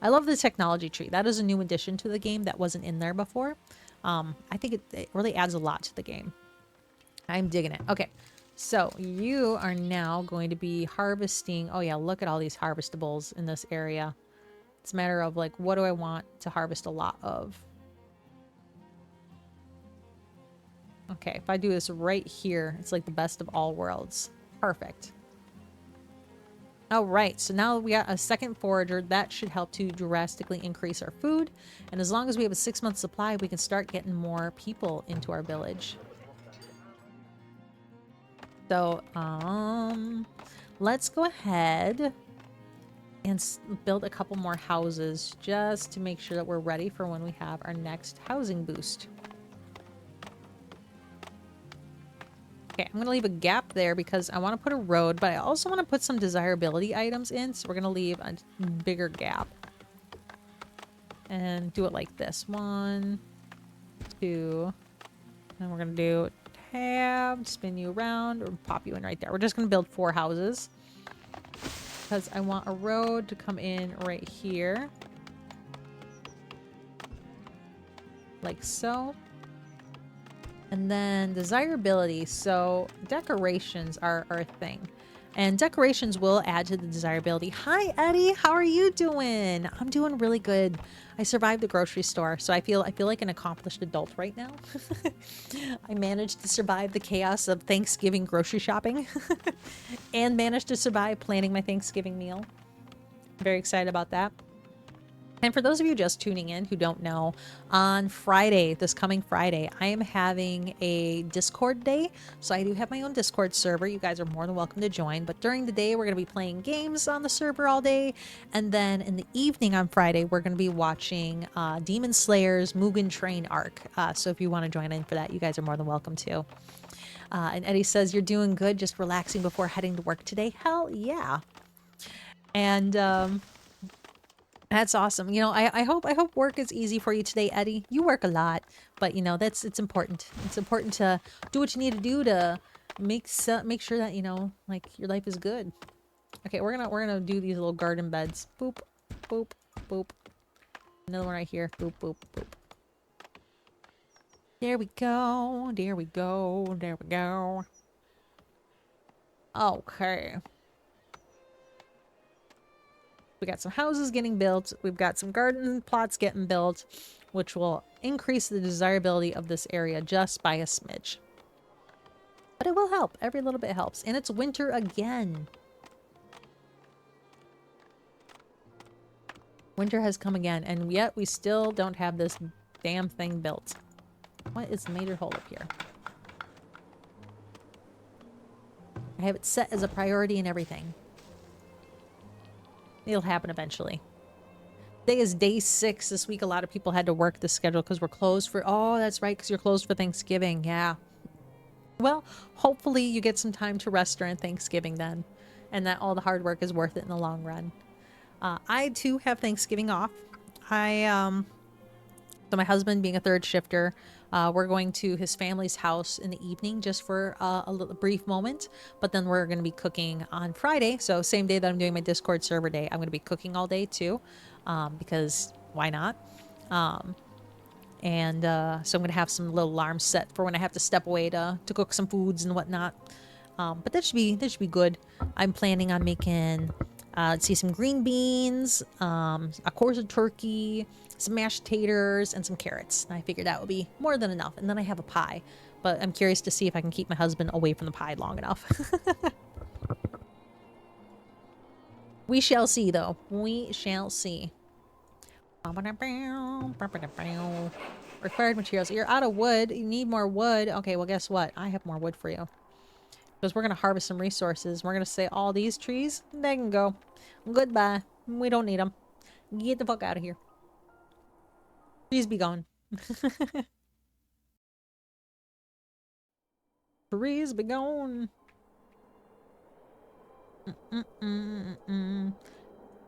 I love the technology tree. That is a new addition to the game that wasn't in there before. I think it really adds a lot to the game. I'm digging it. Okay. So you are now going to be harvesting. Oh yeah, look at all these harvestables in this area. It's a matter of like, what do I want to harvest a lot of? Okay, if I do this right here, it's like the best of all worlds. Perfect. All right, so now we got a second forager. That should help to drastically increase our food. And as long as we have a 6-month supply, we can start getting more people into our village. So, let's go ahead and build a couple more houses just to make sure that we're ready for when we have our next housing boost. Okay, I'm going to leave a gap there because I want to put a road, but I also want to put some desirability items in, so we're going to leave a bigger gap. And do it like this. 1, 2, and we're going to do tab, spin you around, or pop you in right there. We're just going to build 4 houses because I want a road to come in right here. Like so. And then desirability. So decorations are a thing. And decorations will add to the desirability. Hi, Eddie. How are you doing? I'm doing really good. I survived the grocery store, so I feel like an accomplished adult right now. I managed to survive the chaos of Thanksgiving grocery shopping and managed to survive planning my Thanksgiving meal. Very excited about that. And for those of you just tuning in who don't know, on Friday, this coming Friday, I am having a Discord day. So I do have my own Discord server. You guys are more than welcome to join. But during the day, we're going to be playing games on the server all day. And then in the evening on Friday, we're going to be watching Demon Slayer's Mugen Train arc. So if you want to join in for that, you guys are more than welcome to. And Eddie says, you're doing good, just relaxing before heading to work today. Hell yeah. And that's awesome. You know, I hope work is easy for you today, Eddie. You work a lot, but you know, it's important. It's important to do what you need to do to make sure that, you know, like your life is good. Okay, we're gonna do these little garden beds. Boop, boop, boop. Another one right here. Boop, boop, boop. There we go. There we go. There we go. Okay. We got some houses getting built. We've got some garden plots getting built, which will increase the desirability of this area just by a smidge. But it will help. Every little bit helps. And it's winter again. Winter has come again, and yet we still don't have this damn thing built. What is the major hold up here? I have it set as a priority and everything. It'll happen eventually. Today is day 6. This week a lot of people had to work the schedule because we're closed for... Oh, that's right, because you're closed for Thanksgiving. Yeah. Well, hopefully you get some time to rest during Thanksgiving then. And that all the hard work is worth it in the long run. I too have Thanksgiving off. So my husband being a third shifter, we're going to his family's house in the evening just for a little brief moment. But then we're going to be cooking on Friday. So same day that I'm doing my Discord server day, I'm going to be cooking all day too. Because why not? So I'm going to have some little alarms set for when I have to step away to cook some foods and whatnot. But that should be good. I'm planning on making, let's see, some green beans, a course of turkey, some mashed taters, and some carrots. And I figured that would be more than enough. And then I have a pie. But I'm curious to see if I can keep my husband away from the pie long enough. We shall see, though. We shall see. Required materials. You're out of wood. You need more wood. Okay, well, guess what? I have more wood for you. Because we're going to harvest some resources. We're going to say all these trees, they can go. Goodbye. We don't need them. Get the fuck out of here. Trees be gone. Trees be gone.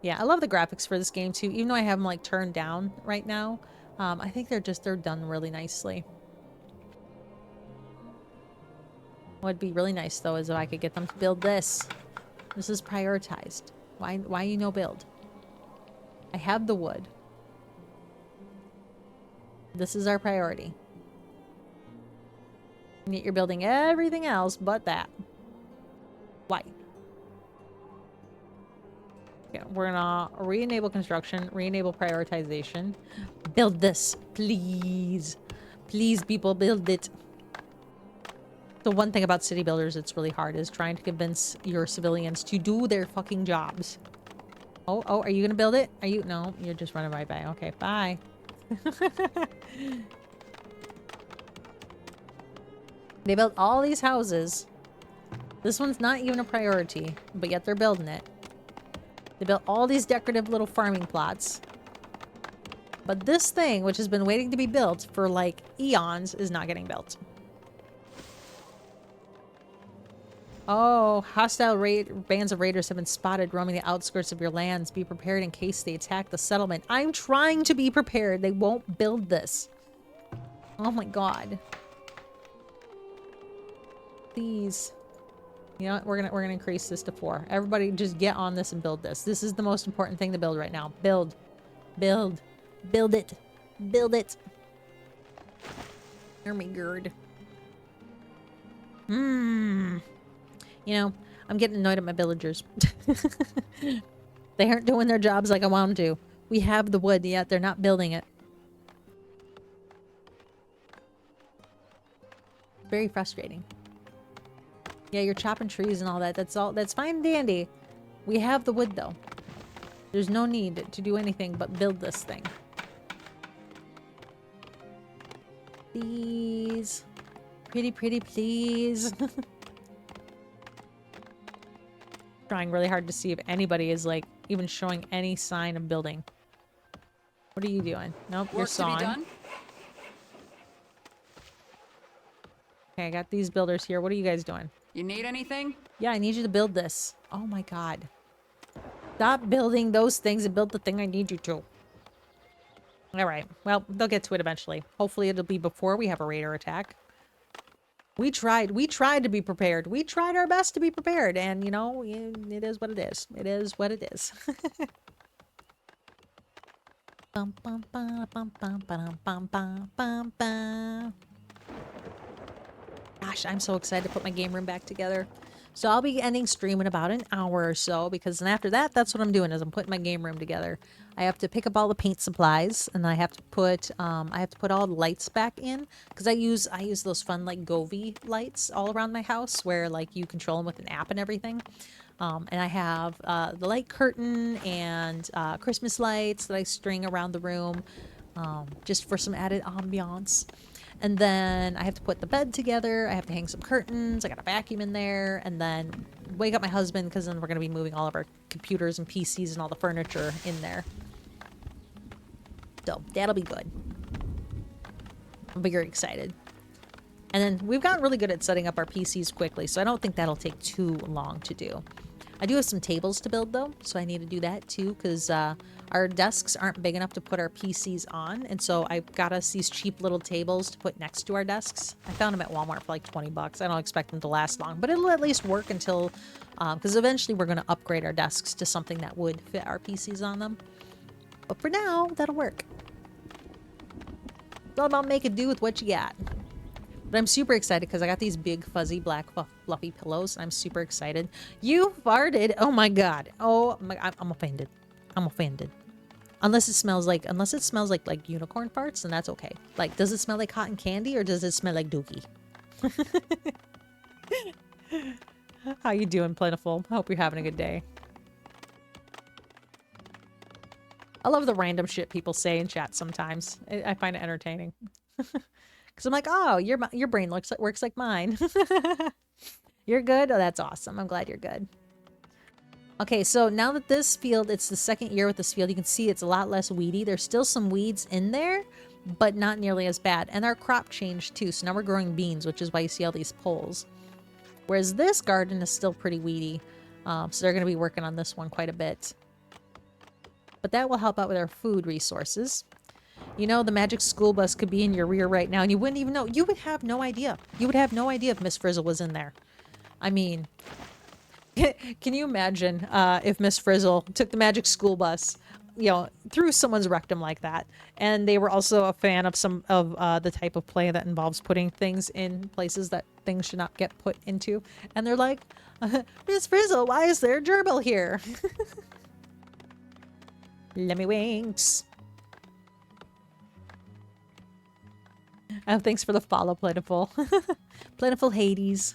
Yeah, I love the graphics for this game too. Even though I have them like turned down right now, I think they're done really nicely. What would be really nice though is if I could get them to build this. This is prioritized. Why you no build? I have the wood. This is our priority. And yet you're building everything else but that. Why? Yeah, we're gonna re-enable construction, re-enable prioritization. Build this, please. Please, people, build it. The one thing about city builders that's really hard is trying to convince your civilians to do their fucking jobs. Oh, are you gonna build it? Are you? No, you're just running right by. Okay, bye. They built all these houses. This one's not even a priority, but yet they're building it. They built all these decorative little farming plots. But this thing, which has been waiting to be built for like eons, is not getting built. Oh, hostile bands of raiders have been spotted roaming the outskirts of your lands. Be prepared in case they attack the settlement. I'm trying to be prepared. They won't build this. Oh my god. Please. You know what? We're gonna increase this to 4. Everybody just get on this and build this. This is the most important thing to build right now. Build. Build. Build it. Build it. Oh my god. You know, I'm getting annoyed at my villagers. They aren't doing their jobs like I want them to. We have the wood, yet they're not building it. Very frustrating. Yeah, you're chopping trees and all that. That's fine and dandy. We have the wood, though. There's no need to do anything but build this thing. Please. Pretty, pretty, please. Trying really hard to see if anybody is, like, even showing any sign of building. What are you doing? Nope, you're sawing. Work to be done? Okay, I got these builders here. What are you guys doing? You need anything? Yeah, I need you to build this. Oh my god. Stop building those things and build the thing I need you to. Alright, well, they'll get to it eventually. Hopefully it'll be before we have a raider attack. We tried to be prepared. We tried our best to be prepared, and you know, it is what it is. It is what it is. Bum, bum, ba, bum, bum, ba-dum, bum, bum, bum, bum. Gosh, I'm so excited to put my game room back together. So I'll be ending stream in about an hour or so, because then after that, that's what I'm doing, is I'm putting my game room together. I have to pick up all the paint supplies, and I have to put all the lights back in, because I use those fun like Govee lights all around my house, where like you control them with an app and everything. And I have the light curtain and Christmas lights that I string around the room, just for some added ambiance. And then I have to put the bed together. I have to hang some curtains. I got a vacuum in there. And then wake up my husband, because then we're going to be moving all of our computers and PCs and all the furniture in there. So that'll be good. I'm very excited. And then we've gotten really good at setting up our PCs quickly, so I don't think that'll take too long to do. I do have some tables to build, though, so I need to do that, too, because our desks aren't big enough to put our PCs on, and so I got us these cheap little tables to put next to our desks. I found them at Walmart for like 20 bucks. I don't expect them to last long, but it'll at least work until, because eventually we're going to upgrade our desks to something that would fit our PCs on them. But for now, that'll work. It's all about making do with what you got. But I'm super excited because I got these big fuzzy black fluffy pillows. I'm super excited. You farted. Oh my god. Oh my, I'm offended. I'm offended. Unless it smells like unicorn farts, then that's okay. Like, does it smell like cotton candy or does it smell like dookie? How you doing, Plentiful? Hope you're having a good day. I love the random shit people say in chat sometimes. I find it entertaining. Because I'm like, oh, your brain works like mine. You're good? Oh, that's awesome. I'm glad you're good. Okay, so now that this field, it's the second year with this field, you can see it's a lot less weedy. There's still some weeds in there, but not nearly as bad. And our crop changed too, so now we're growing beans, which is why you see all these poles. Whereas this garden is still pretty weedy, so they're going to be working on this one quite a bit. But that will help out with our food resources. You know, the magic school bus could be in your rear right now, and you wouldn't even know. You would have no idea. You would have no idea if Miss Frizzle was in there. I mean, can you imagine if Miss Frizzle took the magic school bus, you know, through someone's rectum like that, and they were also a fan of some of the type of play that involves putting things in places that things should not get put into, and they're like, Miss Frizzle, why is there a gerbil here? Let me winks. Oh, thanks for the follow, Plentiful. Plentiful Hades.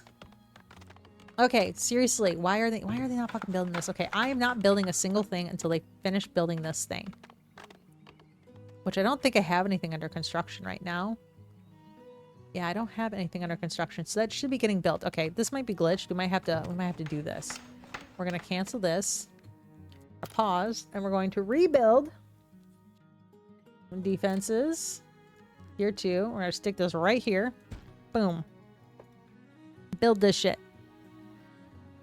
Okay, seriously, why are they not fucking building this? Okay, I am not building a single thing until they finish building this thing. Which I don't think I have anything under construction right now. Yeah, I don't have anything under construction, so that should be getting built. Okay, this might be glitched. We might have to do this. We're gonna cancel this. Pause, and we're going to rebuild defenses. Here too. We're gonna stick this right here. Boom. Build this shit.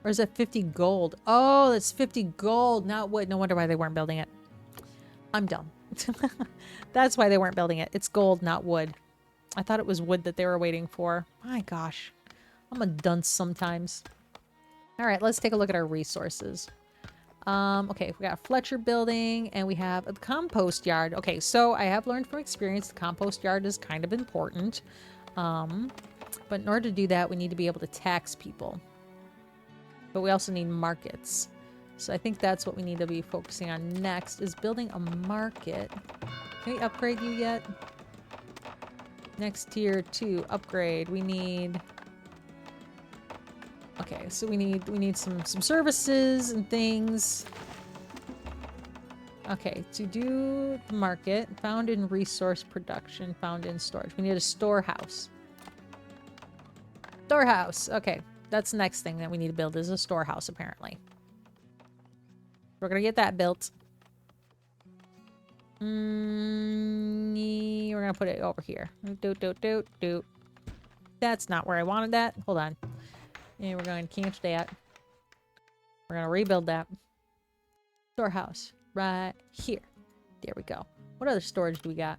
Or is that 50 gold? Oh, that's 50 gold, not wood. No wonder why they weren't building it. I'm dumb. That's why they weren't building it. It's gold, not wood. I thought it was wood that they were waiting for. My gosh. I'm a dunce sometimes. Alright, let's take a look at our resources. Okay, we got a Fletcher building, and we have a compost yard. Okay, so I have learned from experience the compost yard is kind of important. But in order to do that, we need to be able to tax people. But we also need markets. So I think that's what we need to be focusing on next, is building a market. Can we upgrade you yet? Next tier 2, upgrade. We need... Okay, so we need some services and things. Okay, to do the market, found in resource production, found in storage. We need a storehouse. Storehouse. Okay, that's the next thing that we need to build, is a storehouse, apparently. We're gonna get that built. We're gonna put it over here. Doot. That's not where I wanted that. Hold on. And we're going to cancel that. We're gonna rebuild that. Storehouse. Right here. There we go. What other storage do we got?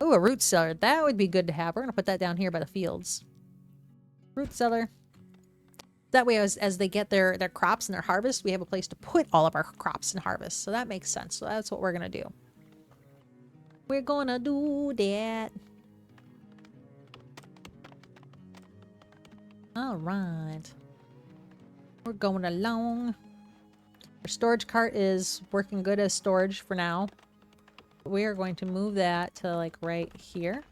Oh, a root cellar. That would be good to have. We're gonna put that down here by the fields. Root cellar. That way, as they get their crops and their harvest, we have a place to put all of our crops and harvest. So that makes sense. So that's what we're gonna do. We're gonna do that. All right. We're going along. Our storage cart is working good as storage for now. We are going to move that to like right here.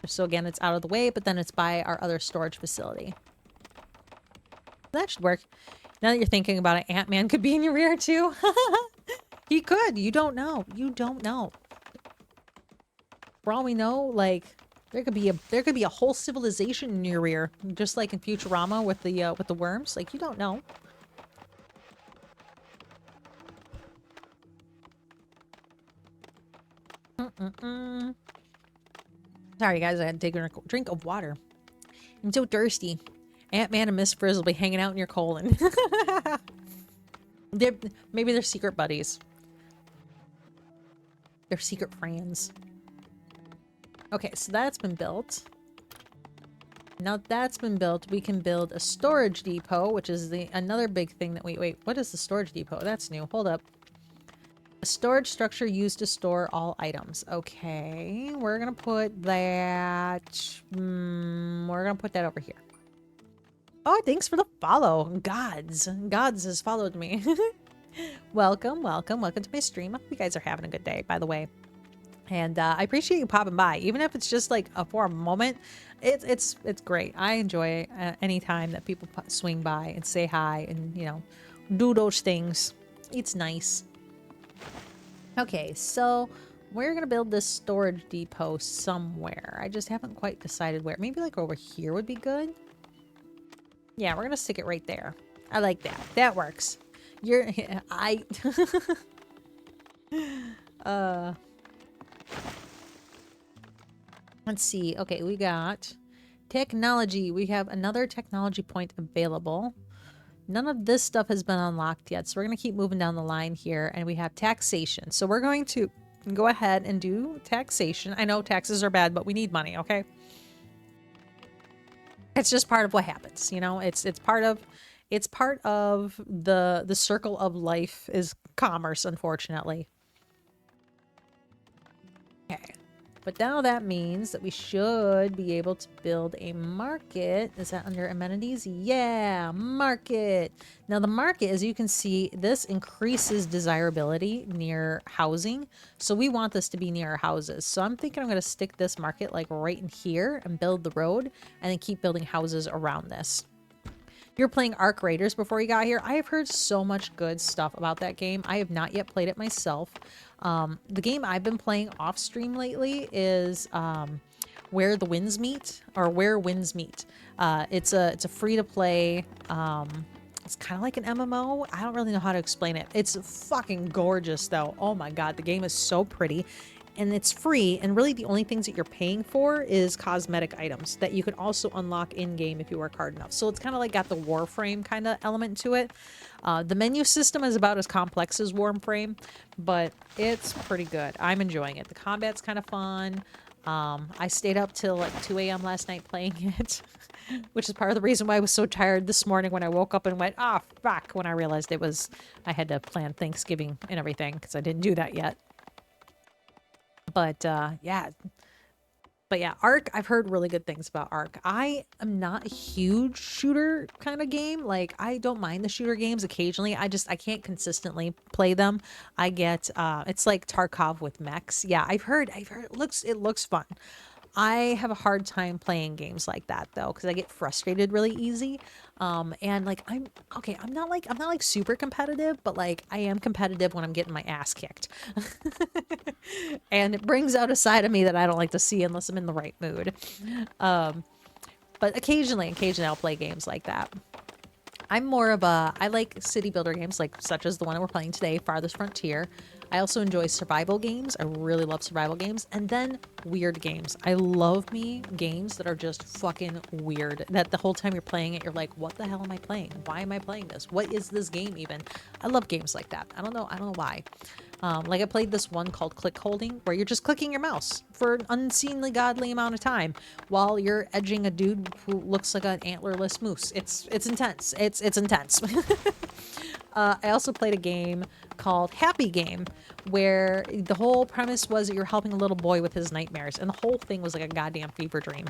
So again, it's out of the way, but then it's by our other storage facility. That should work. Now that you're thinking about it, Ant-Man could be in your rear too. He could. You don't know. You don't know. For all we know, like there could be a whole civilization in your rear, just like in Futurama with the worms. Like you don't know. Sorry guys, I had to take a drink of water. I'm so thirsty. Ant-Man and Miss Frizzle will be hanging out in your colon. Maybe they're secret buddies. They're secret friends. Okay, so that's been built. Now that that's been built, we can build a storage depot, which is another big thing that wait, what is the storage depot? That's new. Hold up. A storage structure used to store all items. Okay, we're gonna put that... we're gonna put that over here. Oh, thanks for the follow. Gods has followed me. Welcome to my stream. I hope you guys are having a good day, by the way. And I appreciate you popping by, even if it's just like for a moment. It's great. I enjoy any time that people swing by and say hi and, you know, do those things. It's nice. Okay, so we're gonna build this storage depot somewhere. I just haven't quite decided where. Maybe like over here would be good. Yeah, we're gonna stick it right there. I like that. That works. Let's see. Okay, we got technology. We have another technology point available. None of this stuff has been unlocked yet, so we're going to keep moving down the line here. And we have taxation. So we're going to go ahead and do taxation. I know taxes are bad, but we need money, okay? It's just part of what happens, you know? It's part of the circle of life is commerce, unfortunately. Okay. But now that means that we should be able to build a market. Is that under amenities? Yeah, market. Now the market, as you can see, this increases desirability near housing. So we want this to be near our houses. So I'm thinking I'm going to stick this market like right in here and build the road and then keep building houses around this. You were playing Arc Raiders before you got here. I have heard so much good stuff about that game. I have not yet played it myself. The game I've been playing off stream lately is Where the Winds Meet, or Where Winds Meet. It's a free to play. It's kind of like an MMO. I don't really know how to explain it. It's fucking gorgeous though. Oh my god, the game is so pretty. And it's free, and really the only things that you're paying for is cosmetic items that you can also unlock in-game if you work hard enough. So it's kind of like got the Warframe kind of element to it. The menu system is about as complex as Warframe, but it's pretty good. I'm enjoying it. The combat's kind of fun. I stayed up till like 2 a.m. last night playing it, which is part of the reason why I was so tired this morning when I woke up and went, oh, fuck, when I realized I had to plan Thanksgiving and everything because I didn't do that yet. But, yeah, But yeah, Ark, I've heard really good things about Ark. I am not a huge shooter kind of game. Like, I don't mind the shooter games occasionally. I can't consistently play them. I get it's like Tarkov with mechs. Yeah, I've heard it looks fun. I have a hard time playing games like that though, because I get frustrated really easy. And like I'm okay, I'm not like super competitive, but like I am competitive when I'm getting my ass kicked. And it brings out a side of me that I don't like to see unless I'm in the right mood. But occasionally I'll play games like that. I'm more of a, I like city builder games like such as the one we're playing today, Farthest Frontier. I also enjoy survival games. I really love survival games. And then weird games. I love me games that are just fucking weird. That the whole time you're playing it, you're like, what the hell am I playing? Why am I playing this? What is this game even? I love games like that. I don't know why. Like I played this one called Click Holding, where you're just clicking your mouse for an unseemly godly amount of time while you're edging a dude who looks like an antlerless moose. It's intense. It's intense. I also played a game called Happy Game, where the whole premise was that you're helping a little boy with his nightmares, and the whole thing was like a goddamn fever dream.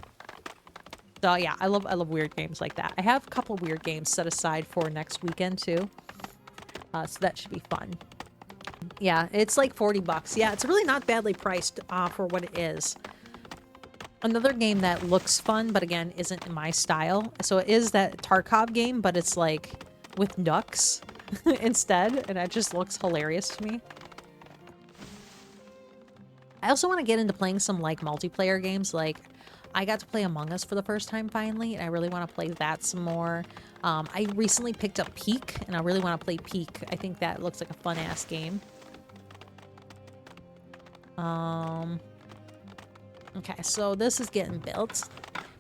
So yeah, I love weird games like that. I have a couple weird games set aside for next weekend too, so that should be fun. Yeah, it's like 40 bucks. Yeah, it's really not badly priced for what it is. Another game that looks fun, but again, isn't in my style. So it is that Tarkov game, but it's like with ducks instead, and it just looks hilarious to me. I also want to get into playing some like multiplayer games. Like I got to play Among Us for the first time finally, and I really want to play that some more. I recently picked up Peak, and I really want to play Peak. I think that looks like a fun-ass game. Okay, so this is getting built.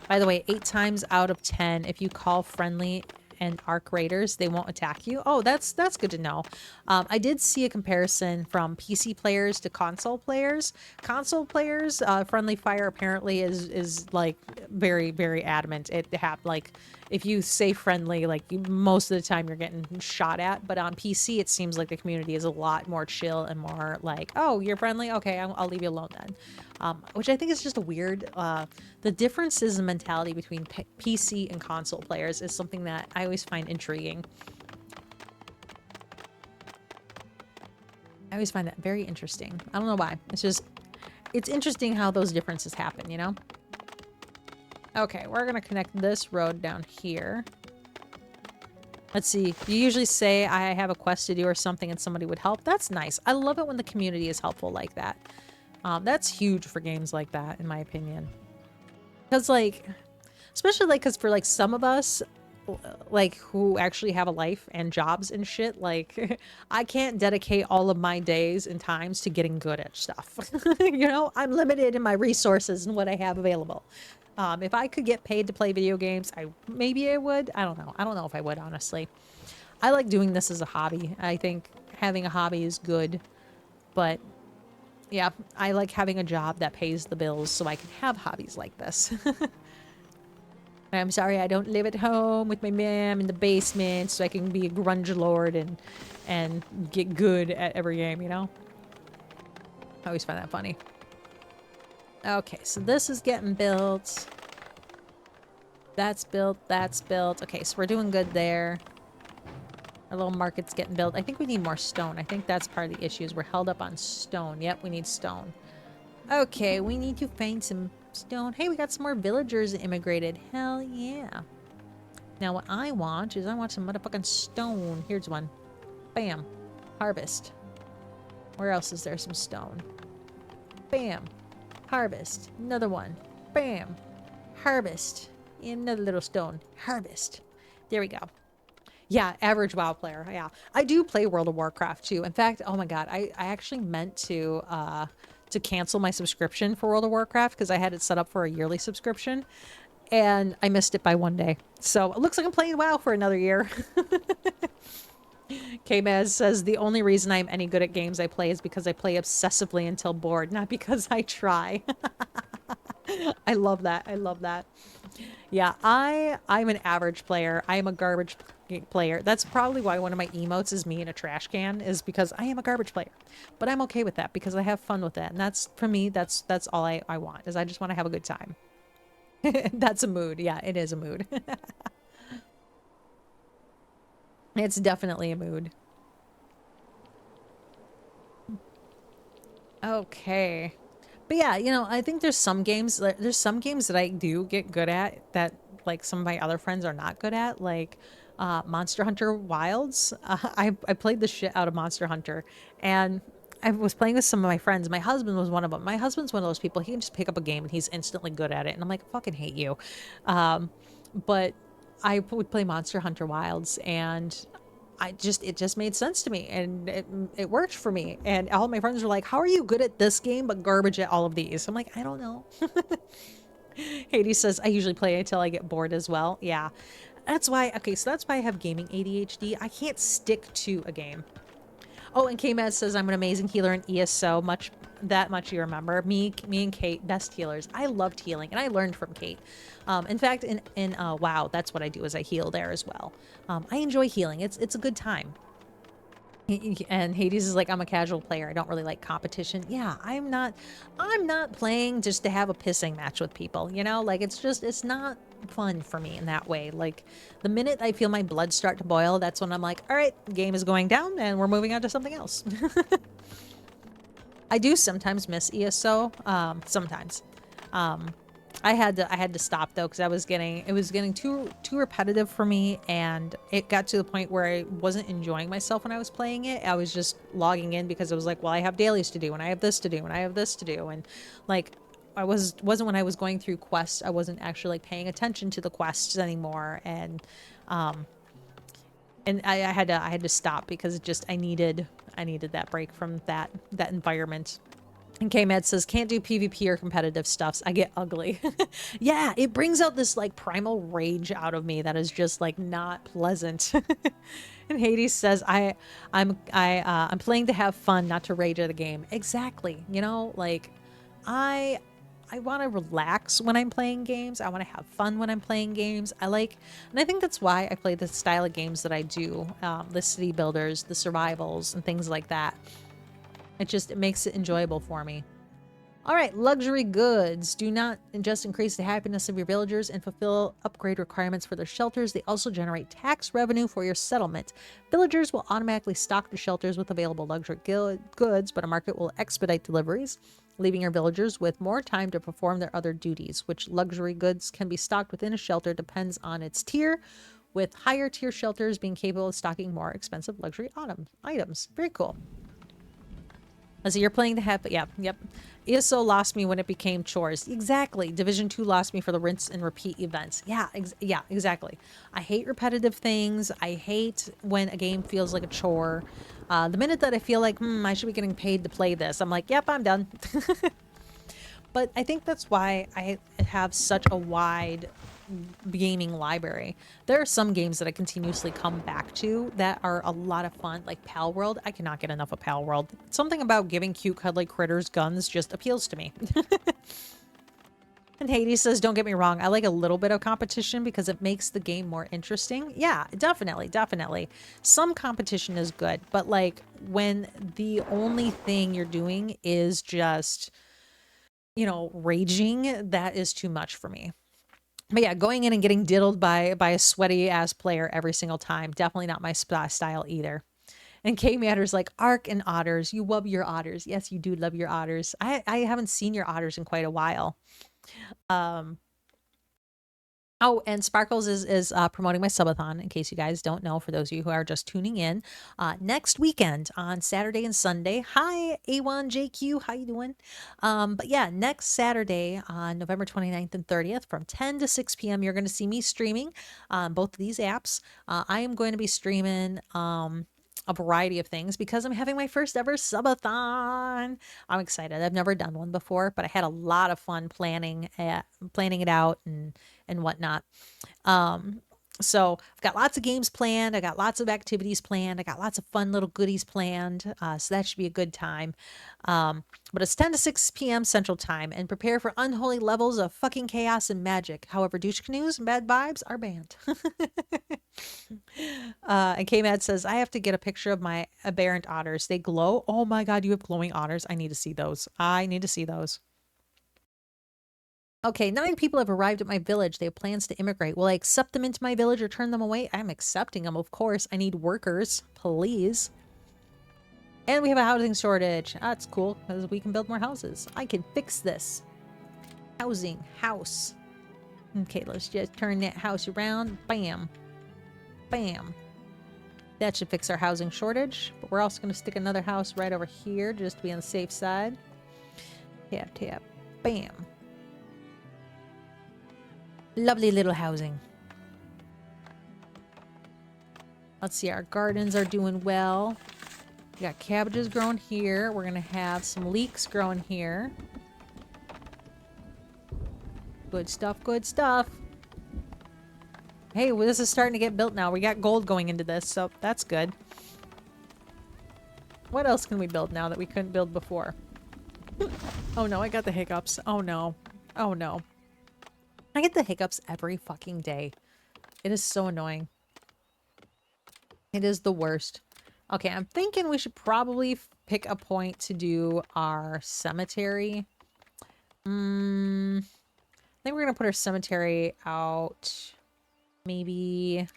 By the way, 8 times out of 10, if you call friendly and arc raiders, they won't attack you. Oh, that's good to know. I did see a comparison from PC players to console players. Console players, friendly fire apparently is like very, very adamant. Like if you say friendly, like most of the time you're getting shot at. But on PC, it seems like the community is a lot more chill and more like, oh, you're friendly? Okay, I'll leave you alone then. Which I think is just a weird, the differences in mentality between PC and console players is something that I always find intriguing. I always find that very interesting. I don't know why. It's interesting how those differences happen, you know? Okay, we're gonna connect this road down here. Let's see. You usually say I have a quest to do or something and somebody would help. That's nice. I love it when the community is helpful like that. That's huge for games like that, in my opinion. Because, like, especially, like, because for, like, some of us, like, who actually have a life and jobs and shit, like, I can't dedicate all of my days and times to getting good at stuff. You know, I'm limited in my resources and what I have available. If I could get paid to play video games, maybe I would. I don't know. I don't know if I would, honestly. I like doing this as a hobby. I think having a hobby is good, but yeah, I like having a job that pays the bills so I can have hobbies like this. I'm sorry I don't live at home with my mom in the basement so I can be a grunge lord and get good at every game, you know? I always find that funny. Okay, so this is getting built. That's built, that's built. Okay, so we're doing good there. Our little market's getting built. I think we need more stone. I think that's part of the issue is we're held up on stone. Yep, we need stone. Okay, we need to find some stone. Hey, we got some more villagers immigrated. Hell yeah. Now what I want is I want some motherfucking stone. Here's one. Bam. Harvest. Where else is there some stone? Bam. Harvest. Another one. Bam. Harvest. Another little stone. Harvest. There we go. Yeah, average WoW player. Yeah. I do play World of Warcraft too. In fact, oh my god, I actually meant to cancel my subscription for World of Warcraft because I had it set up for a yearly subscription and I missed it by 1 day. So it looks like I'm playing WoW for another year. K-Maz says, the only reason I'm any good at games I play is because I play obsessively until bored, not because I try. I love that. I love that. Yeah, I'm an average player. I'm a garbage player. That's probably why one of my emotes is me in a trash can, is because I am a garbage player. But I'm okay with that because I have fun with that. And that's, for me, that's all I want, is I just want to have a good time. That's a mood. Yeah, it is a mood. It's definitely a mood. Okay. But yeah, I think there's some games that I do get good at that like some of my other friends are not good at, like Monster Hunter Wilds. I played the shit out of Monster Hunter, and I was playing with some of my friends. My husband was one of them. My husband's one of those people. He can just pick up a game and he's instantly good at it, and I'm like, I fucking hate you. Um, but I would play Monster Hunter Wilds, and it just made sense to me, and it worked for me. And all my friends were like, how are you good at this game but garbage at all of these? I'm like, I don't know. Hades says, I usually play until I get bored as well. Yeah, that's why. Okay, so that's why I have gaming ADHD. I can't stick to a game. Oh, and K-Mad says I'm an amazing healer in ESO. That much you remember. Me and Kate, best healers. I loved healing, and I learned from Kate. In fact, in WoW, that's what I do, is I heal there as well. I enjoy healing. It's a good time. And Hades is like, I'm a casual player. I don't really like competition. Yeah, I'm not playing just to have a pissing match with people, Like, it's not fun for me in that way. Like, the minute I feel my blood start to boil, that's when I'm like, all right, the game is going down and we're moving on to something else. I do sometimes miss ESO, sometimes. Um, I had to stop though, because it was getting too repetitive for me, and it got to the point where I wasn't enjoying myself when I was playing it. I was just logging in because it was like, well, I have dailies to do, and I have this to do, and I have this to do, and like wasn't when I was going through quests, I wasn't actually like paying attention to the quests anymore, um I had to stop because I needed that break from that environment. And K-Med says, can't do PvP or competitive stuffs. I get ugly. Yeah, it brings out this like primal rage out of me that is just like not pleasant. And Hades says, I'm playing to have fun, not to rage at the game. Exactly. Like I I want to relax when I'm playing games. I want to have fun when I'm playing games. And I think that's why I play the style of games that I do, the city builders, the survivals, and things like that. It makes it enjoyable for me. All right, luxury goods. Do not just increase the happiness of your villagers and fulfill upgrade requirements for their shelters. They also generate tax revenue for your settlement. Villagers will automatically stock the shelters with available luxury goods, but a market will expedite deliveries, leaving your villagers with more time to perform their other duties. Which luxury goods can be stocked within a shelter depends on its tier, with higher tier shelters being capable of stocking more expensive luxury items. Very cool. So you're playing the head, but yeah, yep. ESO lost me when it became chores. Exactly. Division 2 lost me for the rinse and repeat events. Yeah, exactly. I hate repetitive things. I hate when a game feels like a chore. The minute that I feel like, I should be getting paid to play this, I'm like, yep, I'm done. But I think that's why I have such a wide gaming library. There are some games that I continuously come back to that are a lot of fun, like Pal World. I cannot get enough of Pal World. Something about giving cute cuddly critters guns just appeals to me. And Hades says, don't get me wrong, I like a little bit of competition because it makes the game more interesting. Yeah, definitely. Some competition is good, but like when the only thing you're doing is just, raging, that is too much for me. But yeah, going in and getting diddled by a sweaty ass player every single time, definitely not my style either. And K Matter's like, Ark and otters. You love your otters. Yes, you do love your otters. I haven't seen your otters in quite a while. Um, Oh, and Sparkles is promoting my subathon, in case you guys don't know, for those of you who are just tuning in. Next weekend on Saturday and Sunday. Hi, A1JQ. How you doing? But yeah, next Saturday on November 29th and 30th from 10 to 6 p.m., you're going to see me streaming on both of these apps. I am going to be streaming a variety of things because I'm having my first ever subathon. I'm excited. I've never done one before, but I had a lot of fun planning it out and whatnot. Um, So I've got lots of games planned. I got lots of activities planned. I got lots of fun little goodies planned. So that should be a good time. But it's 10 to 6 p.m. Central Time, and prepare for unholy levels of fucking chaos and magic. However, douche canoes and bad vibes are banned. And K-Mad says, I have to get a picture of my aberrant otters. They glow. Oh my God, you have glowing otters. I need to see those. I need to see those. Okay, 9 people have arrived at my village. They have plans to immigrate. Will I accept them into my village or turn them away? I'm accepting them, of course. I need workers, please. And we have a housing shortage. That's cool, because we can build more houses. I can fix this. Housing, house. Okay, let's just turn that house around. Bam. Bam. That should fix our housing shortage. But we're also going to stick another house right over here, just to be on the safe side. Tap, tap. Bam. Lovely little housing. Let's see, our gardens are doing well. We got cabbages growing here. We're going to have some leeks growing here. Good stuff, good stuff. Hey, well, this is starting to get built now. We got gold going into this, so that's good. What else can we build now that we couldn't build before? Oh no, I got the hiccups. Oh no. Oh no. I get the hiccups every fucking day. It is so annoying. It is the worst. Okay, I'm thinking we should probably pick a point to do our cemetery. I think we're going to put our cemetery out. Maybe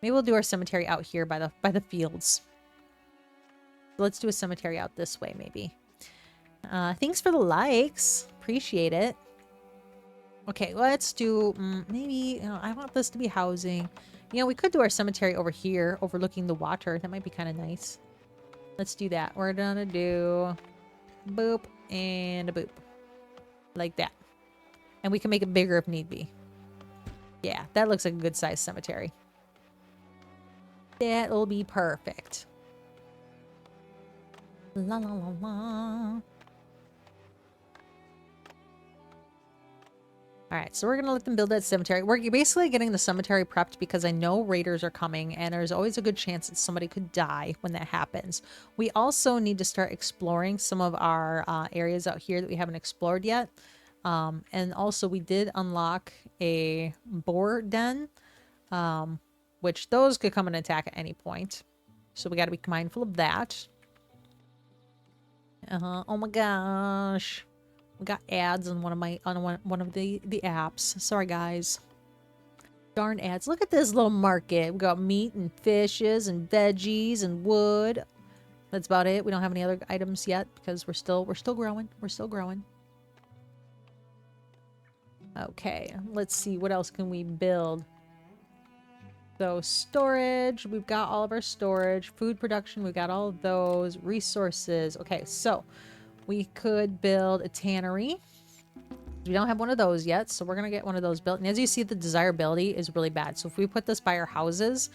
we'll do our cemetery out here by the fields. Let's do a cemetery out this way, maybe. Thanks for the likes. Appreciate it. Okay, let's do, maybe, I want this to be housing. We could do our cemetery over here, overlooking the water. That might be kind of nice. Let's do that. We're gonna do boop and a boop. Like that. And we can make it bigger if need be. Yeah, that looks like a good sized cemetery. That'll be perfect. La la la la. Alright, so we're going to let them build that cemetery. We're basically getting the cemetery prepped because I know raiders are coming, and there's always a good chance that somebody could die when that happens. We also need to start exploring some of our areas out here that we haven't explored yet. And also we did unlock a boar den, which those could come and attack at any point. So we got to be mindful of that. Oh my gosh. We got ads on one of the apps. Sorry, guys. Darn ads. Look at this little market. We got meat and fishes and veggies and wood. That's about it. We don't have any other items yet because we're still growing. We're still growing. Okay, let's see. What else can we build? So storage. We've got all of our storage. Food production. We've got all of those. Resources. Okay, so we could build a tannery. We don't have one of those yet, so we're going to get one of those built. And as you see, the desirability is really bad. So if we put this by our houses,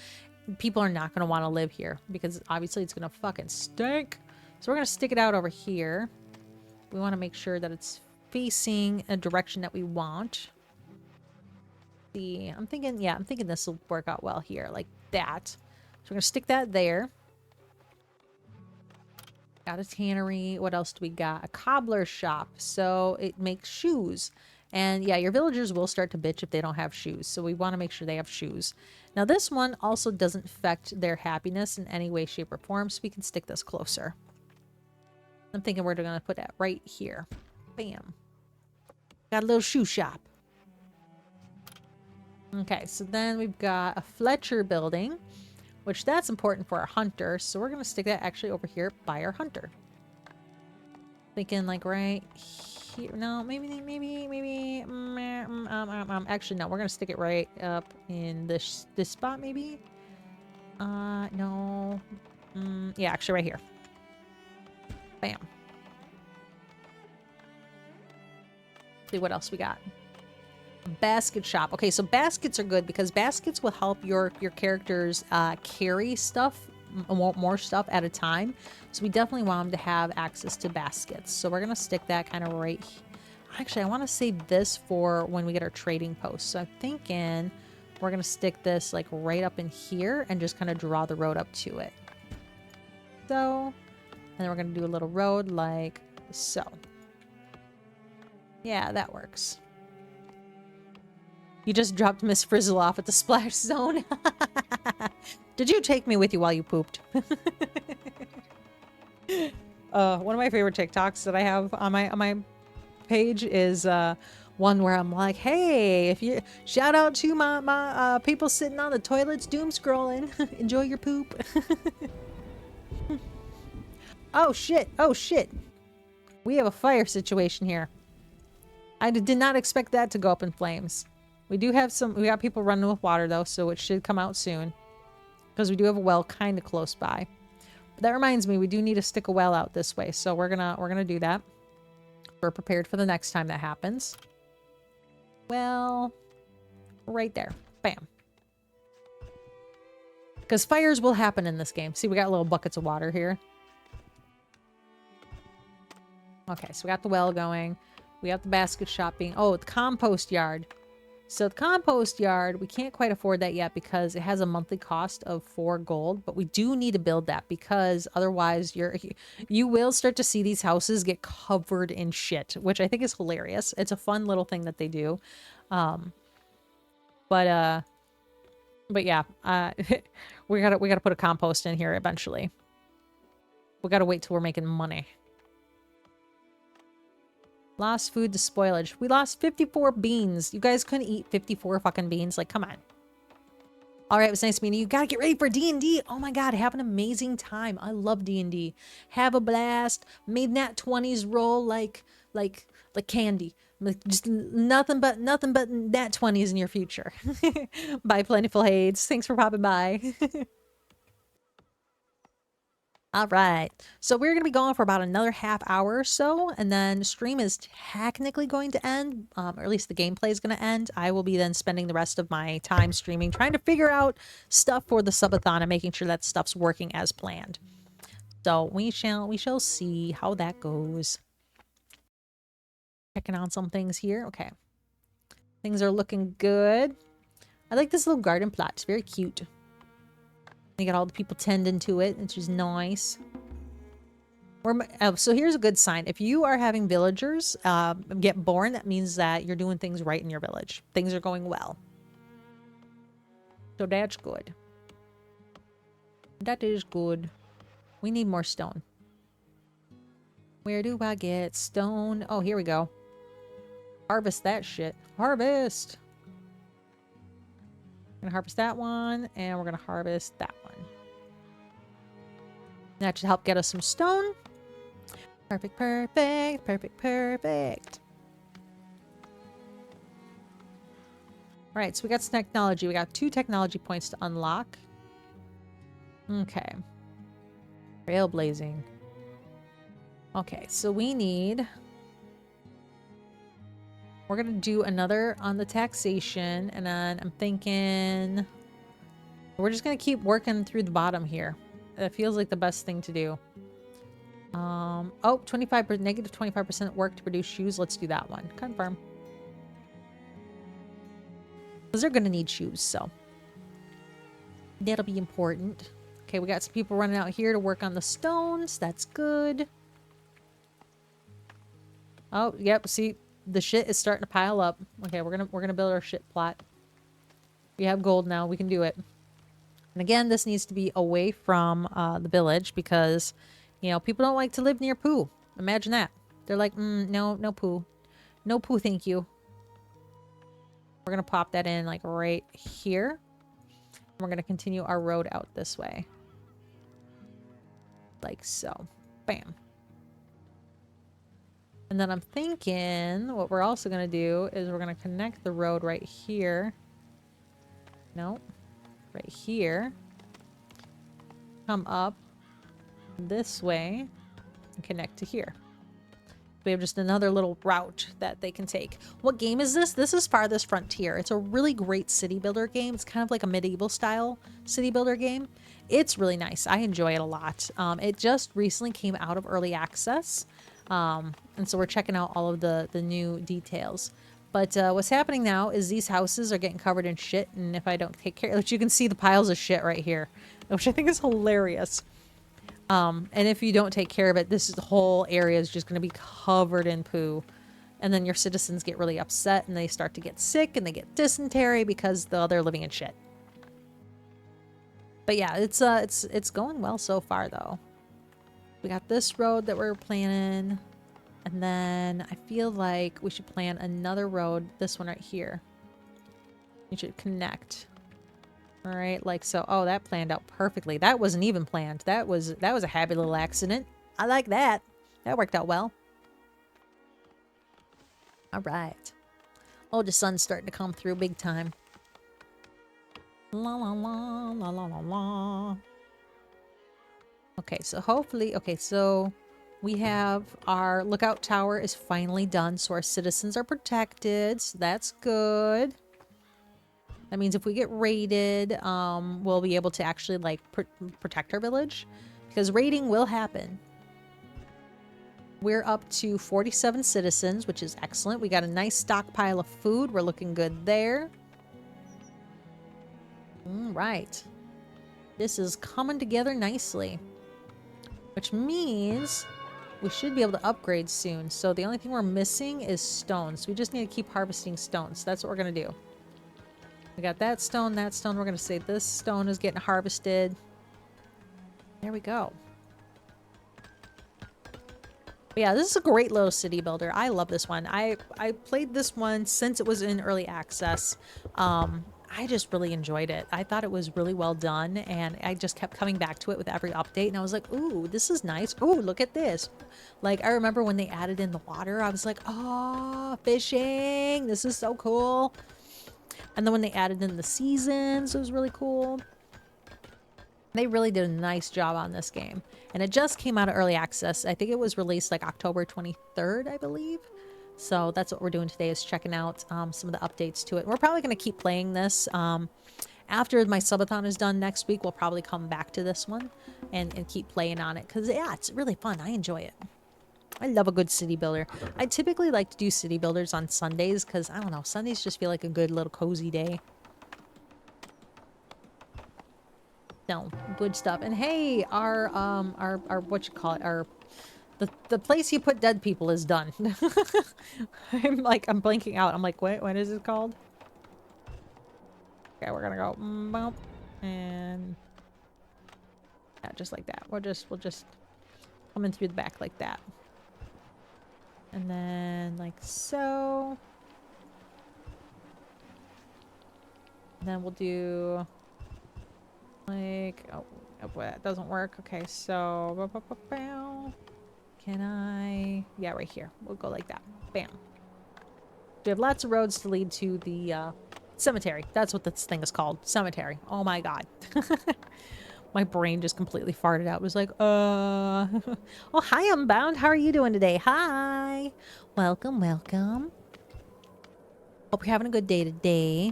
people are not going to want to live here because obviously it's going to fucking stink. So we're going to stick it out over here. We want to make sure that it's facing a direction that we want. I'm thinking this will work out well here, like that. So we're going to stick that there. Got a tannery. What else do we got? A cobbler shop. So it makes shoes. And yeah, your villagers will start to bitch if they don't have shoes. So we want to make sure they have shoes. Now this one also doesn't affect their happiness in any way, shape, or form. So we can stick this closer. I'm thinking we're going to put that right here. Bam. Got a little shoe shop. Okay, so then we've got a Fletcher building, which that's important for our hunter. So we're going to stick that actually over here by our hunter. Thinking like right here. No, maybe. Actually, no, we're going to stick it right up in this spot, maybe. No. Yeah, actually right here. Bam. See what else we got. Basket shop. Okay, so baskets are good because baskets will help your characters carry stuff, more stuff at a time. So we definitely want them to have access to baskets. So we're gonna stick that kind of right. Actually, I want to save this for when we get our trading post. So I'm thinking We're going to stick this like right up in here and just kind of draw the road up to it. So, and then we're going to do a little road like so. Yeah, that works. You just dropped Miss Frizzle off at the splash zone. Did you take me with you while you pooped? One of my favorite TikToks that I have on my page is one where I'm like, hey, if you shout out to my people sitting on the toilets doom scrolling. Enjoy your poop. Oh shit, oh shit. We have a fire situation here. I did not expect that to go up in flames. We do have we got people running with water though, so it should come out soon. Because we do have a well kind of close by. But that reminds me, we do need to stick a well out this way, so we're gonna do that. We're prepared for the next time that happens. Well, right there. Bam. Because fires will happen in this game. See, we got little buckets of water here. Okay, so we got the well going. We got the basket shop being... Oh, the compost yard. So the compost yard, we can't quite afford that yet because it has a monthly cost of 4 gold. But we do need to build that because otherwise you will start to see these houses get covered in shit, which I think is hilarious. It's a fun little thing that they do. But yeah, we gotta put a compost in here eventually. We gotta wait till we're making money. Lost food to spoilage. We lost 54 beans. You guys couldn't eat 54 fucking beans. Like, come on. All right, it was nice meeting you. You gotta get ready for D&D. Oh my god, have an amazing time. I love D&D. Have a blast. Made nat 20s roll like candy. Like just nothing but nat 20s in your future. Bye, Plentiful Hades. Thanks for popping by. All right, so we're going to be going for about another half hour or so, and then stream is technically going to end, or at least the gameplay is going to end. I will be then spending the rest of my time streaming, trying to figure out stuff for the subathon and making sure that stuff's working as planned. So we shall see how that goes. Checking on some things here. Okay, things are looking good. I like this little garden plot. It's very cute. They got all the people tending to it, which is nice. So here's a good sign. If you are having villagers get born, that means that you're doing things right in your village. Things are going well. So that's good. That is good. We need more stone. Where do I get stone? Oh, here we go. Harvest that shit. Harvest! We're gonna harvest that one, and we're gonna harvest that one. That should help get us some stone. Perfect, perfect, perfect, perfect. All right, so we got some technology. We got 2 technology points to unlock. Okay. Trailblazing. Okay, so we need... We're going to do another on the taxation, and then I'm thinking... We're just going to keep working through the bottom here. It feels like the best thing to do. Oh, 25%, negative 25% work to produce shoes. Let's do that one. Confirm. Because they're going to need shoes, so. That'll be important. Okay, we got some people running out here to work on the stones. That's good. Oh, yep, see, the shit is starting to pile up. Okay, we're gonna build our shit plot. We have gold now. We can do it. And again, this needs to be away from the village because, you know, people don't like to live near poo. Imagine that. They're like, no poo. No poo, thank you. We're going to pop that in like right here. We're going to continue our road out this way. Like so. Bam. And then I'm thinking what we're also going to do is we're going to connect the road right here. Nope. Right here. Come up this way and connect to here. We have just another little route that they can take. What game is this? This is Farthest Frontier. It's a really great city builder game. It's kind of like a medieval style city builder game. It's really nice. I enjoy it a lot. It just recently came out of early access. And so we're checking out all of the new details. But what's happening now is these houses are getting covered in shit, and if I don't take care, which you can see the piles of shit right here, which I think is hilarious. And if you don't take care of it, this whole area is just going to be covered in poo. And then your citizens get really upset and they start to get sick and they get dysentery because they're living in shit. But yeah, it's going well so far though. We got this road that we're planning. And then I feel like we should plan another road, this one right here. We should connect. All right, like so. Oh, that planned out perfectly. That wasn't even planned. That was a happy little accident. I like that. That worked out well. All right. Oh, the sun's starting to come through big time. La la la la la la la. Okay, so hopefully, okay, so we have our lookout tower is finally done, so our citizens are protected. So that's good. That means if we get raided, we'll be able to actually like protect our village, because raiding will happen. We're up to 47 citizens, which is excellent. We got a nice stockpile of food. We're looking good there. All right. This is coming together nicely, which means we should be able to upgrade soon. So the only thing we're missing is stones. We just need to keep harvesting stones. That's what we're going to do. We got that stone, that stone. We're going to say this stone is getting harvested. There we go. But yeah, this is a great little city builder. I love this one. I played this one since it was in early access. I just really enjoyed it. I thought it was really well done, and I just kept coming back to it with every update, and I was like, ooh, this is nice. Ooh, look at this. Like, I remember when they added in the water, I was like, oh, fishing. This is so cool. And then when they added in the seasons, it was really cool. They really did a nice job on this game. And it just came out of early access. I think it was released like October 23rd, I believe. So that's what we're doing today, is checking out some of the updates to it. We're probably going to keep playing this. After my subathon is done next week, we'll probably come back to this one and keep playing on it. Because, yeah, it's really fun. I enjoy it. I love a good city builder. I typically like to do city builders on Sundays because, I don't know, Sundays just feel like a good little cozy day. No, good stuff. And hey, our what you call it, the place you put dead people is done. I'm blanking out. I'm like, what is it called? Okay, we're gonna go bump, and yeah, just like that. We'll just come in through the back like that. And then like so. And then we'll do like, oh, that doesn't work. Okay, so can I? Yeah, right here. We'll go like that. Bam. We have lots of roads to lead to the cemetery. That's what this thing is called. Cemetery. Oh my god. My brain just completely farted out. It was like, Oh, hi, Unbound. How are you doing today? Hi. Welcome, welcome. Hope you're having a good day today.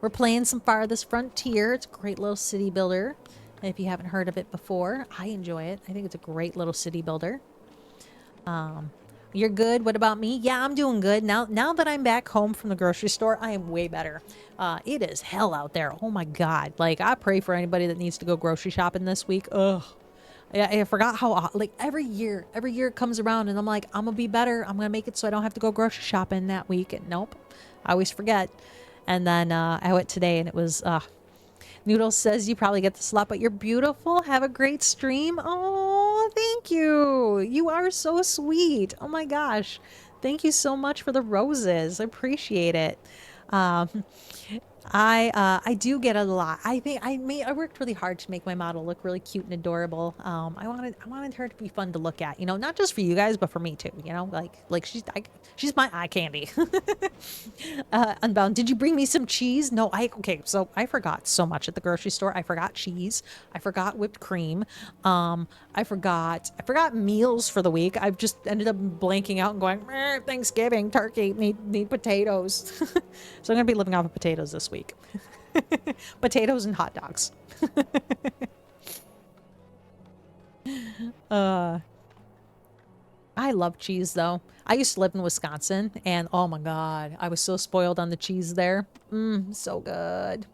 We're playing some Farthest Frontier. It's a great little city builder. If you haven't heard of it before, I enjoy it. I think it's a great little city builder. You're good. What about me? Yeah, I'm doing good. Now that I'm back home from the grocery store, I am way better. It is hell out there. Oh my god. Like, I pray for anybody that needs to go grocery shopping this week. Ugh. I forgot how, like, every year it comes around and I'm like, I'm gonna be better. I'm gonna make it so I don't have to go grocery shopping that week. And nope, I always forget. And then I went today and it was, Noodles says you probably get the slot, but you're beautiful. Have a great stream. Oh, thank you. You are so sweet. Oh my gosh. Thank you so much for the roses. I appreciate it. I do get a lot. I think I worked really hard to make my model look really cute and adorable. I wanted her to be fun to look at, you know, not just for you guys, but for me too, you know, like she's my eye candy. Unbound, did you bring me some cheese? No, okay, so I forgot so much at the grocery store. I forgot cheese. I forgot whipped cream. I forgot meals for the week. I've just ended up blanking out and going, Thanksgiving, turkey, need potatoes. So I'm gonna be living off of potatoes this week. Potatoes and hot dogs. I love cheese though. I used to live in Wisconsin and oh my God, I was so spoiled on the cheese there. So good.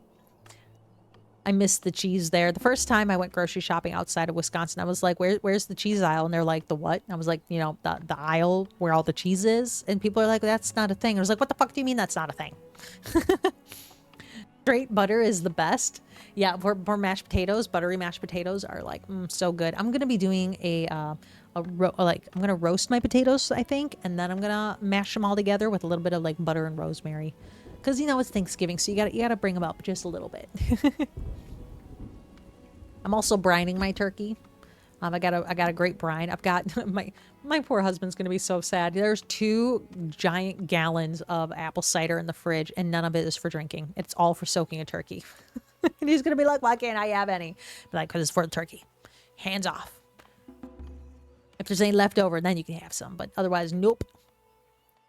I missed the cheese there. The first time I went grocery shopping outside of Wisconsin, I was like, where's the cheese aisle? And they're like, the what? And I was like, the aisle where all the cheese is. And people are like, that's not a thing. I was like, what the fuck do you mean that's not a thing? Straight butter is the best. Yeah, for mashed potatoes, buttery mashed potatoes are like so good. I'm gonna be doing I'm gonna roast my potatoes, I think, and then I'm gonna mash them all together with a little bit of like butter and rosemary, because it's Thanksgiving, so you gotta bring them up just a little bit. I'm also brining my turkey. I got a great brine. I've got my poor husband's gonna be so sad. There's 2 giant gallons of apple cider in the fridge, and none of it is for drinking. It's all for soaking a turkey. And he's gonna be like, "Why can't I have any?" Be like, "Because it's for the turkey. Hands off. If there's any left over, then you can have some. But otherwise, nope.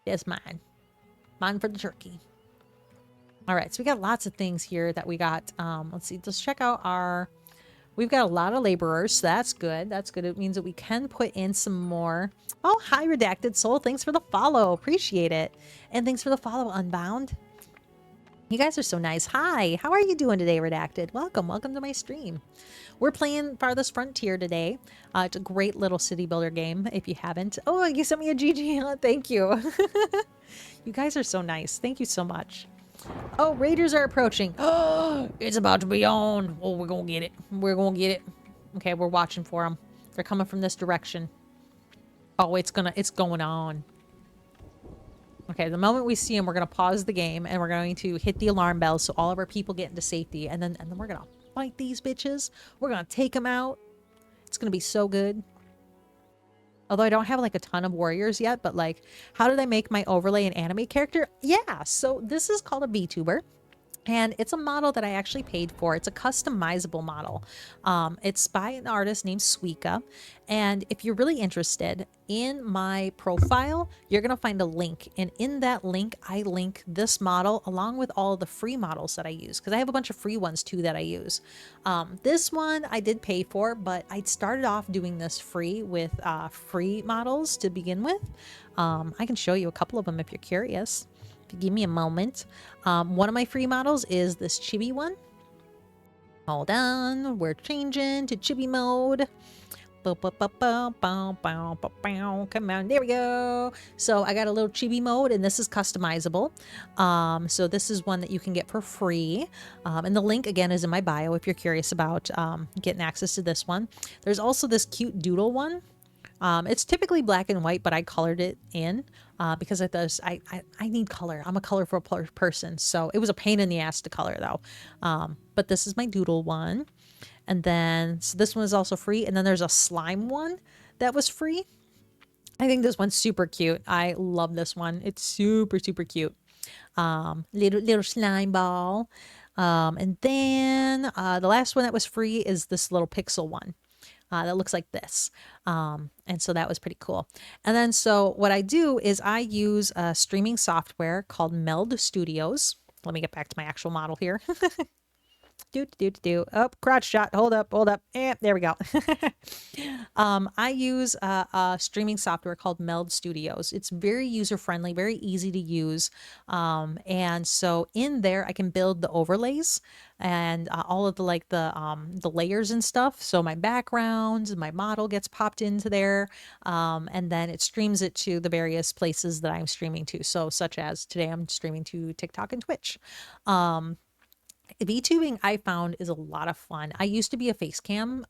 It's mine. Mine for the turkey." All right, so we got lots of things here that we got. Let's see. Let's check out our. We've got a lot of laborers, so that's good. That's good. It means that we can put in some more. Oh, hi, Redacted Soul. Thanks for the follow. Appreciate it. And thanks for the follow, Unbound. You guys are so nice. Hi, how are you doing today, Redacted? Welcome to my stream. We're playing Farthest Frontier today. It's a great little city builder game, if you haven't. Oh, you sent me a GG. Thank you. You guys are so nice. Thank you so much. Oh, raiders are approaching. Oh, it's about to be on. Oh, we're gonna get it. We're gonna get it. Okay, we're watching for them. They're coming from this direction. Oh, it's going on. Okay, the moment we see them, we're gonna pause the game and we're going to hit the alarm bell so all of our people get into safety, and then we're gonna fight these bitches. We're gonna take them out. It's gonna be so good. Although I don't have like a ton of warriors yet, but like, how did I make my overlay an anime character? Yeah, so this is called a VTuber. And it's a model that I actually paid for. It's a customizable model. It's by an artist named Suika. And if you're really interested, in my profile, you're going to find a link. And in that link, I link this model along with all of the free models that I use. Because I have a bunch of free ones too that I use. This one I did pay for, but I started off doing this free with free models to begin with. I can show you a couple of them if you're curious. Give me a moment. One of my free models is this chibi one. Hold on, we're changing to chibi mode. Come on, there we go. So I got a little chibi mode, and this is customizable. So this is one that you can get for free. And the link again is in my bio if you're curious about getting access to this one. There's also this cute doodle one. It's typically black and white, but I colored it in because I need color. I'm a colorful person, so it was a pain in the ass to color though. But this is my doodle one, and then so this one is also free. And then there's a slime one that was free. I think this one's super cute. I love this one. It's super cute. Little slime ball. And then the last one that was free is this little pixel one. That looks like this. And so that was pretty cool. And then so what I do is I use a streaming software called Meld Studios. Let me get back to my actual model here. Oh, crotch shot. Hold up. There we go. I use a streaming software called Meld Studios. It's very user friendly, very easy to use. And so in there, I can build the overlays and all of the layers and stuff. So my background, my model gets popped into there, and then it streams it to the various places that I'm streaming to. So such as today, I'm streaming to TikTok and Twitch. VTubing I found is a lot of fun. I used to be a face cam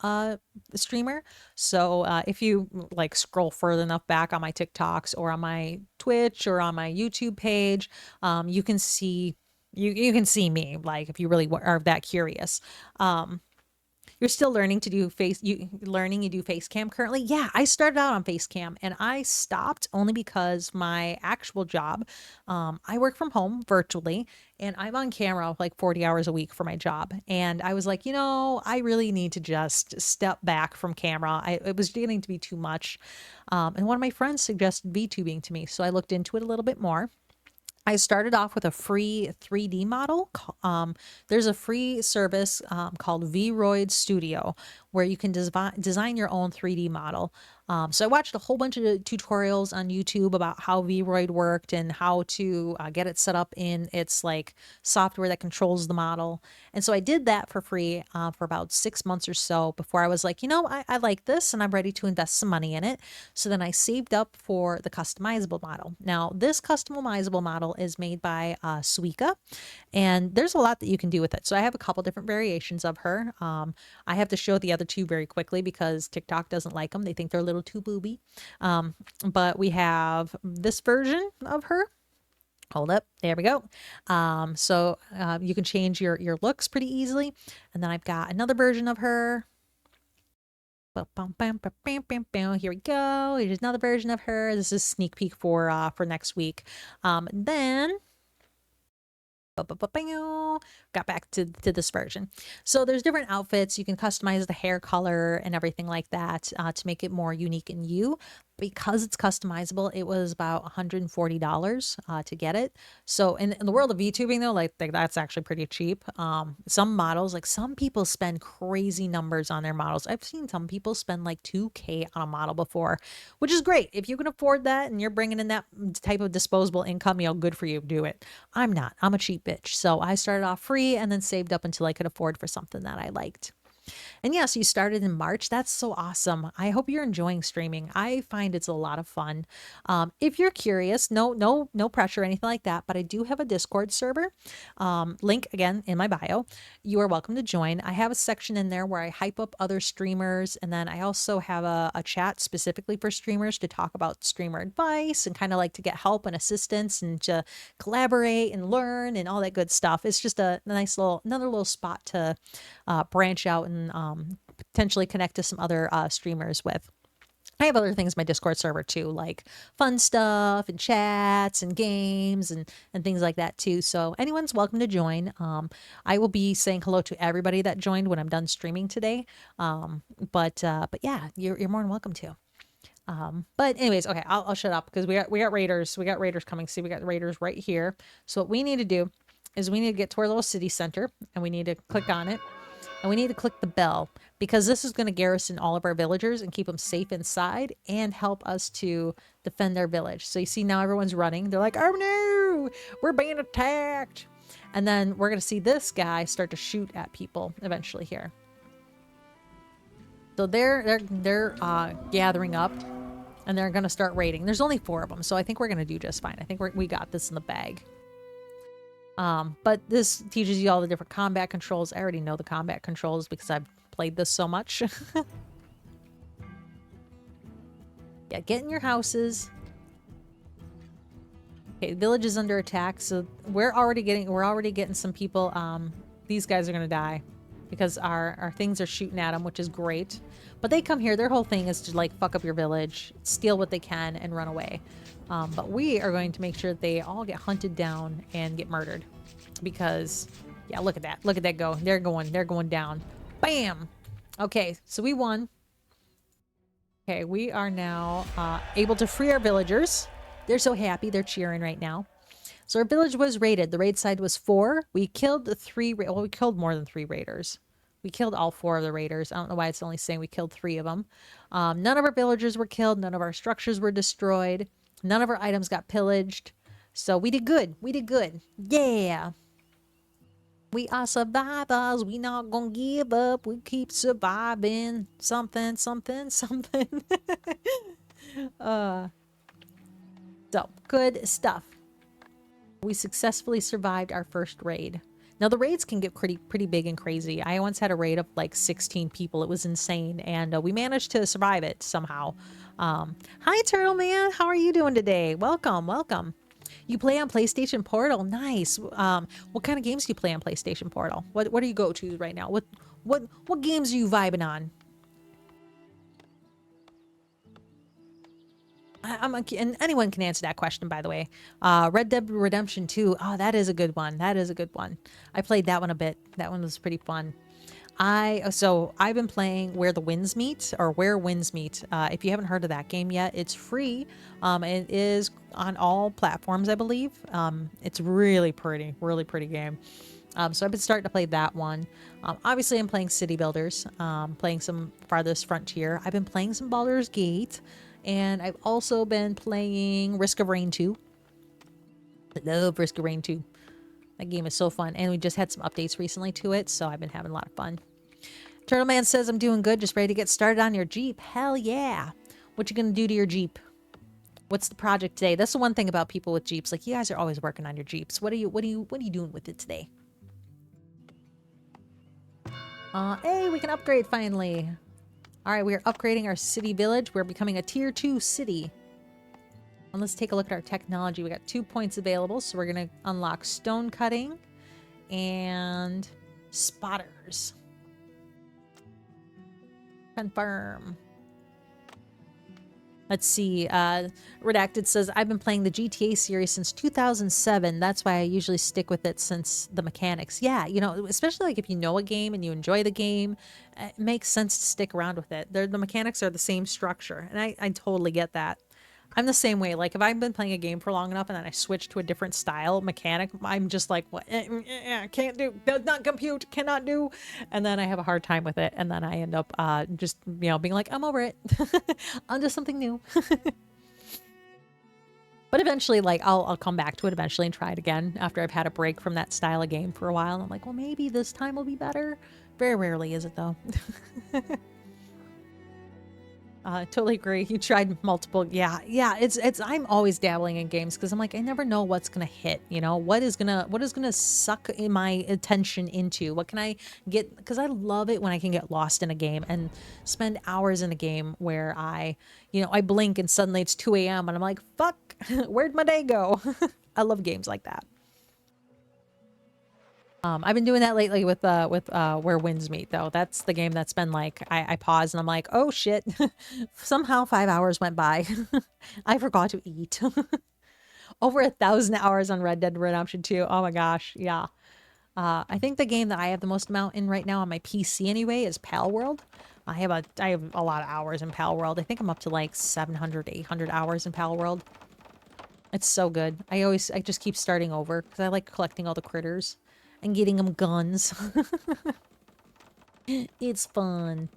streamer. So if you like scroll further enough back on my TikToks or on my Twitch or on my YouTube page, you can see you can see me, like, if you really are that curious. You're still learning to do you do face cam currently? Yeah, I started out on face cam and I stopped only because my actual job, I work from home virtually and I'm on camera like 40 hours a week for my job. And I was like, I really need to just step back from camera. It was getting to be too much. And one of my friends suggested VTubing to me. So I looked into it a little bit more. I started off with a free 3D model. There's a free service called Vroid Studio where you can design your own 3D model. So I watched a whole bunch of tutorials on YouTube about how Vroid worked and how to get it set up in its like software that controls the model. And so I did that for free for about 6 months or so before I was like, I like this and I'm ready to invest some money in it. So then I saved up for the customizable model. Now, this customizable model is made by Suica, and there's a lot that you can do with it. So I have a couple different variations of her. I have to show the other two very quickly because TikTok doesn't like them. They think they're a little too booby. But we have this version of her. Hold up. There we go. You can change your looks pretty easily. And then I've got another version of her. Here we go. Here's another version of her. This is a sneak peek for next week. Then got back to this version. So there's different outfits. You can customize the hair color and everything like that to make it more unique in you. Because it's customizable, it was about $140 to get it. So in the world of VTubing though, like that's actually pretty cheap. Some models, like some people spend crazy numbers on their models. I've seen some people spend like 2K on a model before, which is great. If you can afford that and you're bringing in that type of disposable income, good for you, do it. I'm not. I'm a cheap bitch. So I started off free and then saved up until I could afford for something that I liked. And yeah, so you started in March. That's so awesome. I hope you're enjoying streaming. I find it's a lot of fun. If you're curious, no pressure or anything like that, but I do have a Discord server. Link again in my bio. You are welcome to join. I have a section in there where I hype up other streamers, and then I also have a chat specifically for streamers to talk about streamer advice and kind of like to get help and assistance and to collaborate and learn and all that good stuff. It's just a nice another little spot to branch out and potentially connect to some other streamers with. I have other things in my Discord server too, like fun stuff and chats and games and things like that too. So anyone's welcome to join. I will be saying hello to everybody that joined when I'm done streaming today. But yeah, you're more than welcome to. But anyways, okay, I'll shut up because we got raiders. We got raiders coming. See, we got raiders right here. So what we need to do is we need to get to our little city center and we need to click on it. And we need to click the bell because this is going to garrison all of our villagers and keep them safe inside and help us to defend our village. So you see now everyone's running. They're like, oh no, we're being attacked. And then we're going to see this guy start to shoot at people eventually here. So they're gathering up and they're going to start raiding. There's only 4 of them, so I think we're going to do just fine. I think we got this in the bag. But this teaches you all the different combat controls. I already know the combat controls because I've played this so much. Yeah, get in your houses. Okay, village is under attack, so we're already getting some people. These guys are gonna die because our things are shooting at them, which is great. But they come here. Their whole thing is to like fuck up your village, steal what they can, and run away. But we are going to make sure that they all get hunted down and get murdered. Because, yeah, look at that. Look at that go. They're going down. Bam! Okay, so we won. Okay, we are now able to free our villagers. They're so happy. They're cheering right now. So our village was raided. The raid side was 4. We killed we killed more than 3 raiders. We killed all 4 of the raiders. I don't know why it's only saying we killed 3 of them. None of our villagers were killed. None of our structures were destroyed. None of our items got pillaged. So we did good. We did good. Yeah. We are survivors. We not gonna give up. We keep surviving. Something. So good stuff. We successfully survived our first raid. Now the raids can get pretty big and crazy. I once had a raid of like 16 people. It was insane, and we managed to survive it somehow. Hi, Turtle Man. How are you doing today? Welcome. You play on PlayStation Portal? Nice. What kind of games do you play on PlayStation Portal? What do you go to right now? What games are you vibing on? And anyone can answer that question, by the way. Red Dead Redemption 2. Oh, that is a good one. I played that one a bit. That one was pretty fun. So I've been playing Where Winds Meet. If you haven't heard of that game yet, it's free. It is on all platforms, I believe. It's really pretty game. So I've been starting to play that one. Obviously, I'm playing City Builders, playing some Farthest Frontier. I've been playing some Baldur's Gate, and I've also been playing Risk of Rain 2. I love Risk of Rain 2. That game is so fun, and we just had some updates recently to it, so I've been having a lot of fun. Turtle Man says, I'm doing good, just ready to get started on your Jeep. Hell yeah. What you gonna do to your Jeep? What's the project today? That's the one thing about people with Jeeps. Like, you guys are always working on your Jeeps. What are you doing with it today? Hey, we can upgrade finally. All right, we are upgrading our city village. We're becoming a tier 2 city. And let's take a look at our technology. We got 2 points available, so we're going to unlock stone cutting and spotters. Confirm. Let's see. Redacted says, I've been playing the GTA series since 2007. That's why I usually stick with it since the mechanics. Yeah, you know, especially like if you know a game and you enjoy the game, it makes sense to stick around with it. The mechanics are the same structure, and I totally get that. I'm the same way. Like, if I've been playing a game for long enough and then I switch to a different style mechanic, I'm just like, what? Can't do, does not compute, cannot do. And then I have a hard time with it. And then I end up just, you know, being like, I'm over it. Onto something new. But eventually, like, I'll come back to it eventually and try it again after I've had a break from that style of game for a while. And I'm like, well, maybe this time will be better. Very rarely is it, though. Totally agree. You tried multiple. Yeah. I'm always dabbling in games because I'm like, I never know what's gonna hit. You know, what is gonna suck in my attention into? What can I get? Because I love it when I can get lost in a game and spend hours in a game where I blink and suddenly it's 2 a.m. and I'm like, fuck, where'd my day go? I love games like that. I've been doing that lately with Where Winds Meet, though. That's the game that's been like, I pause and I'm like, oh shit. Somehow 5 hours went by. I forgot to eat. Over 1,000 hours on Red Dead Redemption 2. Oh my gosh, yeah. I think the game that I have the most amount in right now on my PC anyway is Pal World. I have a lot of hours in Pal World. I think I'm up to like 700, 800 hours in Pal World. It's so good. I just keep starting over because I like collecting all the critters and getting them guns. It's fun.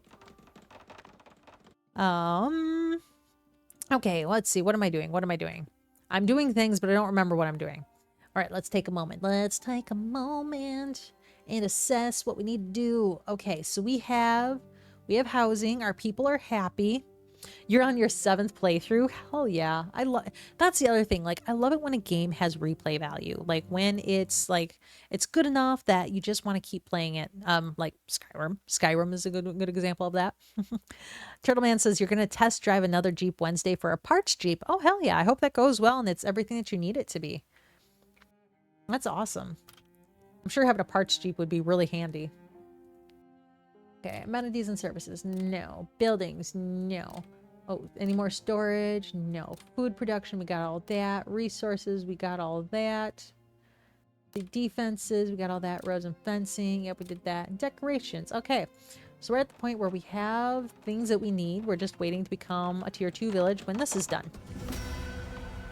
Okay, let's see. What am I doing? What am I doing? I'm doing things, but I don't remember what I'm doing. All right, let's take a moment. Let's take a moment and assess what we need to do. Okay, so we have housing. Our people are happy. You're on your 7th playthrough. Hell yeah. That's the other thing. Like, I love it when a game has replay value. Like, when it's like, it's good enough that you just want to keep playing it. Like Skyrim. Skyrim is a good example of that. Turtleman says you're going to test drive another Jeep Wednesday for a parts Jeep. Oh, hell yeah. I hope that goes well and it's everything that you need it to be. That's awesome. I'm sure having a parts Jeep would be really handy. Okay, amenities and services, no. Buildings, no. Oh, any more storage? No. Food production, we got all that. Resources, we got all that. The defenses, we got all that. Roads and fencing, yep, we did that. Decorations, okay. So we're at the point where we have things that we need. We're just waiting to become a tier 2 village when this is done.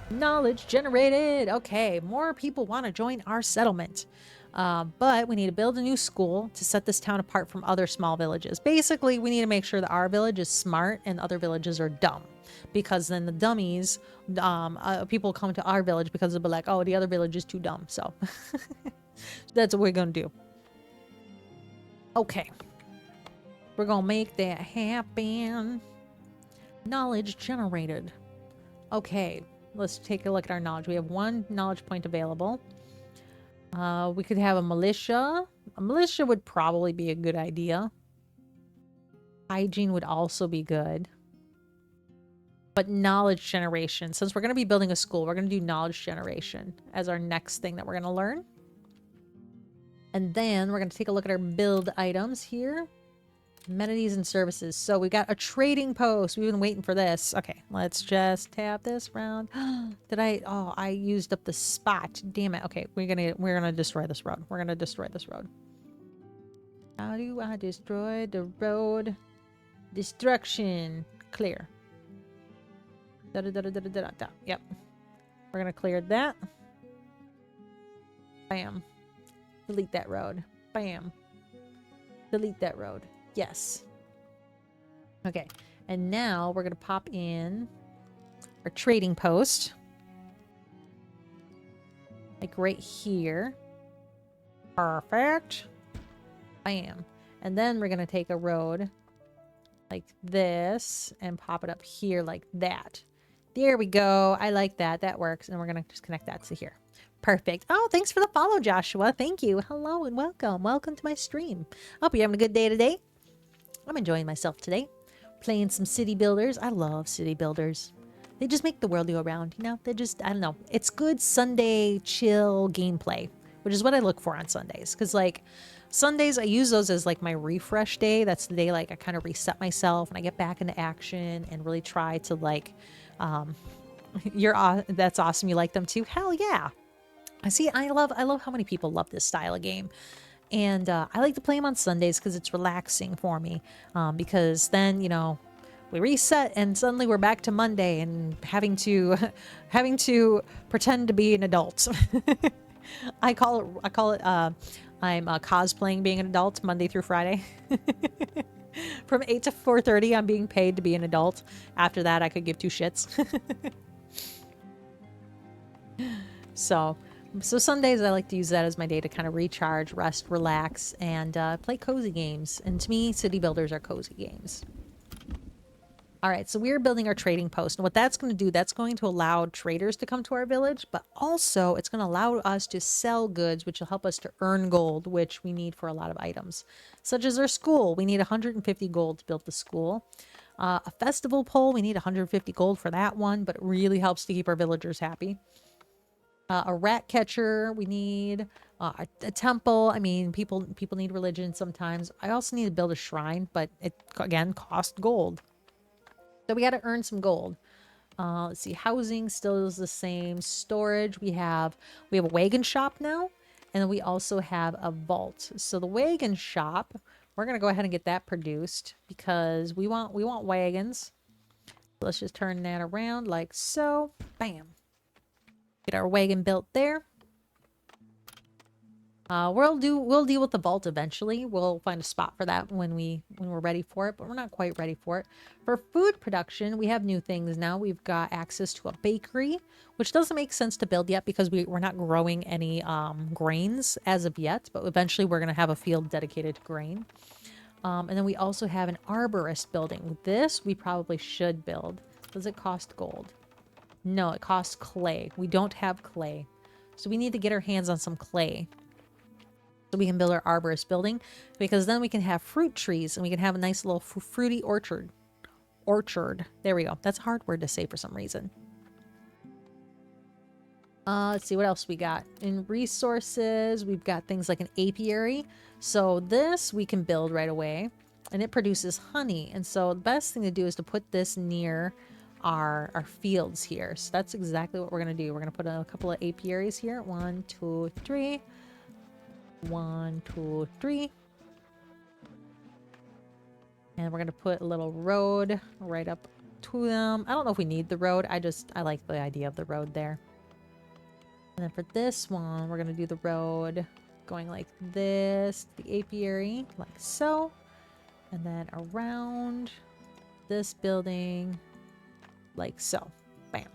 Knowledge generated. Okay, more people want to join our settlement. But we need to build a new school to set this town apart from other small villages. Basically, we need to make sure that our village is smart and other villages are dumb. Because then the dummies, people come to our village because they'll be like, oh, the other village is too dumb. So that's what we're going to do. Okay. We're going to make that happen. Knowledge generated. Okay. Let's take a look at our knowledge. We have 1 knowledge point available. We could have a militia. A militia would probably be a good idea. Hygiene would also be good. But knowledge generation. Since we're going to be building a school, we're going to do knowledge generation as our next thing that we're going to learn. And then we're going to take a look at our build items here. Amenities and services. So we got a trading post. We've been waiting for this. Okay, let's just tap this round. I used up the spot. Damn it. Okay, we're gonna destroy this road. We're gonna destroy this road. How do I destroy the road? Destruction. Clear. Yep. We're gonna clear that. Bam. Delete that road. Bam. Delete that road. Yes. Okay. And now we're going to pop in our trading post. Like right here. Perfect. Bam. And then we're going to take a road like this and pop it up here like that. There we go. I like that. That works. And we're going to just connect that to here. Perfect. Oh, thanks for the follow, Joshua. Thank you. Hello and welcome. Welcome to my stream. Hope you're having a good day today. I'm enjoying myself today. Playing some city builders. I love city builders. They just make the world go around, you know? They're just, I don't know. It's good Sunday chill gameplay, which is what I look for on Sundays. Because, like, Sundays, I use those as, like, my refresh day. That's the day, like, I kind of reset myself and I get back into action and really try to, like, that's awesome. You like them too? Hell yeah. I see. I love how many people love this style of game. And I like to play them on Sundays because it's relaxing for me. Because then, you know, we reset and suddenly we're back to Monday and having to having to pretend to be an adult. I call it I'm cosplaying being an adult Monday through Friday. From 8 to 4:30 I'm being paid to be an adult. After that I could give two shits. So Sundays I like to use that as my day to kind of recharge, rest, relax, and play cozy games. And to me, city builders are cozy games. All right, so we're building our trading post. And what that's going to do, that's going to allow traders to come to our village, but also it's going to allow us to sell goods, which will help us to earn gold, which we need for a lot of items. Such as our school. We need 150 gold to build the school. A festival pole, we need 150 gold for that one, but it really helps to keep our villagers happy. A rat catcher, we need a temple. I mean, people need religion sometimes. I also need to build a shrine, but it, again, costs gold. So we got to earn some gold. Let's see, housing still is the same. Storage, we have a wagon shop now, and then we also have a vault. So the wagon shop, we're gonna go ahead and get that produced because we want wagons. Let's just turn that around like so. Bam. Get our wagon built there. We'll deal with the vault eventually. We'll find a spot for that when we're ready for it, but we're not quite ready for it. For food production, we have new things now. We've got access to a bakery, which doesn't make sense to build yet because we're not growing any grains as of yet, but eventually we're gonna have a field dedicated to grain. And then we also have an arborist building. This we probably should build. Does it cost gold? No, it costs clay. We don't have clay. So we need to get our hands on some clay so we can build our arborist building, because then we can have fruit trees and we can have a nice little fruity orchard. There we go. That's a hard word to say for some reason. Let's see what else we got. In resources, we've got things like an apiary. So this we can build right away, and it produces honey. And so the best thing to do is to put this near our fields here. So that's exactly what we're going to do. We're going to put a couple of apiaries here. 1, 2, 3. 1, 2, 3. And we're going to put a little road right up to them. I don't know if we need the road. I like the idea of the road there. And then for this one, we're going to do the road going like this, the apiary, like so. And then around this building, like so. Bam.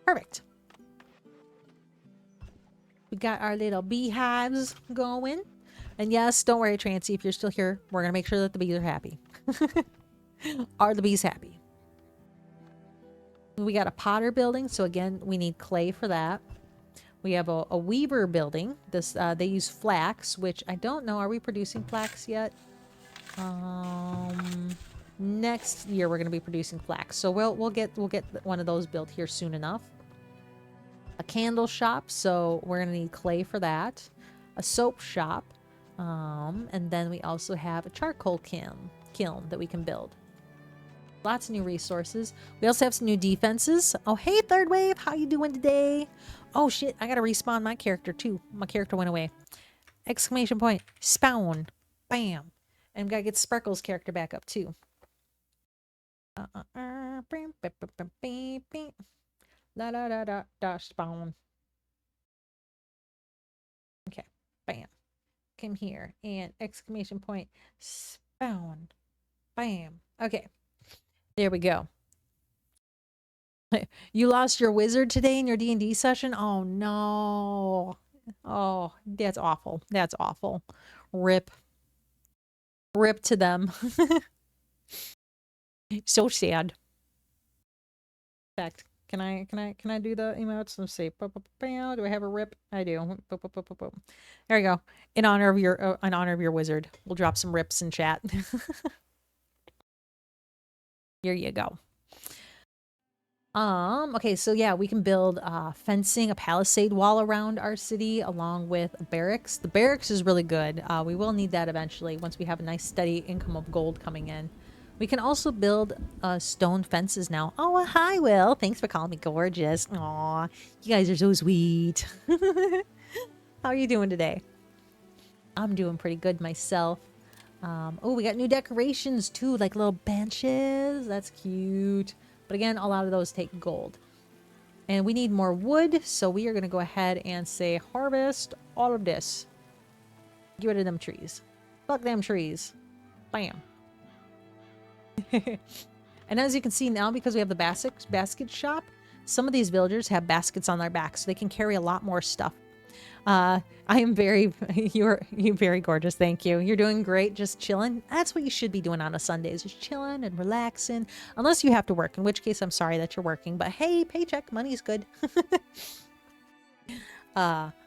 Perfect. We got our little beehives going. And yes, don't worry, Trancy, if you're still here, we're going to make sure that the bees are happy. Are the bees happy? We got a potter building, so again, we need clay for that. We have a weaver building. This they use flax, which I don't know. Are we producing flax yet? Next year we're going to be producing flax, so we'll get one of those built here soon enough. A candle shop, so we're going to need clay for that. A soap shop. And then we also have a charcoal kiln that we can build. Lots of new resources. We also have some new defenses. Oh, hey, Third Wave. How you doing today? Oh, shit. I got to respawn my character, too. My character went away. Exclamation point. Spawn. Bam. And got to get Sparkle's character back up, too. La da da da da spawn. Okay. Bam. come here and exclamation point spawn. Bam. Okay. There we go. You lost your wizard today in your D&D session? Oh no. Oh, that's awful. That's awful. Rip. Rip to them. So sad. In fact, can I do the emotes? Let's see. Do I have a rip? I do. There you go. In honor of your wizard. We'll drop some rips in chat. Here you go. Okay, so yeah, we can build fencing, a palisade wall around our city along with barracks. The barracks is really good. We will need that eventually once we have a nice steady income of gold coming in. We can also build stone fences now. Oh, hi, Will. Thanks for calling me gorgeous. Aw, you guys are so sweet. How are you doing today? I'm doing pretty good myself. Oh, we got new decorations too, like little benches. That's cute. But again, a lot of those take gold. And we need more wood, so we are going to go ahead and say harvest all of this. Get rid of them trees. Fuck them trees. Bam. And as you can see now, because we have the basket shop, some of these villagers have baskets on their backs, so they can carry a lot more stuff. I am very, you're very gorgeous. Thank you. You're doing great. Just chilling. That's what you should be doing on a Sunday, is just chilling and relaxing. Unless you have to work, in which case I'm sorry that you're working, but hey, paycheck, money's good.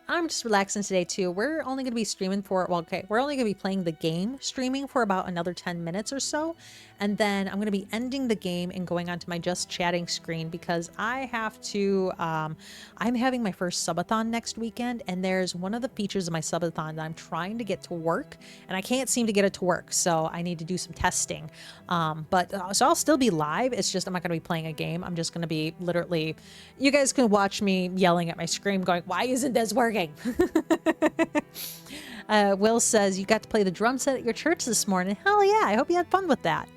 I'm just relaxing today too. We're only going to be streaming for, well, okay, we're only going to be playing the game streaming for about another 10 minutes or so. And then I'm going to be ending the game and going onto my just chatting screen because I have to, I'm having my first subathon next weekend. And there's one of the features of my subathon that I'm trying to get to work and I can't seem to get it to work. So I need to do some testing. So I'll still be live. It's just, I'm not going to be playing a game. I'm just going to be literally, you guys can watch me yelling at my screen going, why isn't this working? Will says, you got to play the drum set at your church this morning. Hell yeah, I hope you had fun with that.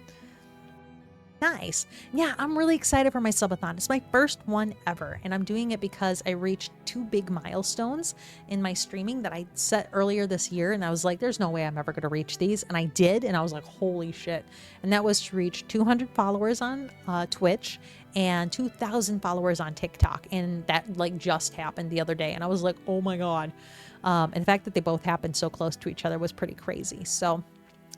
Nice. Yeah, I'm really excited for my subathon. It's my first one ever, and I'm doing it because I reached 2 big milestones in my streaming that I set earlier this year, and I was like, there's no way I'm ever going to reach these, and I did, and I was like, holy shit. And that was to reach 200 followers on Twitch and 2,000 followers on TikTok, and that like just happened the other day, and I was like, oh my god. And the fact that they both happened so close to each other was pretty crazy. So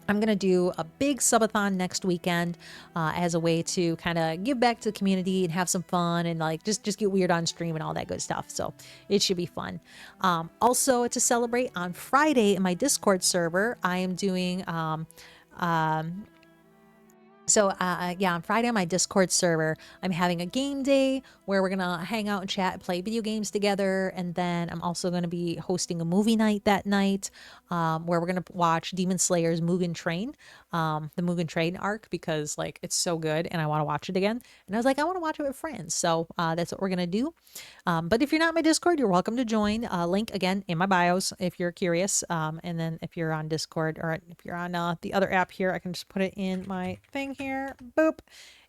I'm going to do a big subathon next weekend as a way to kind of give back to the community and have some fun and like just get weird on stream and all that good stuff. So it should be fun. Also to celebrate on Friday in my Discord server, I am doing yeah, on Friday on my Discord server, I'm having a game day where we're going to hang out and chat and play video games together. And then I'm also going to be hosting a movie night that night where we're going to watch Demon Slayer's Mugen Train, the Mugen Train arc, because like it's so good and I want to watch it again. And I was like, I want to watch it with friends. So that's what we're going to do. But if you're not in my Discord, you're welcome to join. Link again in my bios if you're curious. And then if you're on Discord or if you're on the other app here, I can just put it in my thing here. Boop.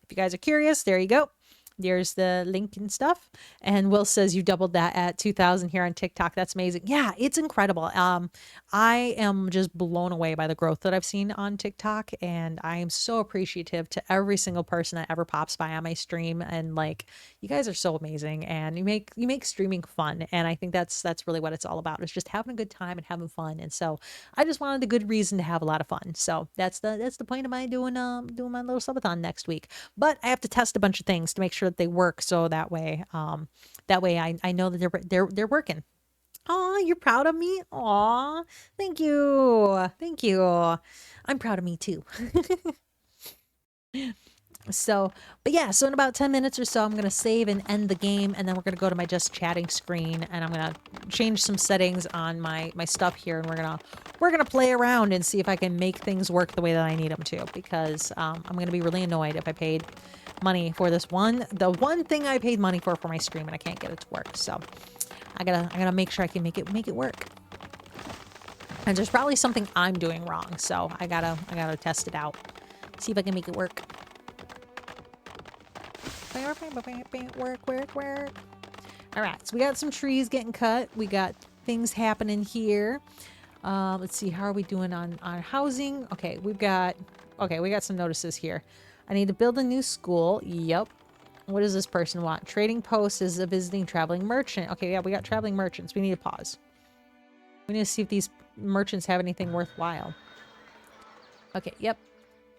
If you guys are curious, there you go. There's the link and stuff. And Will says you doubled that at 2,000 here on TikTok. That's amazing. Yeah, it's incredible. I am just blown away by the growth that I've seen on TikTok, and I am so appreciative to every single person that ever pops by on my stream. And like, you guys are so amazing, and you make streaming fun. And I think that's really what it's all about. It's just having a good time and having fun. And so I just wanted a good reason to have a lot of fun. So that's the point of my doing my little subathon next week. But I have to test a bunch of things to make sure that they work, so that way I know that they're working. Oh, you're proud of me? Aw, thank you. Thank you. I'm proud of me too. So, but yeah, so in about 10 minutes or so, I'm going to save and end the game, and then we're going to go to my just chatting screen, and I'm going to change some settings on my stuff here, and we're going to play around and see if I can make things work the way that I need them to, because I'm going to be really annoyed if I paid money for the one thing I paid money for my stream, and I can't get it to work. So I gotta make sure I can make it work. And there's probably something I'm doing wrong, so I gotta test it out, see if I can make it work. Work. All right, so we got some trees getting cut. We got things happening here. Let's see, how are we doing on housing? Okay, we got some notices here. I need to build a new school. Yep. What does this person want? Trading post is a visiting traveling merchant. Okay, yeah, we got traveling merchants. We need to pause. We need to see if these merchants have anything worthwhile. Okay, yep.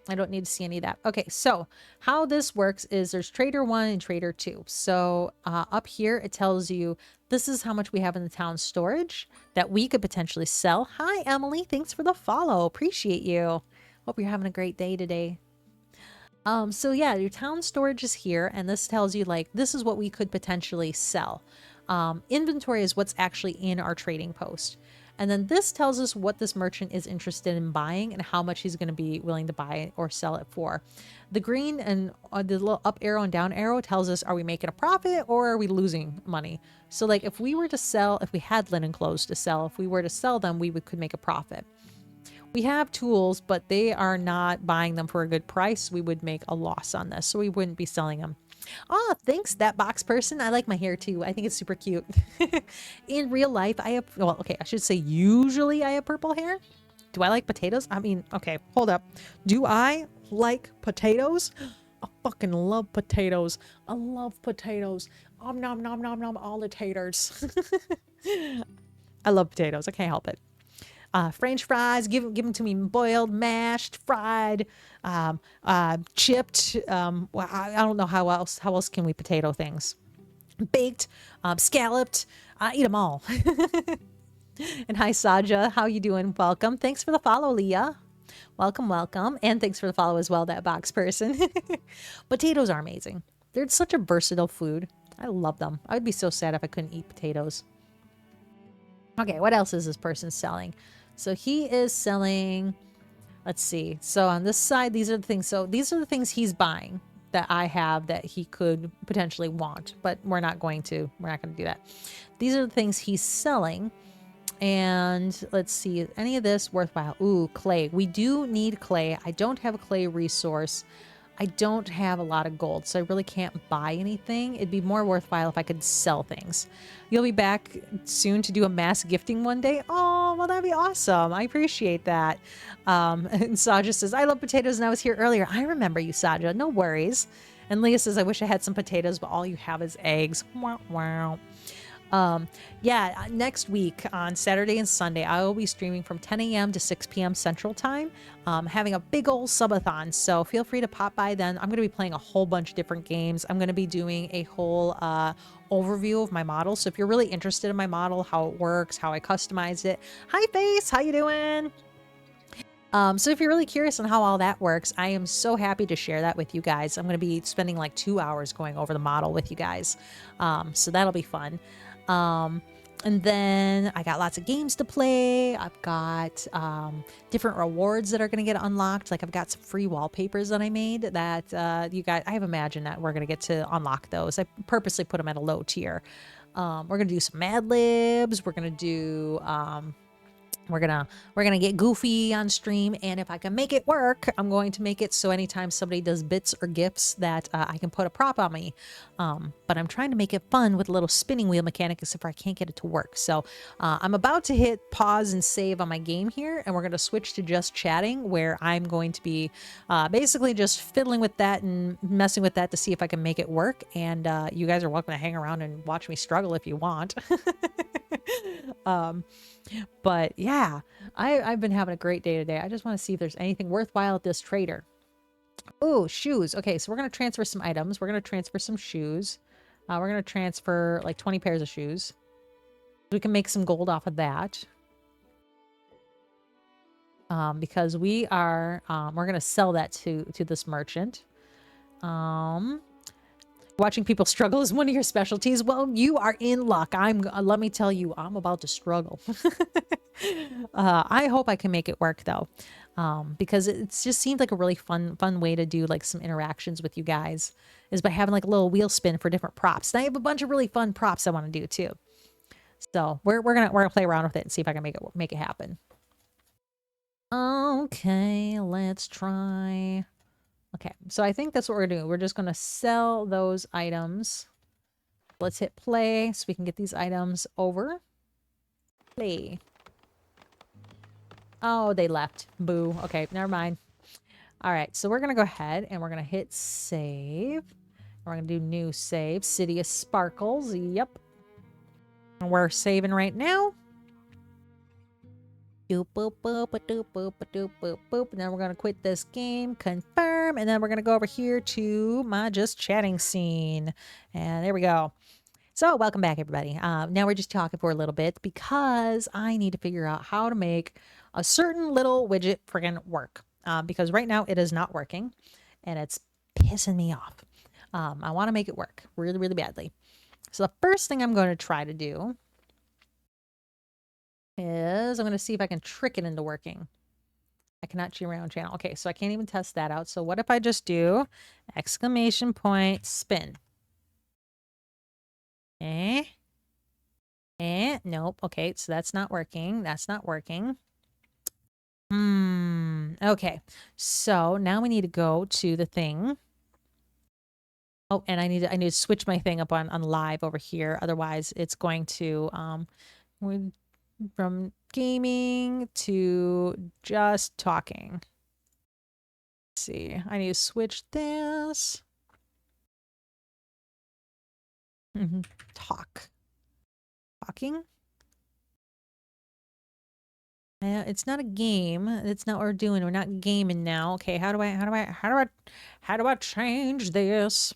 I don't need to see any of that. Okay, so how this works is there's trader 1 and trader 2. So up here, it tells you this is how much we have in the town storage that we could potentially sell. Hi, Emily. Thanks for the follow. Appreciate you. Hope you're having a great day today. So yeah, your town storage is here, and this tells you like this is what we could potentially sell. Inventory is what's actually in our trading post. And then this tells us what this merchant is interested in buying and how much he's going to be willing to buy or sell it for. The green and the little up arrow and down arrow tells us, are we making a profit or are we losing money? So like if we were to sell, if we had linen clothes to sell, if we were to sell them, could make a profit. We have tools, but they are not buying them for a good price. We would make a loss on this, so we wouldn't be selling them. Oh, thanks, that box person. I like my hair too. I think it's super cute. In real life, I have, well, okay, I should say usually I have purple hair. Do I like potatoes? I mean, okay, hold up. Do I like potatoes? I fucking love potatoes. I love potatoes. Nom nom nom nom, all the taters. I love potatoes. I can't help it. French fries, give them to me boiled, mashed, fried, chipped. Well, I don't know how else can we potato things? Baked, scalloped. Eat them all. And hi, Saja. How you doing? Welcome. Thanks for the follow, Leah. Welcome, welcome. And thanks for the follow as well, that box person. Potatoes are amazing. They're such a versatile food. I love them. I would be so sad if I couldn't eat potatoes. Okay, what else is this person selling? So he is selling, let's see. So on this side, these are the things. So these are the things he's buying that I have that he could potentially want, but we're not going to do that. These are the things he's selling. And let's see, is any of this worthwhile? Ooh, clay. We do need clay. I don't have a clay resource. I don't have a lot of gold, so I really can't buy anything. It'd be more worthwhile if I could sell things. You'll be back soon to do a mass gifting one day? Oh, well, that'd be awesome. I appreciate that. And Saja says, I love potatoes and I was here earlier. I remember you, Saja. No worries. And Leah says, I wish I had some potatoes, but all you have is eggs. Wow, wow. Yeah, next week on Saturday and Sunday, I will be streaming from 10 a.m. to 6 p.m. Central Time, having a big old subathon. So feel free to pop by then. I'm going to be playing a whole bunch of different games. I'm going to be doing a whole overview of my model. So if you're really interested in my model, how it works, how I customized it. Hi, Face. How you doing? So if you're really curious on how all that works, I am so happy to share that with you guys. I'm going to be spending like 2 hours going over the model with you guys. So that'll be fun. And then I got lots of games to play. I've got different rewards that are going to get unlocked. Like I've got some free wallpapers that I made that you guys, I have imagined that we're going to get to unlock those. I purposely put them at a low tier. We're going to do some Mad Libs. We're going to do we're gonna get goofy on stream, and if I can make it work, I'm going to make it so anytime somebody does bits or gifts that I can put a prop on me. But I'm trying to make it fun with a little spinning wheel mechanic, except for I can't get it to work. So I'm about to hit pause and save on my game here, and we're gonna switch to just chatting, where I'm going to be basically just fiddling with that and messing with that to see if I can make it work. And you guys are welcome to hang around and watch me struggle if you want. But yeah, I've been having a great day today. I just want to see if there's anything worthwhile at this trader. Oh, shoes. Okay, so we're going to transfer some items. We're going to transfer some shoes. We're going to transfer like 20 pairs of shoes. We can make some gold off of that. Because we're going to sell that to this merchant. Watching people struggle is one of your specialties. Well, you are in luck. Let me tell you, I'm about to struggle. I hope I can make it work though. Because it just seemed like a really fun way to do like some interactions with you guys is by having like a little wheel spin for different props. And I have a bunch of really fun props I want to do too. So we're gonna play around with it and see if I can make it happen. Okay, let's try. Okay, so I think that's what we're doing. We're just going to sell those items. Let's hit play so we can get these items over. Play. Oh, they left. Boo. Okay, never mind. All right, so we're going to go ahead and we're going to hit save. We're going to do new save. City of Sparkles. Yep. And we're saving right now. Doop, boop, boop, doop, boop, doop, boop, boop. And then we're going to quit this game, confirm, and then we're going to go over here to my just chatting scene. And there we go. So welcome back, everybody. Now we're just talking for a little bit because I need to figure out how to make a certain little widget friggin' work. Because right now it is not working and it's pissing me off. I want to make it work really, really badly. So the first thing I'm going to try to do is I'm going to see if I can trick it into working. I cannot cheat my own channel. Okay, so I can't even test that out. So what if I just do exclamation point spin? Nope. Okay, so that's not working. That's not working. Okay. So now we need to go to the thing. Oh, and I need to switch my thing up on live over here. Otherwise, it's going to from gaming to just talking. Let's see. I need to switch this. Talking. It's not a game. It's not what we're doing. We're not gaming now. Okay, how do I change this?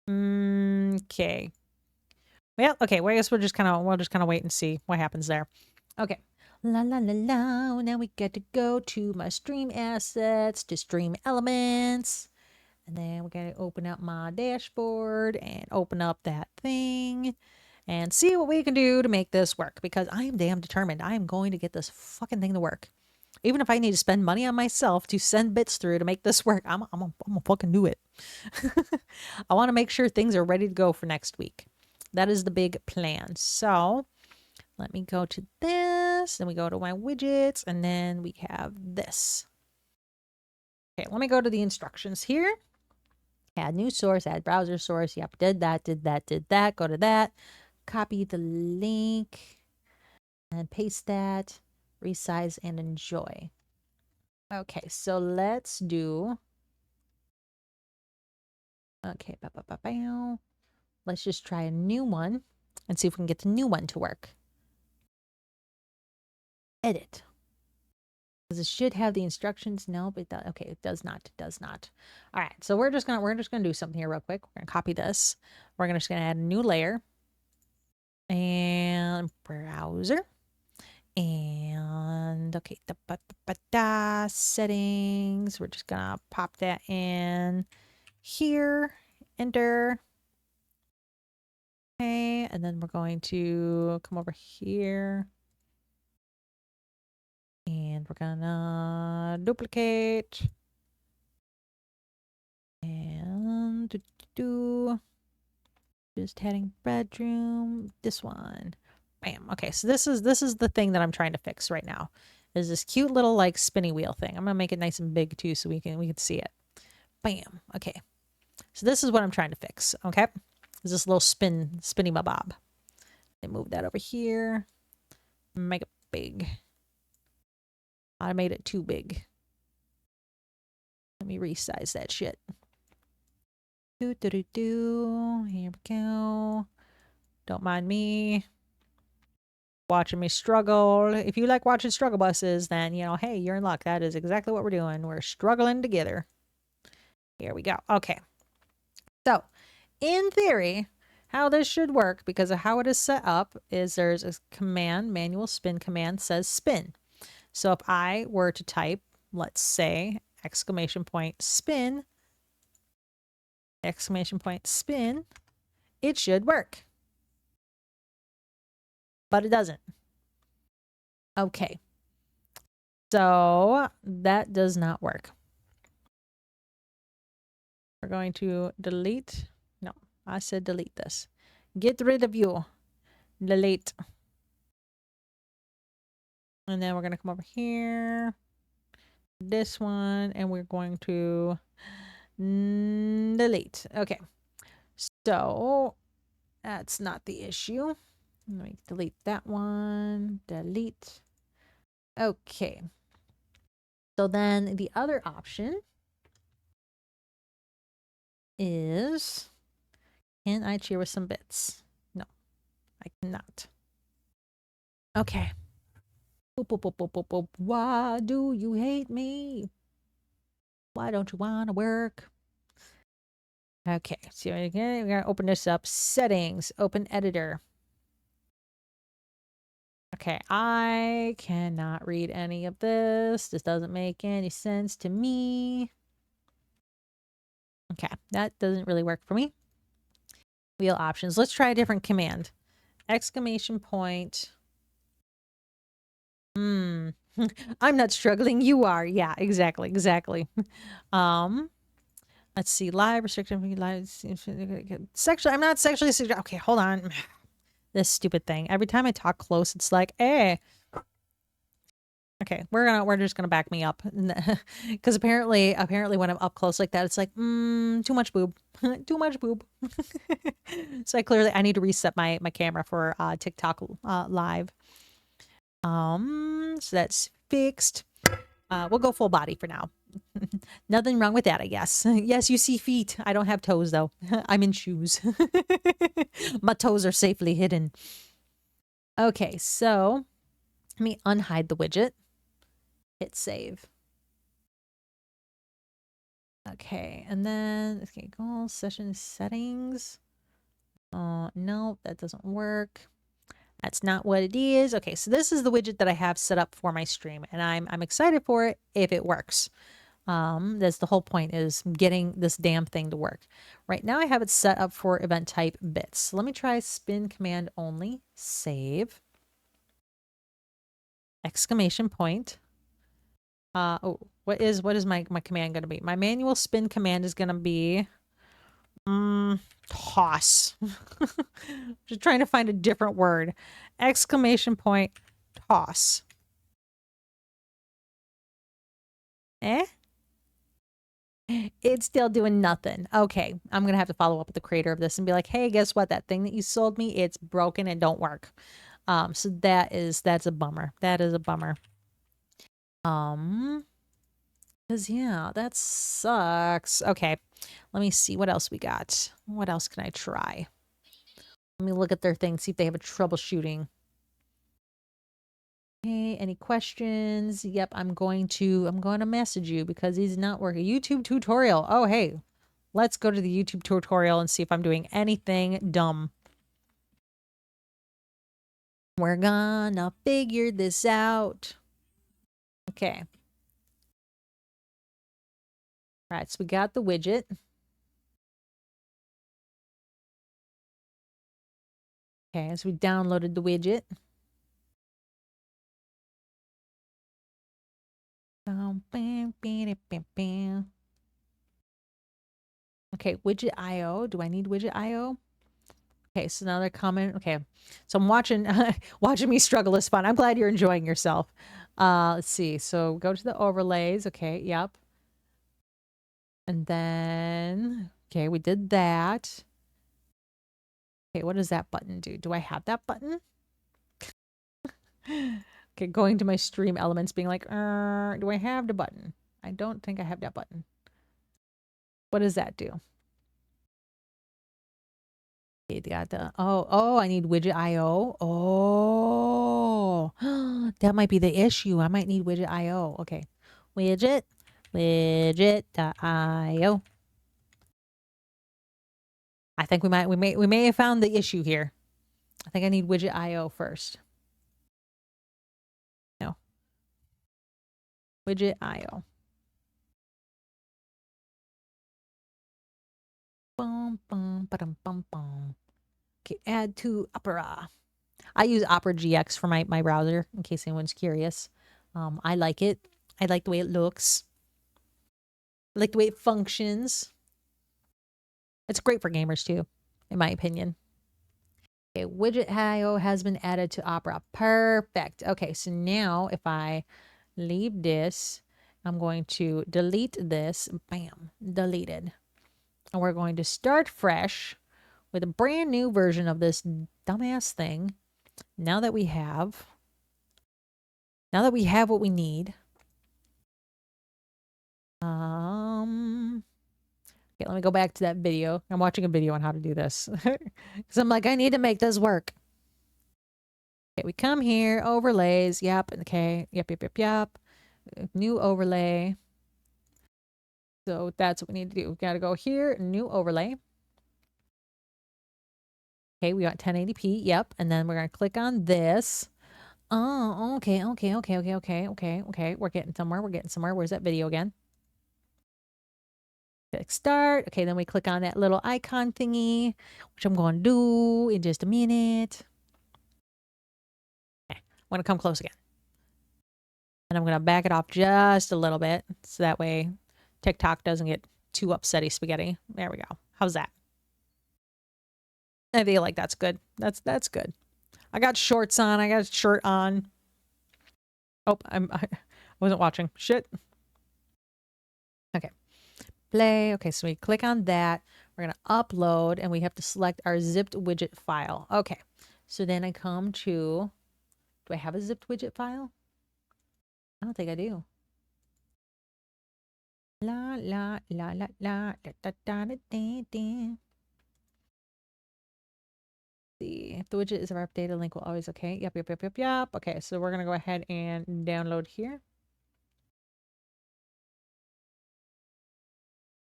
Okay. Well, okay. Well, I guess we'll just kind of wait and see what happens there. Okay. La la la la. Now we get to go to my stream assets to stream elements. And then we gotta open up my dashboard and open up that thing and see what we can do to make this work because I am damn determined. I am going to get this fucking thing to work. Even if I need to spend money on myself to send bits through to make this work, I'm gonna fucking do it. I want to make sure things are ready to go for next week. That is the big plan. So let me go to this. Then we go to my widgets and then we have this. Okay, let me go to the instructions here. Add new source, add browser source. Yep, did that. Go to that. Copy the link and paste that. Resize and enjoy. Okay, so let's do. Okay, let's just try a new one and see if we can get the new one to work. Edit. Because it should have the instructions. No, but okay, it does not. It does not. All right, so we're just gonna do something here real quick. We're gonna copy this. We're just gonna add a new layer and browser. And okay, settings. We're just gonna pop that in here. Enter. Okay, and then we're going to come over here. And we're gonna duplicate. And just heading bedroom. This one. Bam. Okay, so this is the thing that I'm trying to fix right now. Is this cute little like spinny wheel thing. I'm gonna make it nice and big too so we can see it. Bam. Okay. So this is what I'm trying to fix. Okay. Is this little spinny bob. And move that over here. Make it big. I made it too big. Let me resize that shit. Here we go. Don't mind me watching me struggle. If you like watching struggle buses, then, you know, hey, you're in luck. That is exactly what we're doing. We're struggling together. Here we go. Okay. So, in theory, how this should work, because of how it is set up, is there's a command, manual spin command says spin. So if I were to type, let's say, exclamation point spin, exclamation point spin, it should work. But it doesn't. Okay. So that does not work. We're going to delete. No, I said delete this. Get rid of you. Delete. And then we're going to come over here. This one. And we're going to delete. Okay. So that's not the issue. Let me delete that one. Delete. Okay. So then the other option is, can I cheer with some bits? No, I cannot. Okay. Boop, boop, boop, boop, boop, boop. Why do you hate me? Why don't you want to work? Okay, so again, we're going to open this up. Settings, open editor. Okay, I cannot read any of this. This doesn't make any sense to me. Okay, that doesn't really work for me. Wheel options. Let's try a different command. Exclamation point. I'm not struggling. You are. Yeah, exactly. Let's see. Live restriction. Live. Sexually. I'm not sexually. Okay, hold on. This stupid thing. Every time I talk close, it's like, eh. Okay, we're just gonna back me up, because apparently when I'm up close like that, it's like too much boob, too much boob. So I need to reset my camera for TikTok live. So that's fixed. We'll go full body for now. Nothing wrong with that, I guess. Yes, you see feet. I don't have toes though. I'm in shoes. My toes are safely hidden. Okay, so let me unhide the widget. Hit save. Okay, and then okay, goal session settings. No, that doesn't work. That's not what it is. Okay, so this is the widget that I have set up for my stream, and I'm excited for it if it works. That's the whole point, is getting this damn thing to work. Right now I have it set up for event type bits. So let me try spin command only. Save. Exclamation point. What is my command going to be? My manual spin command is going to be toss. Just trying to find a different word. Exclamation point, toss. Eh? It's still doing nothing. Okay, I'm gonna have to follow up with the creator of this and be like, hey, guess what? That thing that you sold me, it's broken and don't work. So that's a bummer. That is a bummer. Because yeah, that sucks. Okay, let me see what else we got. What else can I try? Let me look at their thing, see if they have a troubleshooting. Hey, any questions? Yep, I'm going to message you because he's not working. YouTube tutorial. Oh, hey, let's go to the YouTube tutorial and see if I'm doing anything dumb. We're gonna figure this out. Okay. All right, so we got the widget. Okay, so we downloaded the widget. Okay, widget IO. Do I need widget IO? Okay, so now they're coming. Okay, so I'm watching watching me struggle is fun. I'm glad you're enjoying yourself. Let's see. So go to the overlays. Okay, yep. And then, okay, we did that. Okay, what does that button do? Do I have that button? Okay, going to my stream elements, being like, do I have the button? I don't think I have that button. What does that do? Okay, got the, I need widget IO. Oh, that might be the issue. I might need widget IO. Okay, widget IO. I think we may have found the issue here. I think I need widget IO first. No. Widget IO. Bum, bum, ba-dum, bum, bum. Okay, add to Opera. I use Opera GX for my browser, in case anyone's curious. I like it. I like the way it looks. I like the way it functions. It's great for gamers too, in my opinion. Okay, widget IO has been added to Opera. Perfect. Okay, so now if I leave this, I'm going to delete this. Bam, deleted. And we're going to start fresh with a brand new version of this dumbass thing. now that we have what we need, okay, let me go back to that video. I'm watching a video on how to do this because I'm like, I need to make this work. Okay, we come here, overlays. Yep. Okay. Yep. New overlay. So that's what we need to do. We got to go here, new overlay. Okay, we got 1080p. Yep. And then we're going to click on this. Oh, okay. We're getting somewhere. Where's that video again? Click start. Okay, then we click on that little icon thingy, which I'm going to do in just a minute. Okay, I'm going to come close again. And I'm going to back it off just a little bit so that way TikTok doesn't get too upsetty spaghetti. There we go. How's that? I feel like that's good. That's good. I got shorts on. I got a shirt on. Oh, I wasn't watching. Shit. Okay. Play. Okay, so we click on that. We're going to upload and we have to select our zipped widget file. Okay. So then I come to, do I have a zipped widget file? I don't think I do. La la la la la da da da da da da. See, if the widget is ever updated, link will always okay. Yep. Okay, so we're gonna go ahead and download here.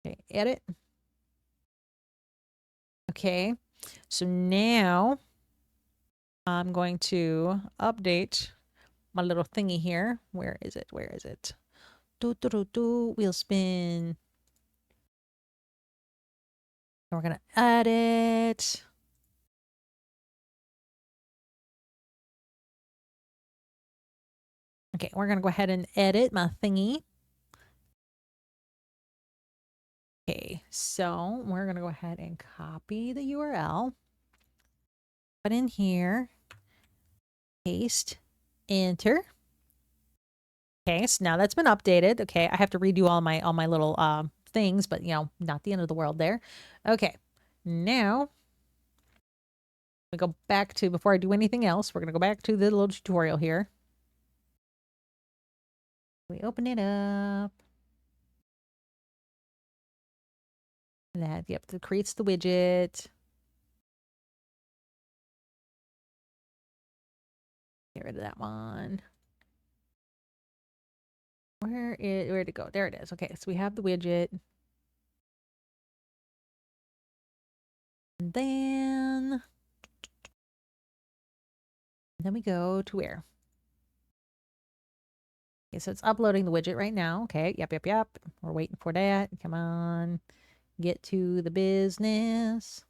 Okay, edit. Okay, so now I'm going to update my little thingy here. Where is it? Where is it? Wheel spin. And we're gonna edit. Okay, we're gonna go ahead and edit my thingy. Okay, so we're gonna go ahead and copy the URL. Put in here. Paste. Enter. Okay, so now that's been updated. Okay, I have to redo all my little things, but you know, not the end of the world there. Okay, now we go back to, before I do anything else, we're gonna go back to the little tutorial here. We open it up. That, yep, that creates the widget. Get rid of that one. Where'd it go? There it is. Okay, so we have the widget. And then we go to where? Okay, so it's uploading the widget right now. Okay, yep. We're waiting for that. Come on. Get to the business.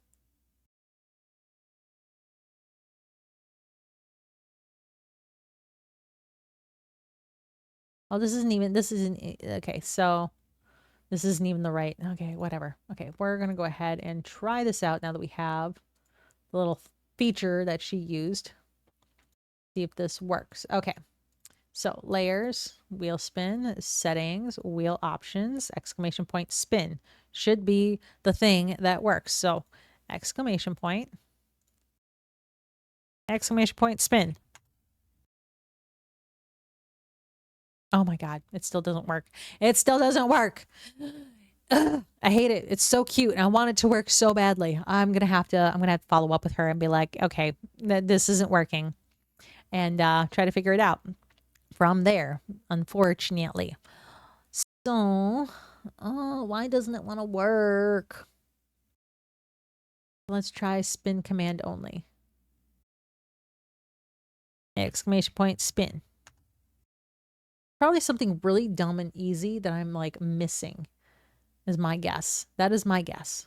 Oh, this isn't, okay, so this isn't even the right, okay, whatever. Okay, we're going to go ahead and try this out now that we have the little feature that she used. See if this works. Okay, so layers, wheel spin, settings, wheel options, exclamation point, spin should be the thing that works. So exclamation point, spin. Oh my God, it still doesn't work. It still doesn't work. Ugh, I hate it. It's so cute and I want it to work so badly. I'm gonna have to follow up with her and be like, okay, this isn't working, and try to figure it out from there, unfortunately. So, oh, why doesn't it want to work? Let's try spin command only. Exclamation point, spin. Probably something really dumb and easy that I'm like missing is my guess. That is my guess.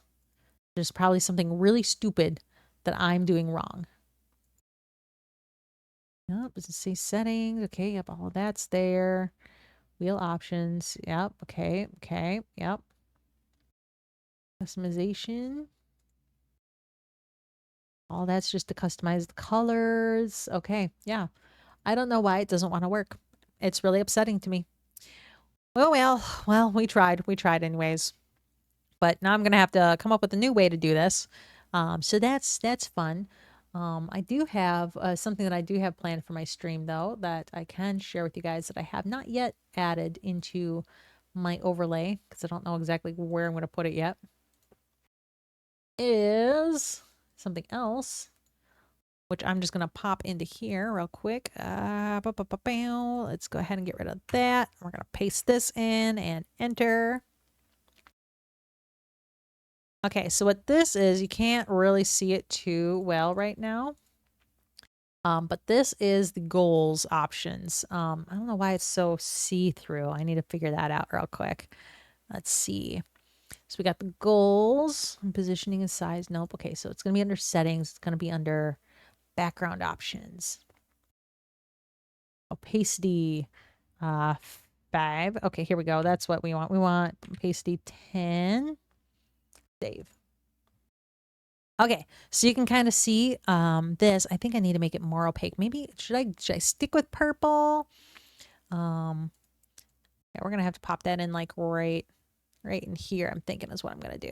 There's probably something really stupid that I'm doing wrong. Nope, does it say settings? Okay, yep, all of that's there. Wheel options. Yep, okay, yep. Customization. All that's just to customize the colors. Okay, yeah. I don't know why it doesn't want to work. It's really upsetting to me. Well, we tried. We tried anyways. But now I'm going to have to come up with a new way to do this. So that's fun. I do have something that I do have planned for my stream, though, that I can share with you guys that I have not yet added into my overlay because I don't know exactly where I'm going to put it yet. Is something else, which I'm just going to pop into here real quick. Let's go ahead and get rid of that. We're going to paste this in and enter. Okay, so what this is, you can't really see it too well right now. But this is the goals options. I don't know why it's so see-through. I need to figure that out real quick. Let's see. So we got the goals, positioning and size. Nope. Okay, so it's going to be under settings. It's going to be under background options. Opacity 5. Okay, here we go. That's what we want. We want opacity 10. Save. Okay, so you can kind of see this. I think I need to make it more opaque. Maybe should I stick with purple? Yeah, we're gonna have to pop that in like right in here. I'm thinking is what I'm gonna do.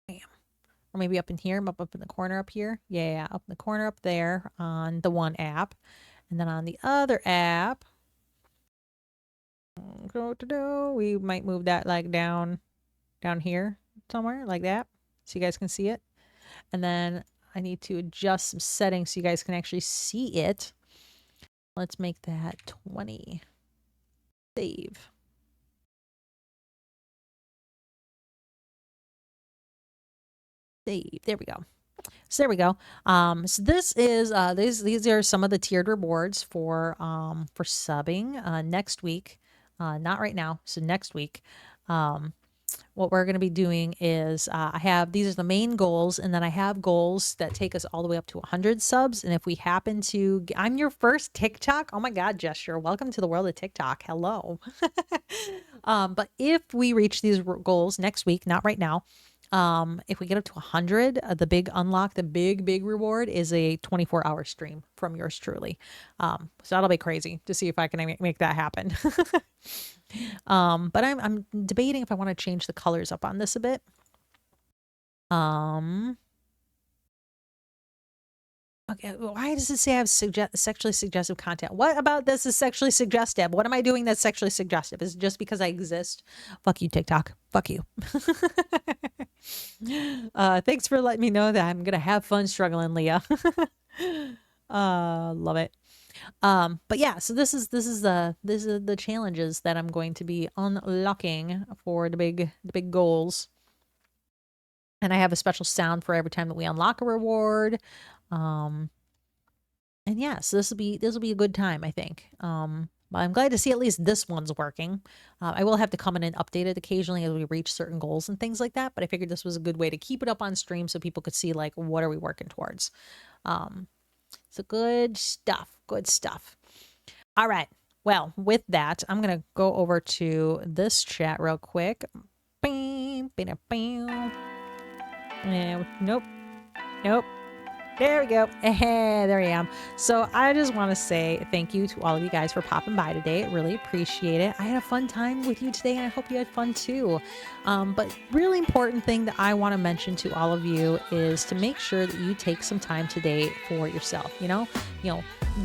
Bam. Or maybe up in here, up in the corner up here. Yeah, up in the corner up there on the one app, and then on the other app, we might move that like down here somewhere like that, so you guys can see it. And then I need to adjust some settings so you guys can actually see it. Let's make that 20. Save. Save. There we go. So there we go. So this is these are some of the tiered rewards for subbing next week. Not right now. So next week. What we're going to be doing is I have these are the main goals, and then I have goals that take us all the way up to 100 subs. And if we happen to, I'm your first TikTok. Oh my God, Gesture, welcome to the world of TikTok. Hello. But if we reach these goals next week, not right now, if we get up to 100, the big unlock, the big reward is a 24-hour stream from yours truly. So that'll be crazy to see if I can make that happen. But I'm debating if I want to change the colors up on this a bit. Okay, why does it say I have sexually suggestive content? What about this is sexually suggestive? What am I doing that's sexually suggestive? Is it just because I exist? Fuck you, TikTok. Fuck you. Thanks for letting me know that I'm gonna have fun struggling, Leah. Love it. But yeah, so this is the challenges that I'm going to be unlocking for the big goals. And I have a special sound for every time that we unlock a reward. And yeah, so this will be a good time, I think. But I'm glad to see at least this one's working. I will have to come in and update it occasionally as we reach certain goals and things like that. But I figured this was a good way to keep it up on stream so people could see like what are we working towards. So good stuff. Good stuff. All right. Well, with that, I'm going to go over to this chat real quick. Nope. Nope. There we go. There I am. So I just want to say thank you to all of you guys for popping by today. I really appreciate it. I had a fun time with you today, and I hope you had fun too. But really important thing that I want to mention to all of you is to make sure that you take some time today for yourself. You know,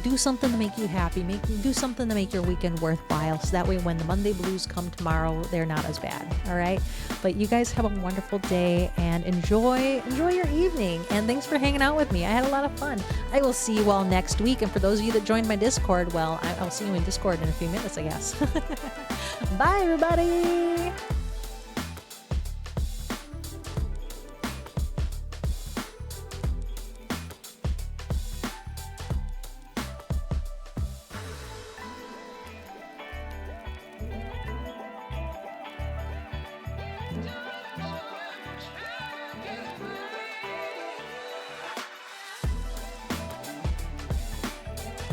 do something to make you happy. Do something to make your weekend worthwhile. So that way, when the Monday blues come tomorrow, they're not as bad. All right. But you guys have a wonderful day and enjoy your evening. And thanks for hanging out with me. I had a lot of fun. I will see you all next week. And for those of you that joined my Discord, well, I'll see you in Discord in a few minutes, I guess. Bye, everybody.